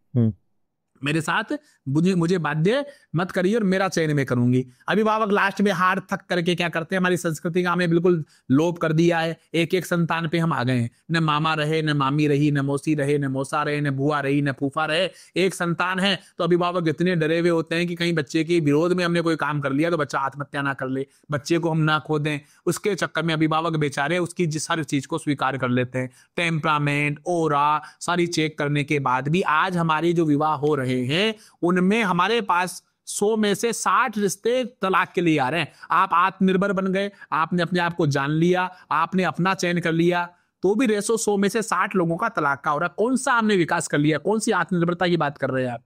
मेरे साथ मुझे बाध्य मत करिए और मेरा चयन मैं करूंगी। अभिभावक लास्ट में हार थक करके क्या करते हैं, हमारी संस्कृति का हमने बिल्कुल लोप कर दिया है, एक एक संतान पे हम आ गए हैं, न मामा रहे, न मामी रही, न मौसी रहे, न मौसा रहे, न बुआ रही, न फूफा रहे, एक संतान है। तो अभिभावक इतने डरे हुए होते हैं कि कहीं बच्चे के विरोध में हमने कोई काम कर लिया तो बच्चा आत्महत्या ना कर ले, बच्चे को हम ना खो दें, उसके चक्कर में अभिभावक बेचारे उसकी सारी चीज को स्वीकार कर लेते हैं। टेम्परामेंट, ओरा सारी चेक करने के बाद भी आज हमारे जो विवाह हो रहे हैं उनमें हमारे पास 100 में से 60 रिश्ते तलाक के लिए आ रहे हैं। आप आत्मनिर्भर बन गए, आपने अपने आप को जान लिया, आपने अपना चयन कर लिया, तो भी रेशो 100 में से 60 लोगों का तलाक का हो रहा है। कौन सा हमने विकास कर लिया, कौन सी आत्मनिर्भरता की बात कर रहे हैं आप?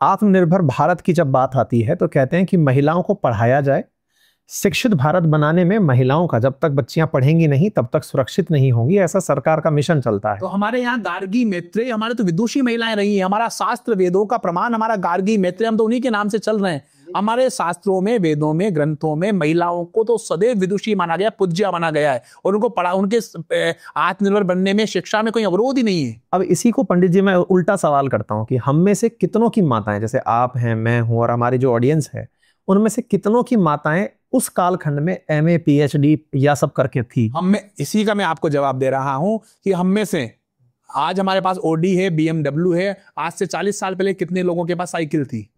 आत्मनिर्भर भारत की जब बात आती है तो कहते हैं कि महिलाओं को पढ़ाया जाए, शिक्षित भारत बनाने में महिलाओं का, जब तक बच्चियां पढ़ेंगी नहीं तब तक सुरक्षित नहीं होंगी, ऐसा सरकार का मिशन चलता है। तो हमारे यहाँ गार्गी, मैत्रेय, हमारे तो विदुषी महिलाएं रही हैं, हमारा शास्त्र वेदों का प्रमाण हमारा गार्गी, मैत्रेय, हम तो उन्हीं के नाम से चल रहे हैं। हमारे शास्त्रों में, वेदों में, ग्रंथों में महिलाओं को तो सदैव विदुषी माना गया, पूज्य माना गया है, और उनको पढ़ा, उनके आत्मनिर्भर बनने में, शिक्षा में कोई अवरोध ही नहीं है। अब इसी को पंडित जी मैं उल्टा सवाल करता हूं कि हम में से कितनों की माताएं, जैसे आप हैं, मैं हूं और हमारी जो ऑडियंस है, उनमें से कितनों की माताएं उस कालखंड में MA PhD या सब करके थी? हम में, इसी का मैं आपको जवाब दे रहा हूं कि हम में से आज हमारे पास OD है, BMW है, आज से 40 साल पहले कितने लोगों के पास साइकिल थी?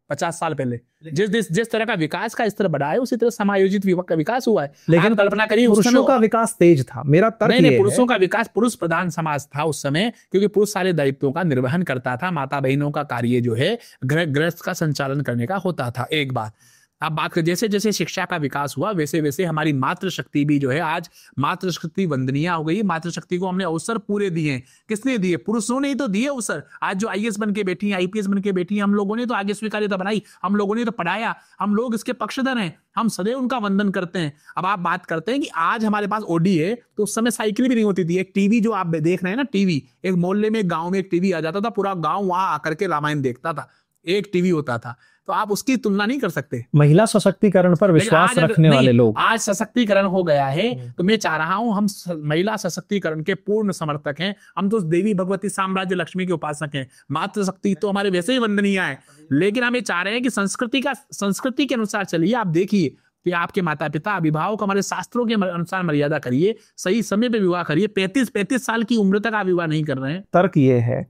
50 साल पहले। जिस तरह का विकास का स्तर बढ़ा है उसी तरह समायोजित का विकास हुआ है। लेकिन कल्पना करिए पुरुषों का विकास तेज था। मेरा तर्क ये है, पुरुषों का विकास, पुरुष प्रधान समाज था उस समय, क्योंकि पुरुष सारे दायित्वों का निर्वहन करता था, माता बहनों का कार्य जो है गृहस्थ का संचालन करने का होता था। एक बात आप बात कर, जैसे जैसे शिक्षा का विकास हुआ वैसे वैसे हमारी मातृशक्ति भी जो है, आज मातृशक्ति वंदनीय हो गई। मातृशक्ति को हमने अवसर पूरे दिए। किसने दिए? पुरुषों ने ही तो दिए अवसर। आज जो IAS बन के बैठी है, IPS बन के बैठी है, हम लोगों ने तो आगे स्वीकार्यता बनाई, हम लोगों ने तो पढ़ाया, हम लोग इसके पक्षधर हैं, हम सदैव उनका वंदन करते हैं। अब आप बात करते हैं कि आज हमारे पास OD है, तो उस समय साइकिल भी नहीं होती थी। एक टीवी जो आप देख रहे हैं ना, टीवी, एक मोहल्ले में, गाँव में एक टीवी आ जाता था, पूरा गाँव वहां आकर के रामायण देखता था, एक टीवी होता था। तो आप उसकी तुलना नहीं कर सकते। महिला सशक्तिकरण पर विश्वास रखने वाले लोग, आज सशक्तिकरण हो गया है, तो मैं चाह रहा हूं, हम महिला सशक्तिकरण के पूर्ण समर्थक हैं। हम तो देवी भगवती साम्राज्य लक्ष्मी के उपासक हैं। मातृशक्ति तो हमारे वैसे ही वंदनीय है, लेकिन हम ये चाह रहे हैं कि संस्कृति के अनुसार चलिए। आप देखिए कि आपके माता पिता, अभिभावक हमारे शास्त्रों के अनुसार मर्यादा करिए, सही समय पे विवाह करिए। 35 साल की उम्र तक आप विवाह नहीं कर रहे हैं। तर्क ये है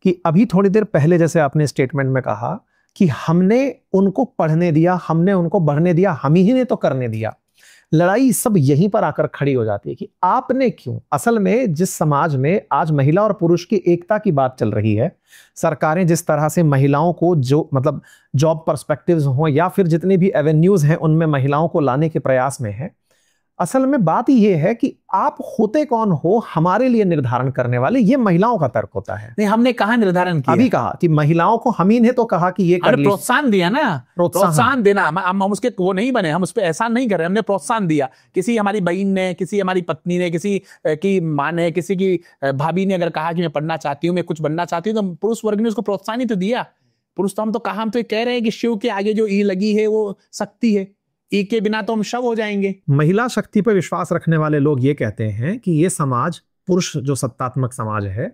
कि अभी थोड़ी देर पहले जैसे आपने स्टेटमेंट में कहा कि हमने उनको पढ़ने दिया, हमने उनको बढ़ने दिया, हम ही ने तो करने दिया। लड़ाई सब यहीं पर आकर खड़ी हो जाती है कि आपने क्यों। असल में जिस समाज में आज महिला और पुरुष की एकता की बात चल रही है, सरकारें जिस तरह से महिलाओं को जो मतलब जॉब पर्सपेक्टिव्स हो या फिर जितने भी एवेन्यूज हैं उनमें महिलाओं को लाने के प्रयास में है, असल में बात यह है कि आप होते कौन हो हमारे लिए निर्धारण करने वाले, ये महिलाओं का तर्क होता है। नहीं, हमने कहा निर्धारण किया, अभी कहा कि महिलाओं को हम ही ने तो कहा कि ये कर ली, प्रोत्साहन दिया ना, प्रोत्साहन देना। हम उसके वो नहीं बने, हम उस पर एहसान नहीं कर रहे, हमने प्रोत्साहन दिया। किसी हमारी बहन ने, किसी हमारी पत्नी ने, किसी की माँ ने, किसी की भाभी ने अगर कहा कि मैं पढ़ना चाहती हूँ, मैं कुछ बनना चाहती हूँ, तो पुरुष वर्ग ने उसको प्रोत्साहन ही तो दिया। पुरुष तो हम तो कहा, हम तो कह रहे हैं कि शिव के आगे जो ई लगी है वो शक्ति है, ई के बिना तो हम शव हो जाएंगे। महिला शक्ति पर विश्वास रखने वाले लोग ये कहते हैं कि ये समाज, पुरुष जो सत्तात्मक समाज है,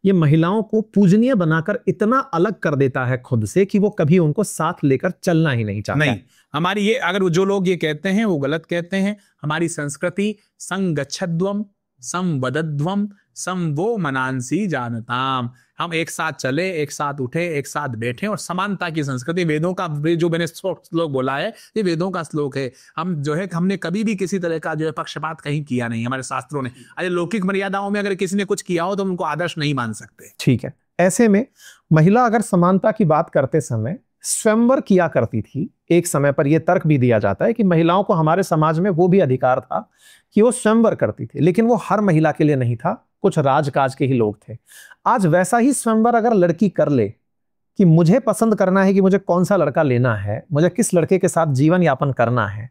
ये महिलाओं को पूजनीय बनाकर इतना अलग कर देता है खुद से कि वो कभी उनको साथ लेकर चलना ही नहीं चाहता। नहीं, हमारी ये, अगर जो लोग ये कहते हैं वो गलत कहते हैं। हमारी संस्कृति संगच्छध्वम संवदध्वम संवो मनांसी जानताम, हम एक साथ चले, एक साथ उठे, एक साथ बैठे, और समानता की संस्कृति। वेदों का जो मैंने श्लोक बोला है, ये वेदों का श्लोक है। हम जो है, हमने कभी भी किसी तरह का जो है पक्षपात कहीं किया नहीं हमारे शास्त्रों ने। अरे लौकिक मर्यादाओं में अगर किसी ने कुछ किया हो तो उनको आदर्श नहीं मान सकते। ठीक है, ऐसे में महिला अगर समानता की बात करते समय स्वयंवर किया करती थी, एक समय पर यह तर्क भी दिया जाता है कि महिलाओं को हमारे समाज में वो भी अधिकार था कि वो स्वयंवर करती थी, लेकिन वो हर महिला के लिए नहीं था, कुछ राजकाज के ही लोग थे। आज वैसा ही स्वयंवर अगर लड़की कर ले कि मुझे पसंद करना है कि मुझे कौन सा लड़का लेना है, मुझे किस लड़के के साथ जीवन यापन करना है,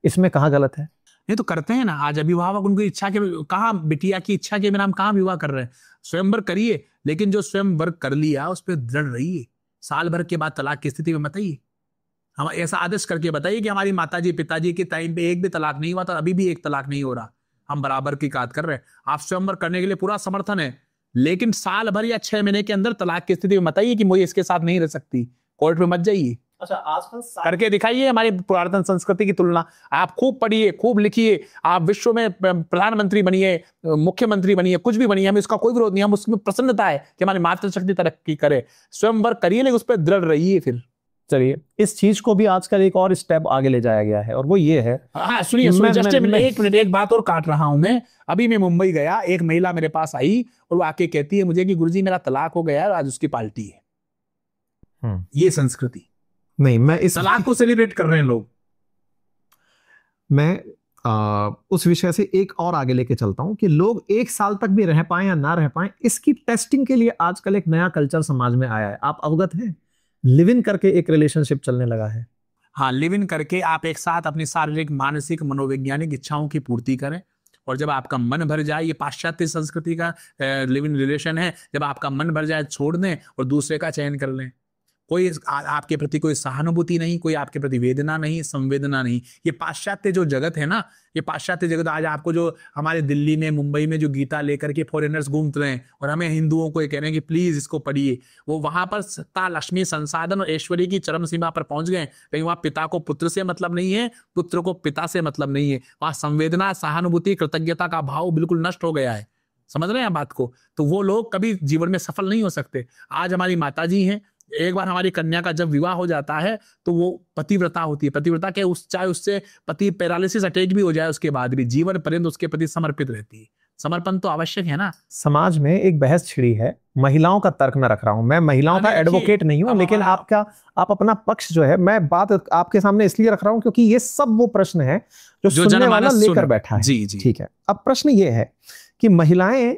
इसमें कहाँ गलत है? नहीं तो करते हैं ना। आज अभिभावक उनकी इच्छा के, कहाँ बिटिया की इच्छा के बिना हम कहाँ विवाह कर रहे हैं। स्वयंवर करिए, लेकिन जो स्वयंवर कर लिया उस पर दृढ़ रहिए। साल भर के बाद तलाक की स्थिति में मत आइए। हम ऐसा आदेश करके बताइए कि हमारी माताजी पिताजी के टाइम पे एक भी तलाक नहीं हुआ था, अभी भी एक तलाक नहीं हो रहा, हम बराबर की बात कर रहे हैं। आप स्वयंवर करने के लिए पूरा समर्थन है, लेकिन साल भर या 6 महीने के अंदर तलाक की स्थिति में मत आइए कि मुझे इसके साथ नहीं रह सकती, कोर्ट में मत जाइए। अच्छा, आजकल करके दिखाइए हमारी पुरातन संस्कृति की तुलना। आप खूब पढ़िए, खूब लिखिए, आप विश्व में प्रधानमंत्री बनिए, मुख्यमंत्री बनिए, कुछ भी बनिए, हमें इसका कोई विरोध नहीं। हम उसमें प्रसन्नता है कि हमारी मातृशक्ति तरक्की करे। स्वयंवर करिए, लेकिन उस पर दृढ़ रहिए। फिर चलिए, इस चीज को भी आजकल एक और स्टेप आगे ले जाया गया है, और वो ये है। हाँ सुनिए, जस्ट एक मिनट, एक बात और काट रहा हूं मैं। अभी मैं मुंबई गया, एक महिला मेरे पास आई और वो आके कहती है मुझे कि गुरुजी मेरा तलाक हो गया, आज उसकी पार्टी है। ये संस्कृति नहीं, मैं इस तलाक को सेलिब्रेट कर रहे हैं लोग। मैं उस विषय से एक और आगे लेके चलता हूं कि लोग 1 साल तक भी रह पाए या ना रह पाए, इसकी टेस्टिंग के लिए आजकल एक नया कल्चर समाज में आया है। आप अवगत हैं? लिव इन करके एक रिलेशनशिप चलने लगा है। हाँ, लिव इन करके आप एक साथ अपनी शारीरिक, मानसिक, मनोवैज्ञानिक इच्छाओं की पूर्ति करें, और जब आपका मन भर जाए, ये पाश्चात्य संस्कृति का लिव इन रिलेशन है, जब आपका मन भर जाए छोड़ दें और दूसरे का चयन कर लें। कोई आपके प्रति कोई सहानुभूति नहीं, कोई आपके प्रति वेदना नहीं, संवेदना नहीं। ये पाश्चात्य जो जगत है ना, ये पाश्चात्य जगत आज आपको जो हमारे दिल्ली में, मुंबई में जो गीता लेकर के फॉरेनर्स घूमते हैं और हमें हिंदुओं को ये कह रहे हैं कि प्लीज इसको पढ़िए, वो वहां पर सत्ता, लक्ष्मी, संसाधन और ऐश्वर्य की चरम सीमा पर पहुंच गए। लेकिन वहां पिता को पुत्र से मतलब नहीं है, पुत्र को पिता से मतलब नहीं है। वहां संवेदना, सहानुभूति, कृतज्ञता का भाव बिल्कुल नष्ट हो गया है। समझ रहे हैं बात को? तो वो लोग कभी जीवन में सफल नहीं हो सकते। आज हमारी माताजी हैं, एक बार हमारी कन्या का जब विवाह हो जाता है तो वो पतिव्रता होती है। पतिव्रता के चाहे उससे पति पैरालिसिस अटैक भी हो जाए, उसके बाद भी जीवन पर्यंत उसके प्रति समर्पित रहती है। समर्पण तो आवश्यक है ना। समाज में एक बहस छिड़ी है, महिलाओं का तर्क मैं रख रहा हूं। मैं महिलाओं का एडवोकेट नहीं हूं, लेकिन आप अपना पक्ष जो है, मैं बात आपके सामने इसलिए रख रहा हूं क्योंकि ये सब वो प्रश्न है जो सुनने वाला लेकर बैठा है। जी जी, ठीक है। अब प्रश्न ये है कि महिलाएं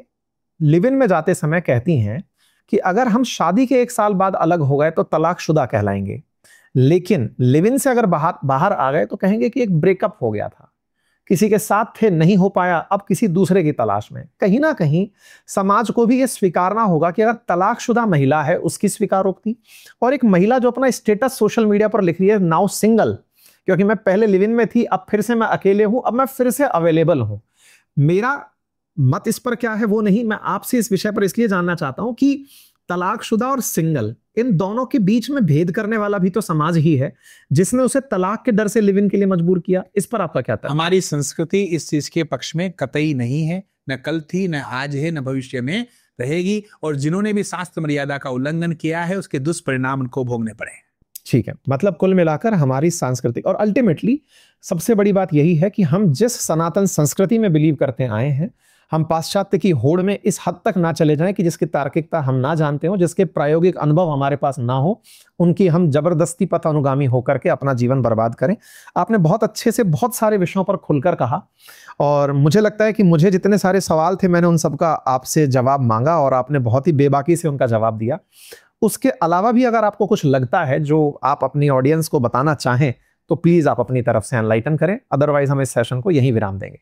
लिव इन में जाते समय कहती हैं कि अगर हम शादी के 1 साल बाद अलग हो गए तो तलाकशुदा कहलाएंगे, लेकिन लिव इन से अगर बाहर आ गए तो कहेंगे कि एक ब्रेकअप हो गया था, किसी के साथ थे, नहीं हो पाया, अब किसी दूसरे की तलाश में। कहीं ना कहीं समाज को भी यह स्वीकारना होगा कि अगर तलाकशुदा महिला है उसकी स्वीकारोक्ति, और एक महिला जो अपना स्टेटस सोशल मीडिया पर लिख रही है नाउ सिंगल, क्योंकि मैं पहले लिव इन में थी, अब फिर से मैं अकेले हूं, अब मैं फिर से अवेलेबल हूं। मेरा मत इस पर क्या है वो नहीं, मैं आपसे इस विषय पर इसलिए जानना चाहता हूं कि तलाकशुदा और सिंगल, इन दोनों के बीच में भेद करने वाला भी तो समाज ही है जिसने उसे तलाक के डर से लिव इन के लिए मजबूर किया। इस पर आपका क्या था? हमारी संस्कृति इस चीज के पक्ष में कतई नहीं है, न कल थी, न आज है, न भविष्य में रहेगी। और जिन्होंने भी शास्त्र मर्यादा का उल्लंघन किया है उसके दुष्परिणाम उनको भोगने पड़े। ठीक है, मतलब कुल मिलाकर हमारी सांस्कृतिक, और अल्टीमेटली सबसे बड़ी बात यही है कि हम जिस सनातन संस्कृति में बिलीव करते आए हैं, हम पाश्चात्य की होड़ में इस हद तक ना चले जाएं कि जिसकी तार्किकता हम ना जानते हो, जिसके प्रायोगिक अनुभव हमारे पास ना हो, उनकी हम जबरदस्ती पथ अनुगामी होकर के अपना जीवन बर्बाद करें। आपने बहुत अच्छे से बहुत सारे विषयों पर खुलकर कहा, और मुझे लगता है कि मुझे जितने सारे सवाल थे मैंने उन सबका आपसे जवाब मांगा, और आपने बहुत ही बेबाकी से उनका जवाब दिया। उसके अलावा भी अगर आपको कुछ लगता है जो आप अपनी ऑडियंस को बताना चाहें तो प्लीज आप अपनी तरफ से एनलाइटन करें, अदरवाइज हम इस सेशन को यहीं विराम देंगे।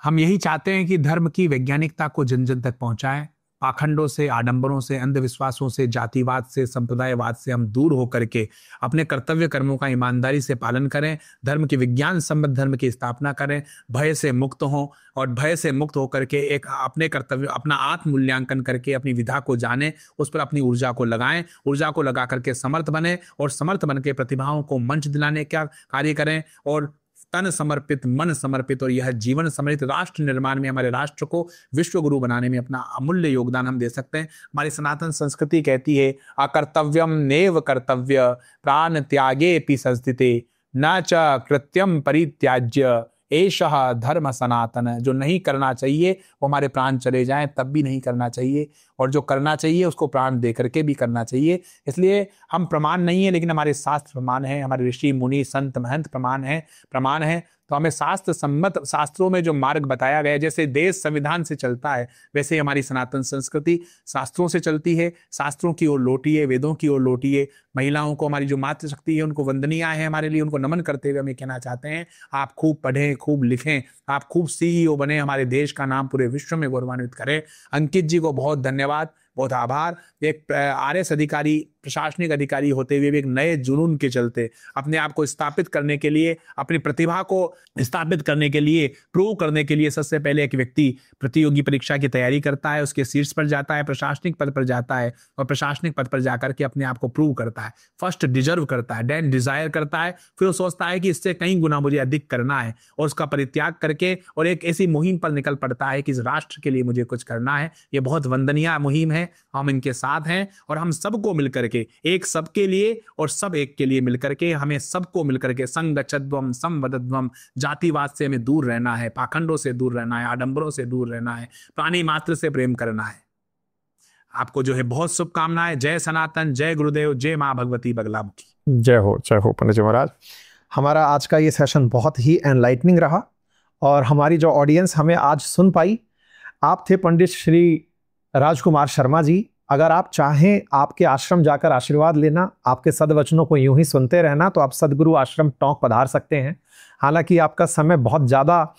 हम यही चाहते हैं कि धर्म की वैज्ञानिकता को जन जन तक पहुंचाएं। पाखंडों से, आडंबरों से, अंधविश्वासों से, जातिवाद से, संप्रदायवाद से हम दूर होकर के अपने कर्तव्य कर्मों का ईमानदारी से पालन करें। धर्म की, विज्ञान सम्मत धर्म की स्थापना करें, भय से मुक्त हों, और भय से मुक्त होकर के एक अपने कर्तव्य, अपना आत्म मूल्यांकन करके अपनी विधा को जानें, उस पर अपनी ऊर्जा को लगाएं, ऊर्जा को लगा करके समर्थ बने, और समर्थ बन के प्रतिभाओं को मंच दिलाने का कार्य करें, और तन समर्पित, मन समर्पित और यह जीवन समर्पित राष्ट्र निर्माण में, हमारे राष्ट्र को विश्व गुरु बनाने में अपना अमूल्य योगदान हम दे सकते हैं। हमारी सनातन संस्कृति कहती है अकर्तव्यम नेव कर्तव्य प्राण त्यागेपि संस्थिते न च कृत्यम परित्याज्य एषः धर्म सनातन। जो नहीं करना चाहिए वो हमारे प्राण चले जाएं तब भी नहीं करना चाहिए। और जो करना चाहिए उसको प्राण दे करके भी करना चाहिए। इसलिए हम प्रमाण नहीं है, लेकिन हमारे शास्त्र प्रमाण है, हमारे ऋषि मुनि संत महंत प्रमाण है। तो हमें शास्त्र सम्मत, शास्त्रों में जो मार्ग बताया गया है, जैसे देश संविधान से चलता है वैसे ही हमारी सनातन संस्कृति शास्त्रों से चलती है। शास्त्रों की ओर लौटिए, वेदों की ओर लौटिए। महिलाओं को, हमारी जो मातृशक्ति है, उनको वंदनीय है हमारे लिए, उनको नमन करते हुए हमें कहना चाहते हैं आप खूब पढ़ें, खूब लिखें, आप खूब CEO बने, हमारे देश का नाम पूरे विश्व में गौरवान्वित करें। अंकित जी को बहुत धन्यवाद, बहुत आभार। एक RS अधिकारी, प्रशासनिक अधिकारी होते हुए भी एक नए जुनून के चलते अपने आप को स्थापित करने के लिए, अपनी प्रतिभा को स्थापित करने के लिए, प्रूव करने के लिए सबसे पहले एक व्यक्ति प्रतियोगी परीक्षा की तैयारी करता है, उसके शीर्ष पर जाता है, प्रशासनिक पद पर जाता है और प्रशासनिक पद पर जाकर के अपने आप को प्रूव करता है, फर्स्ट डिजर्व करता है, देन डिजायर करता है, फिर वो सोचता है कि इससे कई गुना मुझे अधिक करना है और उसका परित्याग करके और एक ऐसी मुहिम पर निकल पड़ता है कि इस राष्ट्र के लिए मुझे कुछ करना है। ये बहुत वंदनीय मुहिम है, हम इनके साथ हैं और हम सबको मिलकर के, एक सबके लिए और सब एक के लिए मिलकर के, हमें सबको मिलकर के संगच्छध्वम संवदध्वम, जातिवाद से हमें दूर रहना है, पाखंडों से दूर रहना है, आडंबरों से दूर रहना है, प्राणी मात्र से प्रेम करना है। आपको जो है बहुत शुभकामनाएं। जय सनातन, जय गुरुदेव, जय माँ भगवती बगलामुखी। जय हो पंडित जी महाराज। हमारा आज का ये सेशन बहुत ही एनलाइटनिंग रहा और हमारी जो ऑडियंस हमें आज सुन पाई, आप थे पंडित श्री राजकुमार शर्मा जी। अगर आप चाहें आपके आश्रम जाकर आशीर्वाद लेना, आपके सदवचनों को यूं ही सुनते रहना, तो आप सदगुरु आश्रम टोंक पधार सकते हैं। हालांकि आपका समय बहुत ज़्यादा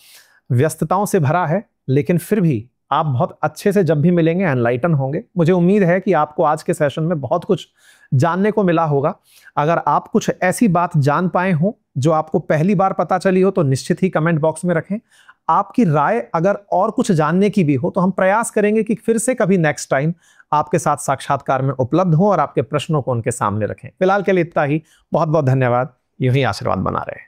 व्यस्तताओं से भरा है, लेकिन फिर भी आप बहुत अच्छे से जब भी मिलेंगे एनलाइटन होंगे। मुझे उम्मीद है कि आपको आज के सेशन में बहुत कुछ जानने को मिला होगा। अगर आप कुछ ऐसी बात जान पाए हों जो आपको पहली बार पता चली हो, तो निश्चित ही कमेंट बॉक्स में रखें। आपकी राय अगर और कुछ जानने की भी हो तो हम प्रयास करेंगे कि फिर से कभी नेक्स्ट टाइम आपके साथ साक्षात्कार में उपलब्ध हो और आपके प्रश्नों को उनके सामने रखें। फिलहाल के लिए इतना ही। बहुत बहुत धन्यवाद। यूं ही आशीर्वाद बना रहे।